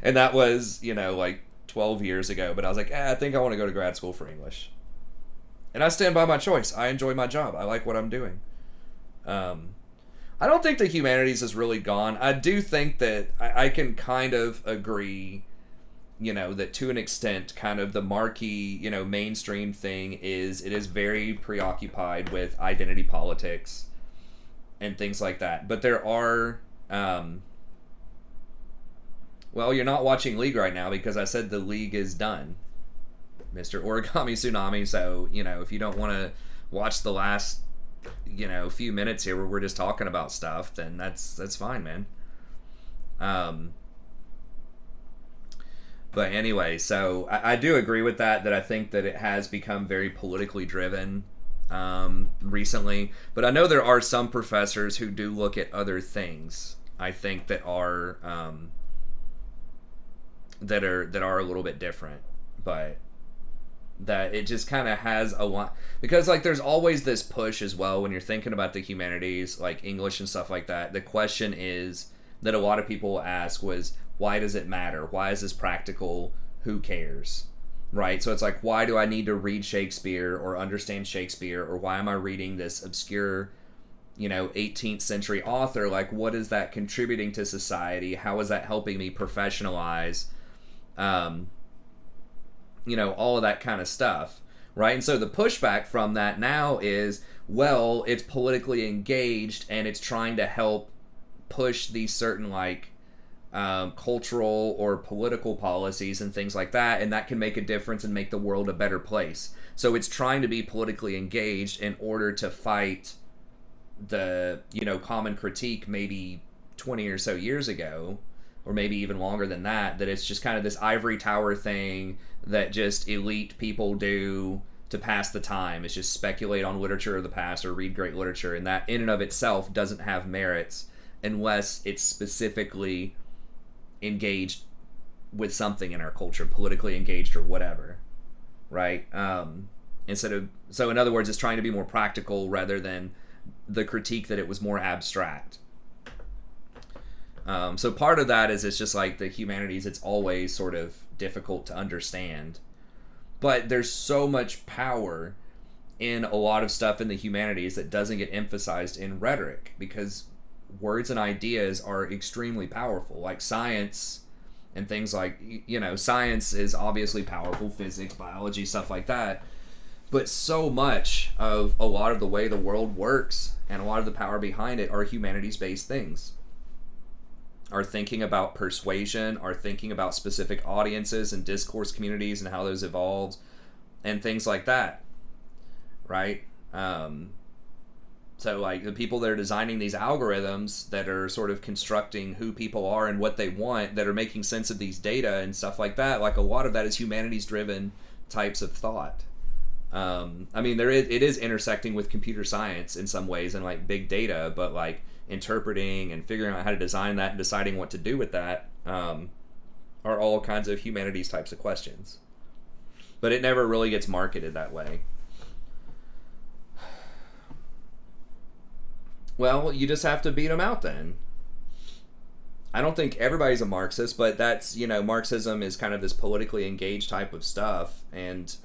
And that was, like 12 years ago. But I was like, I think I want to go to grad school for English. And I stand by my choice. I enjoy my job. I like what I'm doing. I don't think the humanities is really gone. I do think that I can kind of agree, that to an extent, kind of the marquee, mainstream thing is it is very preoccupied with identity politics and things like that. But there are, well, you're not watching League right now because I said the League is done, Mr. Origami Tsunami. So, if you don't want to watch the last, few minutes here where we're just talking about stuff, then that's fine, man. But anyway, so I do agree with that I think that it has become very politically driven recently. But I know there are some professors who do look at other things, I think, that are that are a little bit different. But that it just kind of has a lot, because like there's always this push as well when you're thinking about the humanities, like English and stuff like that. The question is that a lot of people ask was, why does it matter? Why is this practical? Who cares? Right? So it's like, why do I need to read Shakespeare or understand Shakespeare, or why am I reading this obscure 18th century author? Like, what is that contributing to society? How is that helping me professionalize all of that kind of stuff, right? And so the pushback from that now is, well, it's politically engaged and it's trying to help push these certain cultural or political policies and things like that, and that can make a difference and make the world a better place. So it's trying to be politically engaged in order to fight the, common critique maybe 20 or so years ago, or maybe even longer than that it's just kind of this ivory tower thing that just elite people do to pass the time. It's just speculate on literature of the past or read great literature, and that in and of itself doesn't have merits unless it's specifically engaged with something in our culture, politically engaged or whatever, right? So in other words, it's trying to be more practical rather than the critique that it was more abstract. So part of that is it's just like the humanities, it's always sort of difficult to understand. But there's so much power in a lot of stuff in the humanities that doesn't get emphasized in rhetoric, because words and ideas are extremely powerful. Like science and things like, science is obviously powerful, physics, biology, stuff like that. But so much of a lot of the way the world works and a lot of the power behind it are humanities-based things. Are thinking about persuasion, are thinking about specific audiences and discourse communities and how those evolved and things like that, right? So like the people that are designing these algorithms that are sort of constructing who people are and what they want, that are making sense of these data and stuff like that, like a lot of that is humanities driven types of thought. I mean, it is intersecting with computer science in some ways and like big data, but like interpreting and figuring out how to design that and deciding what to do with that are all kinds of humanities types of questions. But it never really gets marketed that way. Well, you just have to beat them out then. I don't think everybody's a Marxist, but that's, you know, Marxism is kind of this politically engaged type of stuff, and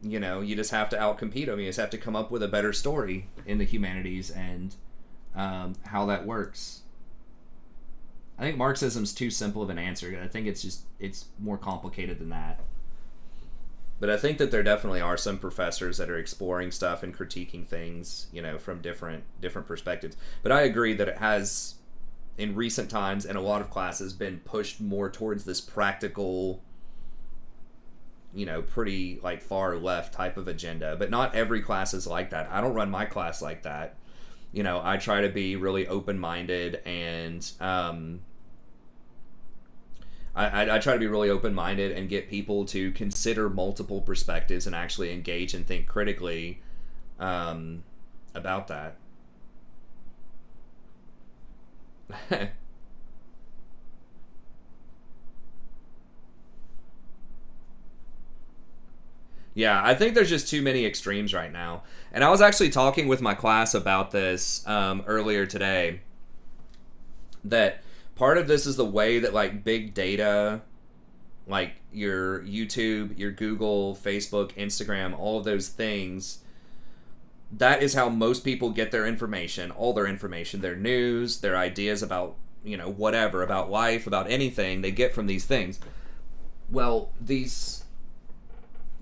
you know, you just have to outcompete them. You just have to come up with a better story in the humanities and how that works. I think Marxism's too simple of an answer. I think it's more complicated than that. But I think that there definitely are some professors that are exploring stuff and critiquing things, you know, from different perspectives. But I agree that it has, in recent times, in a lot of classes, been pushed more towards this practical, you know, pretty like far left type of agenda. But not every class is like that. I don't run my class like that. You know, I try to be really open-minded, and I try to be really open-minded and get people to consider multiple perspectives and actually engage and think critically about that. Yeah, I think there's just too many extremes right now. And I was actually talking with my class about this earlier today, that part of this is the way that like big data, like your YouTube, your Google, Facebook, Instagram, all of those things, that is how most people get their information, all their information, their news, their ideas about, you know, whatever, about life, about anything, they get from these things. Well, these,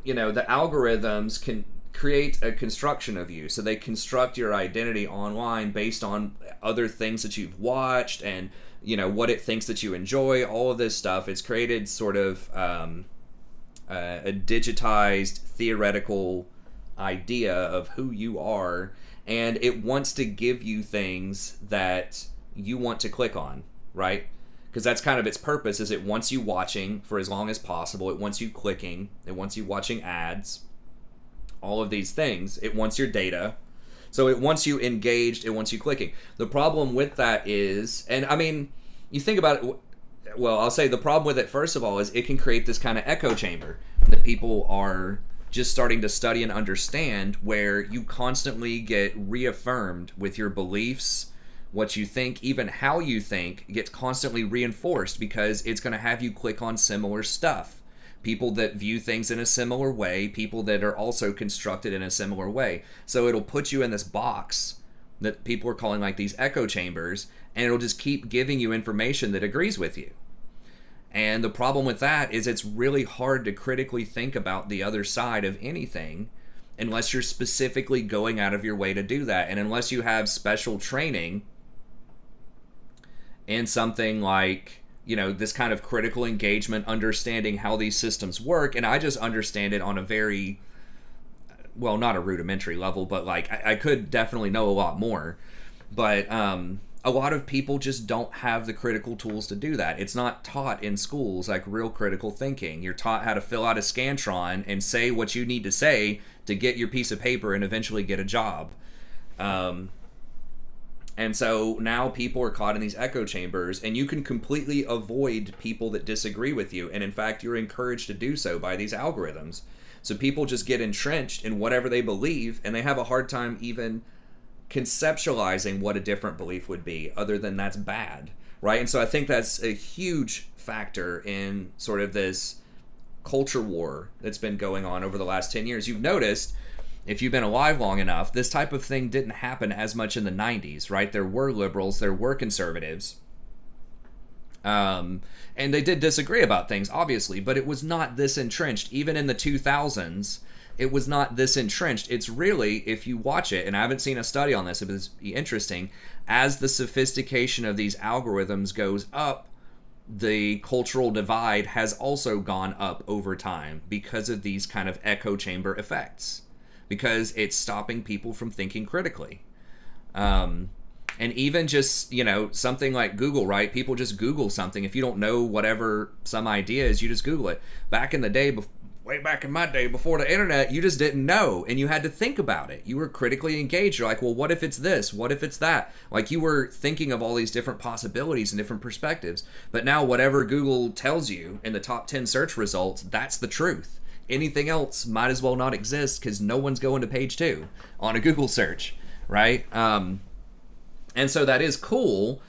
you know, the algorithms can create a construction of you. So they construct your identity online based on other things that you've watched and, you know, what it thinks that you enjoy, all of this stuff. It's created sort of a digitized theoretical idea of who you are, and it wants to give you things that you want to click on, right? Because that's kind of its purpose, is it wants you watching for as long as possible, it wants you clicking, it wants you watching ads, all of these things. It wants your data, so it wants you engaged, it wants you clicking. The problem with that is, and I mean, you think about it, well, I'll say the problem with it, first of all, is it can create this kind of echo chamber that people are just starting to study and understand, where you constantly get reaffirmed with your beliefs, what you think, even how you think gets constantly reinforced, because it's going to have you click on similar stuff. People that view things in a similar way, people that are also constructed in a similar way. So it'll put you in this box that people are calling like these echo chambers, and it'll just keep giving you information that agrees with you. And the problem with that is it's really hard to critically think about the other side of anything unless you're specifically going out of your way to do that. And unless you have special training in something like, you know, this kind of critical engagement, understanding how these systems work. And I just understand it on a very, well, not a rudimentary level, but like I could definitely know a lot more. But a lot of people just don't have the critical tools to do that. It's not taught in schools, like real critical thinking. You're taught how to fill out a Scantron and say what you need to say to get your piece of paper and eventually get a job. And so now people are caught in these echo chambers, and you can completely avoid people that disagree with you. And in fact, you're encouraged to do so by these algorithms. So people just get entrenched in whatever they believe, and they have a hard time even conceptualizing what a different belief would be, other than that's bad, right? And so I think that's a huge factor in sort of this culture war that's been going on over the last 10 years. You've noticed, if you've been alive long enough, this type of thing didn't happen as much in the 90s, right? There were liberals, there were conservatives, and they did disagree about things, obviously, but it was not this entrenched. Even in the 2000s, it was not this entrenched. It's really, if you watch it, and I haven't seen a study on this, it was interesting, as the sophistication of these algorithms goes up, the cultural divide has also gone up over time because of these kind of echo chamber effects, because it's stopping people from thinking critically. And even just, you know, something like Google, right? People just Google something. If you don't know whatever some idea is, you just Google it. Back in the day, way back in my day before the internet, you just didn't know, and you had to think about it. You were critically engaged. You're like, well, what if it's this? What if it's that? Like, you were thinking of all these different possibilities and different perspectives. But now whatever Google tells you in the top 10 search results, that's the truth. Anything else might as well not exist because no one's going to page 2 on a Google search, right? And so that is cool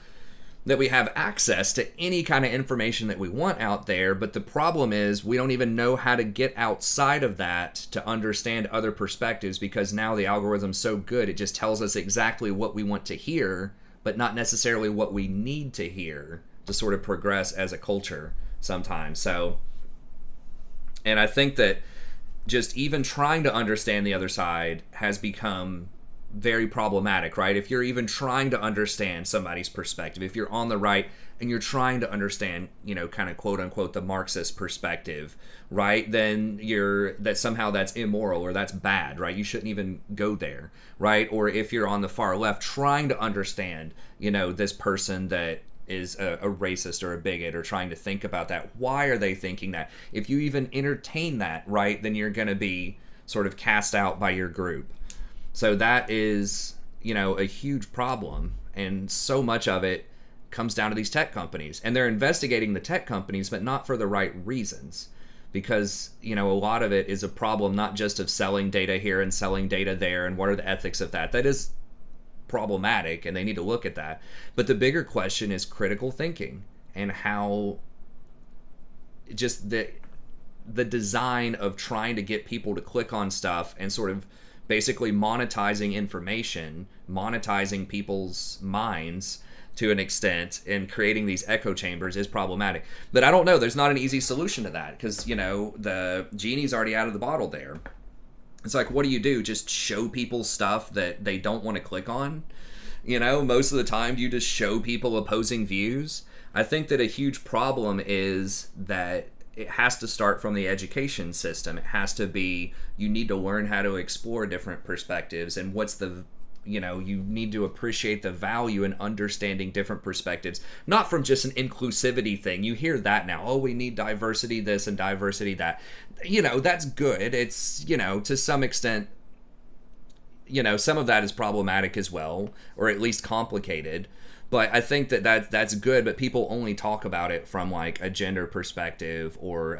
that we have access to any kind of information that we want out there, but the problem is we don't even know how to get outside of that to understand other perspectives, because now the algorithm's so good, it just tells us exactly what we want to hear, but not necessarily what we need to hear to sort of progress as a culture sometimes. So, and I think that just even trying to understand the other side has become very problematic, right? If you're even trying to understand somebody's perspective, if you're on the right and you're trying to understand, you know, kind of quote unquote the Marxist perspective, right? Then that somehow that's immoral or that's bad, right? You shouldn't even go there, right? Or if you're on the far left trying to understand, you know, this person that is a racist or a bigot, or trying to think about that, why are they thinking that? If you even entertain that, right, then you're going to be sort of cast out by your group. So that is, you know, a huge problem, and so much of it comes down to these tech companies, and they're investigating the tech companies, but not for the right reasons, because, you know, a lot of it is a problem not just of selling data here and selling data there, and what are the ethics of that. That is problematic, and they need to look at that. But the bigger question is critical thinking, and how just the design of trying to get people to click on stuff and sort of basically monetizing information, monetizing people's minds to an extent, and creating these echo chambers is problematic. But I don't know, there's not an easy solution to that, because, you know, the genie's already out of the bottle there. It's like, what do you do? Just show people stuff that they don't want to click on? You know, most of the time, do you just show people opposing views? I think that a huge problem is that it has to start from the education system. It has to be, you need to learn how to explore different perspectives, and what's the, you know, you need to appreciate the value in understanding different perspectives, not from just an inclusivity thing. You hear that now. Oh, we need diversity this and diversity that. You know, that's good. It's, you know, to some extent, you know, some of that is problematic as well, or at least complicated. But I think that's good, but people only talk about it from like a gender perspective, or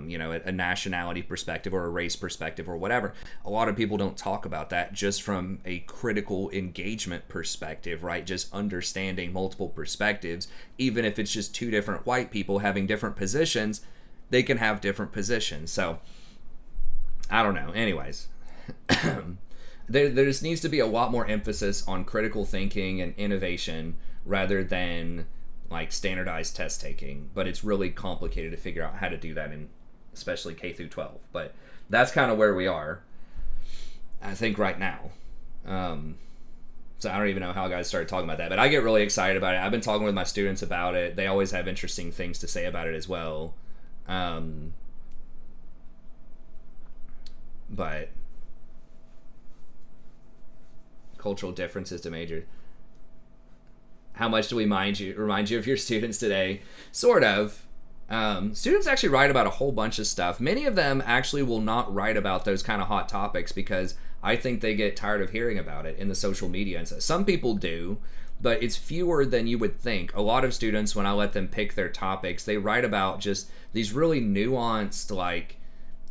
you know, a nationality perspective, or a race perspective, or whatever. A lot of people don't talk about that just from a critical engagement perspective, right? Just understanding multiple perspectives, even if it's just two different white people having different positions, they can have different positions. So I don't know. Anyways. There just needs to be a lot more emphasis on critical thinking and innovation rather than like standardized test taking. But it's really complicated to figure out how to do that in especially K through 12. But that's kind of where we are, I think, right now. So I don't even know how guys started talking about that. But I get really excited about it. I've been talking with my students about it. They always have interesting things to say about it as well. But cultural differences to major. How much do we remind you of your students today? Sort of. Students actually write about a whole bunch of stuff. Many of them actually will not write about those kind of hot topics because I think they get tired of hearing about it in the social media and stuff. Some people do, but it's fewer than you would think. A lot of students, when I let them pick their topics, they write about just these really nuanced, like,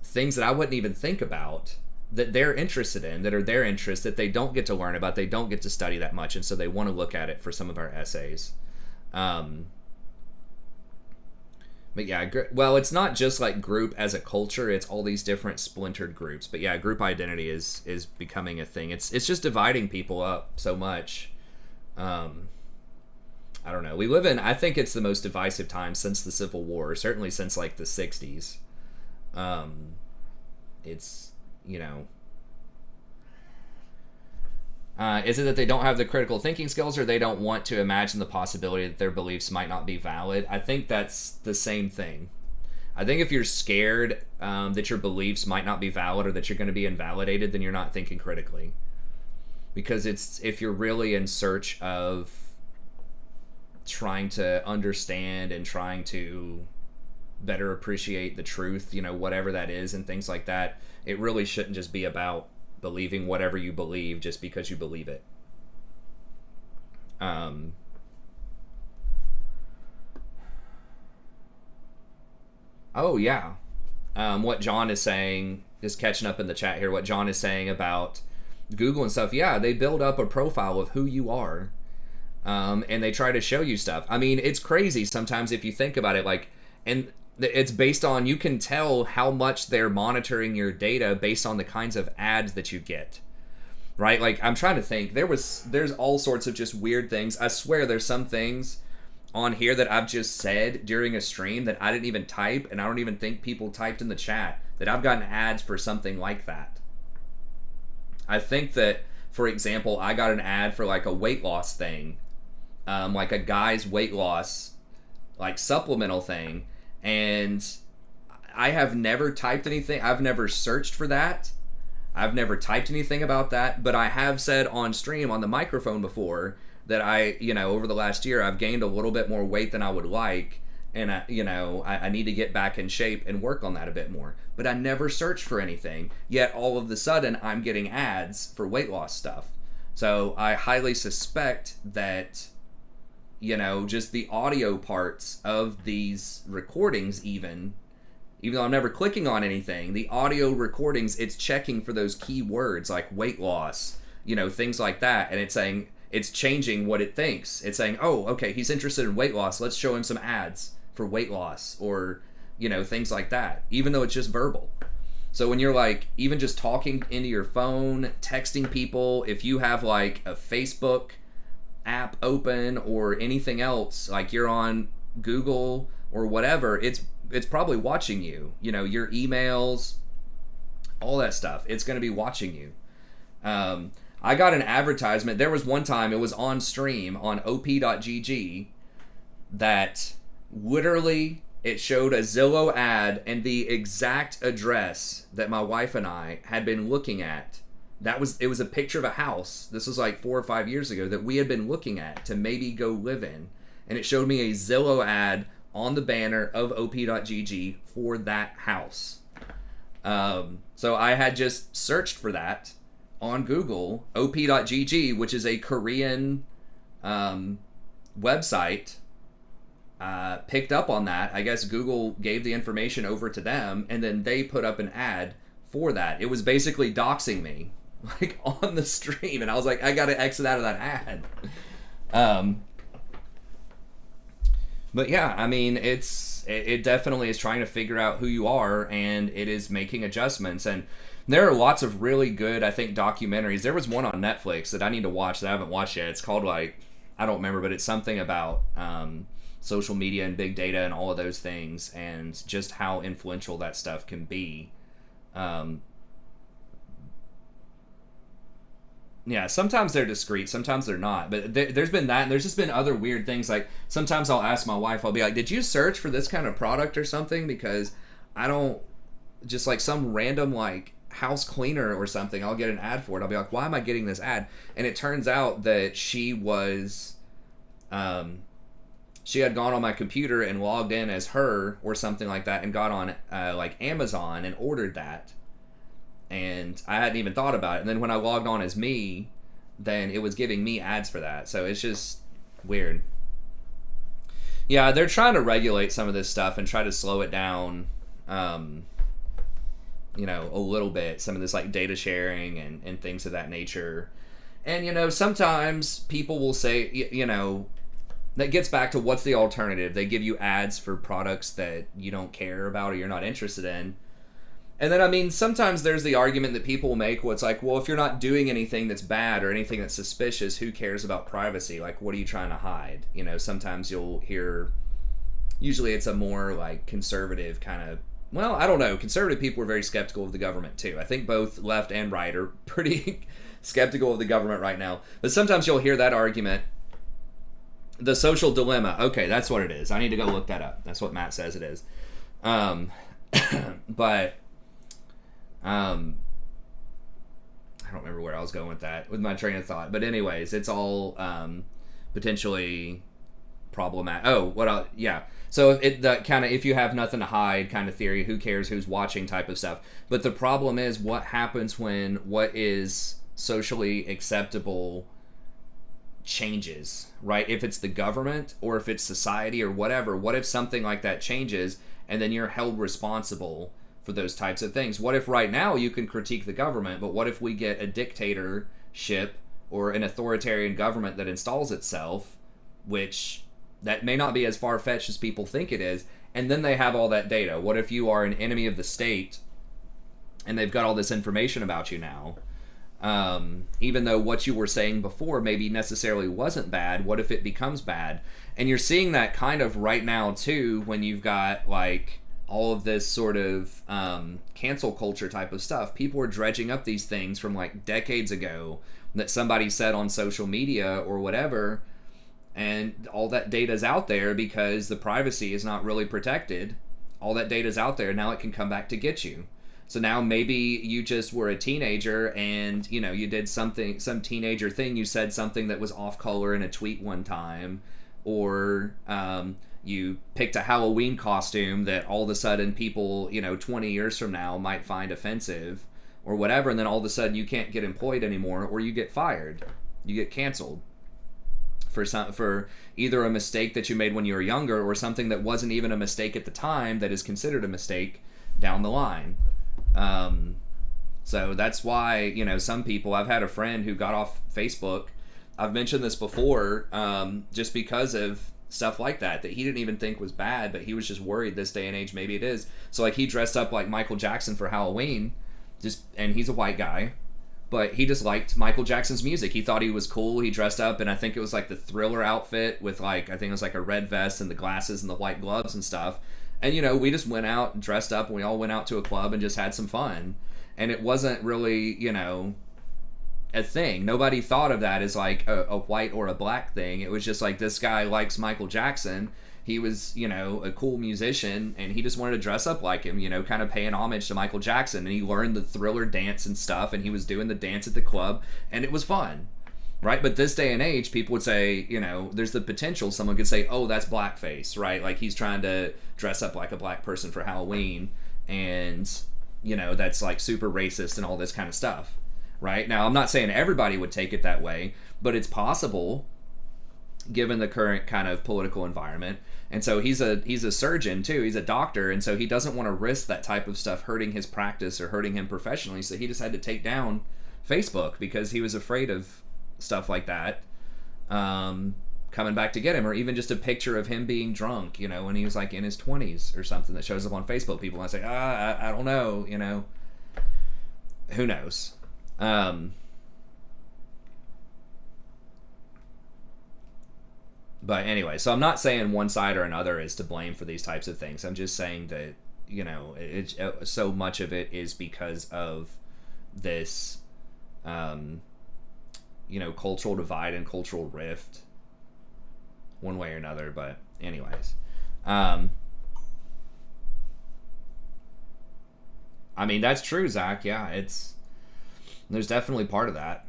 things that I wouldn't even think about, that they're interested in, that are their interests, that they don't get to learn about, they don't get to study that much, and so they want to look at it for some of our essays. But yeah, well, it's not just like group as a culture, it's all these different splintered groups. But yeah, group identity is becoming a thing. It's just dividing people up so much. I don't know. We live in, I think it's the most divisive time since the Civil War, certainly since like the 60s. It's, you know, is it that they don't have the critical thinking skills, or they don't want to imagine the possibility that their beliefs might not be valid? I think that's the same thing. I think if you're scared that your beliefs might not be valid, or that you're going to be invalidated, then you're not thinking critically. Because it's, if you're really in search of trying to understand and trying to better appreciate the truth, you know, whatever that is, and things like that. It really shouldn't just be about believing whatever you believe just because you believe it. Oh yeah. What John is saying, just catching up in the chat here, what John is saying about Google and stuff. Yeah, they build up a profile of who you are, and they try to show you stuff. I mean, it's crazy sometimes if you think about it, like, and it's based on, you can tell how much they're monitoring your data based on the kinds of ads that you get, right? Like, I'm trying to think, there's all sorts of just weird things. I swear there's some things on here that I've just said during a stream that I didn't even type, and I don't even think people typed in the chat, that I've gotten ads for something like that. I think that, for example, I got an ad for like a weight loss thing, like a guy's weight loss, like supplemental thing, and I have never typed anything. I've never searched for that. I've never typed anything about that, but I have said on stream on the microphone before that I, you know, over the last year, I've gained a little bit more weight than I would like, and I need to get back in shape and work on that a bit more. But I never searched for anything, yet all of a sudden I'm getting ads for weight loss stuff. So I highly suspect that, you know, just the audio parts of these recordings, even though I'm never clicking on anything, the audio recordings, it's checking for those keywords like weight loss, you know, things like that, and it's saying, it's changing what it thinks. It's saying, oh, okay, he's interested in weight loss. Let's show him some ads for weight loss, or, you know, things like that, even though it's just verbal. So when you're like, even just talking into your phone, texting people, if you have like a Facebook app open or anything else, like you're on Google or whatever, it's probably watching you. You know, your emails, all that stuff. It's going to be watching you. I got an advertisement. There was one time, it was on stream on op.gg, that literally it showed a Zillow ad and the exact address that my wife and I had been looking at. It was a picture of a house. This was like 4 or 5 years ago that we had been looking at to maybe go live in. And it showed me a Zillow ad on the banner of op.gg for that house. So I had just searched for that on Google. op.gg, which is a Korean website, picked up on that. I guess Google gave the information over to them, and then they put up an ad for that. It was basically doxing me, like, on the stream, and I was like, I gotta exit out of that ad. But yeah, I mean, it definitely is trying to figure out who you are, and it is making adjustments. And there are lots of really good, I think, documentaries. There was one on Netflix that I need to watch that I haven't watched yet. It's called, like, I don't remember, but it's something about social media and big data and all of those things, and just how influential that stuff can be. Yeah, sometimes they're discreet, sometimes they're not. But there's been that, and there's just been other weird things. Like, sometimes I'll ask my wife, I'll be like, did you search for this kind of product or something? Because I don't, just like some random, like, house cleaner or something, I'll get an ad for it. I'll be like, why am I getting this ad? And it turns out that she was, she had gone on my computer and logged in as her or something like that, and got on, like, Amazon and ordered that. And I hadn't even thought about it. And then when I logged on as me, then it was giving me ads for that. So it's just weird. Yeah, they're trying to regulate some of this stuff and try to slow it down, you know, a little bit. Some of this, like, data sharing and things of that nature. And, you know, sometimes people will say, you know, that gets back to what's the alternative. They give you ads for products that you don't care about or you're not interested in. And then, I mean, sometimes there's the argument that people make where it's like, well, if you're not doing anything that's bad or anything that's suspicious, who cares about privacy? Like, what are you trying to hide? You know, sometimes you'll hear, usually it's a more, like, conservative kind of, well, I don't know. Conservative people are very skeptical of the government, too. I think both left and right are pretty skeptical of the government right now. But sometimes you'll hear that argument. The social dilemma. Okay, that's what it is. I need to go look that up. That's what Matt says it is. But... I don't remember where I was going with that, with my train of thought. But anyways, it's all potentially problematic. Oh, what else? Yeah. So the kind of, if you have nothing to hide kind of theory, who cares who's watching type of stuff. But the problem is, what happens when what is socially acceptable changes, right? If it's the government or if it's society or whatever, what if something like that changes and then you're held responsible for those types of things? What if right now you can critique the government, but what if we get a dictatorship or an authoritarian government that installs itself, which that may not be as far-fetched as people think it is, and then they have all that data? What if you are an enemy of the state and they've got all this information about you now? Even though what you were saying before maybe necessarily wasn't bad, what if it becomes bad? And you're seeing that kind of right now too, when you've got like all of this sort of cancel culture type of stuff. People are dredging up these things from like decades ago that somebody said on social media or whatever, and all that data's out there because the privacy is not really protected. All that data's out there, now it can come back to get you. So now maybe you just were a teenager and, you know, you did something, some teenager thing, you said something that was off color in a tweet one time, or you picked a Halloween costume that all of a sudden people, you know, 20 years from now might find offensive or whatever, and then all of a sudden you can't get employed anymore, or you get fired, you get canceled for either a mistake that you made when you were younger or something that wasn't even a mistake at the time that is considered a mistake down the line. So that's why, you know, some people, I've had a friend who got off Facebook. I've mentioned this before, just because of stuff like that he didn't even think was bad, but he was just worried this day and age maybe it is. So like he dressed up like Michael Jackson for Halloween, and he's a white guy, but he just liked Michael Jackson's music. He thought he was cool. He dressed up, and I think it was like the Thriller outfit with like, I think it was like a red vest and the glasses and the white gloves and stuff. And, you know, we just went out and dressed up, and we all went out to a club and just had some fun. And it wasn't really, you know, a thing. Nobody thought of that as like a white or a black thing. It was just like, this guy likes Michael Jackson. He was, you know, a cool musician, and he just wanted to dress up like him, you know, kind of paying homage to Michael Jackson. And he learned the Thriller dance and stuff, and he was doing the dance at the club, and it was fun. Right? But this day and age, people would say, you know, there's the potential someone could say, oh, that's blackface, right? Like he's trying to dress up like a black person for Halloween, and, you know, that's like super racist and all this kind of stuff, right? Now, I'm not saying everybody would take it that way, but it's possible given the current kind of political environment. And so he's a surgeon too, he's a doctor, and so he doesn't want to risk that type of stuff hurting his practice or hurting him professionally, so he just had to take down Facebook because he was afraid of stuff like that coming back to get him, or even just a picture of him being drunk, you know, when he was like in his 20s or something that shows up on Facebook. People want to say, I don't know, you know, who knows. But anyway, so I'm not saying one side or another is to blame for these types of things. I'm just saying that, you know, so much of it is because of this you know, cultural divide and cultural rift one way or another. But anyways, I mean, that's true, Zach. Yeah, there's definitely part of that.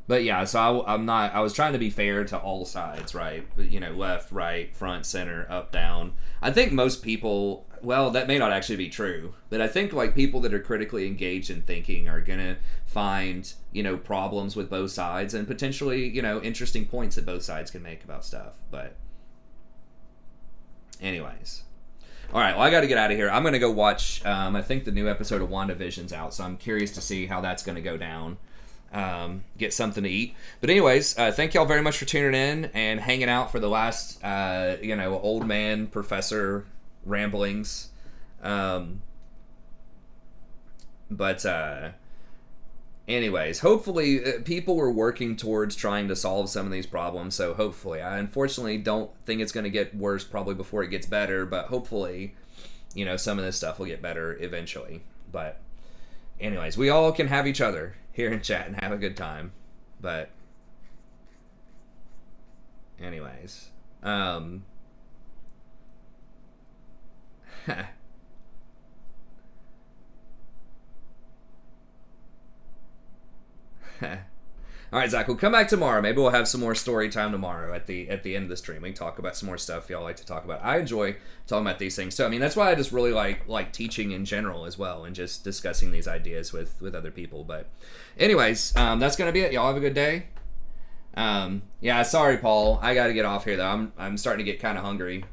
But yeah, so I was trying to be fair to all sides, right? You know, left, right, front, center, up, down. I think most people, well, that may not actually be true, but I think like people that are critically engaged in thinking are gonna find, you know, problems with both sides and potentially, you know, interesting points that both sides can make about stuff. But anyways. All right, well, I got to get out of here. I'm going to go watch, I think the new episode of WandaVision's out, so I'm curious to see how that's going to go down. Get something to eat. But anyways, thank y'all very much for tuning in and hanging out for the last, you know, old man professor ramblings. Anyways, hopefully people were working towards trying to solve some of these problems. So hopefully, I unfortunately don't think it's going to get worse probably before it gets better, but hopefully, you know, some of this stuff will get better eventually. But anyways, we all can have each other here in chat and have a good time. But anyways, All right, Zach, we'll come back tomorrow. Maybe we'll have some more story time tomorrow at the end of the stream. We can talk about some more stuff y'all like to talk about. I enjoy talking about these things. So, I mean, that's why I just really like teaching in general as well, and just discussing these ideas with other people. But anyways, that's going to be it. Y'all have a good day. Yeah, sorry, Paul. I got to get off here, though. I'm starting to get kind of hungry.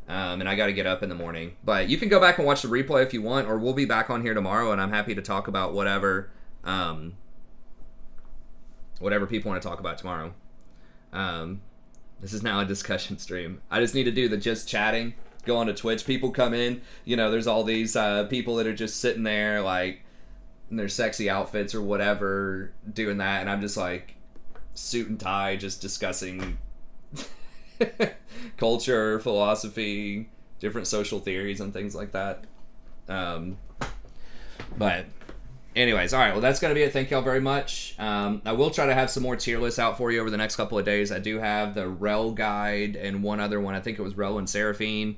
And I got to get up in the morning. But you can go back and watch the replay if you want, or we'll be back on here tomorrow, and I'm happy to talk about whatever people want to talk about tomorrow. This is now a discussion stream. I just need to do the just chatting. Go on to Twitch. People come in. You know, there's all these people that are just sitting there, like, in their sexy outfits or whatever, doing that. And I'm just, like, suit and tie, just discussing culture, philosophy, different social theories, and things like that. But anyways, all right, well, that's going to be it. Thank y'all very much. I will try to have some more tier lists out for you over the next couple of days. I do have the Rel guide and one other one. I think it was Rel and Seraphine.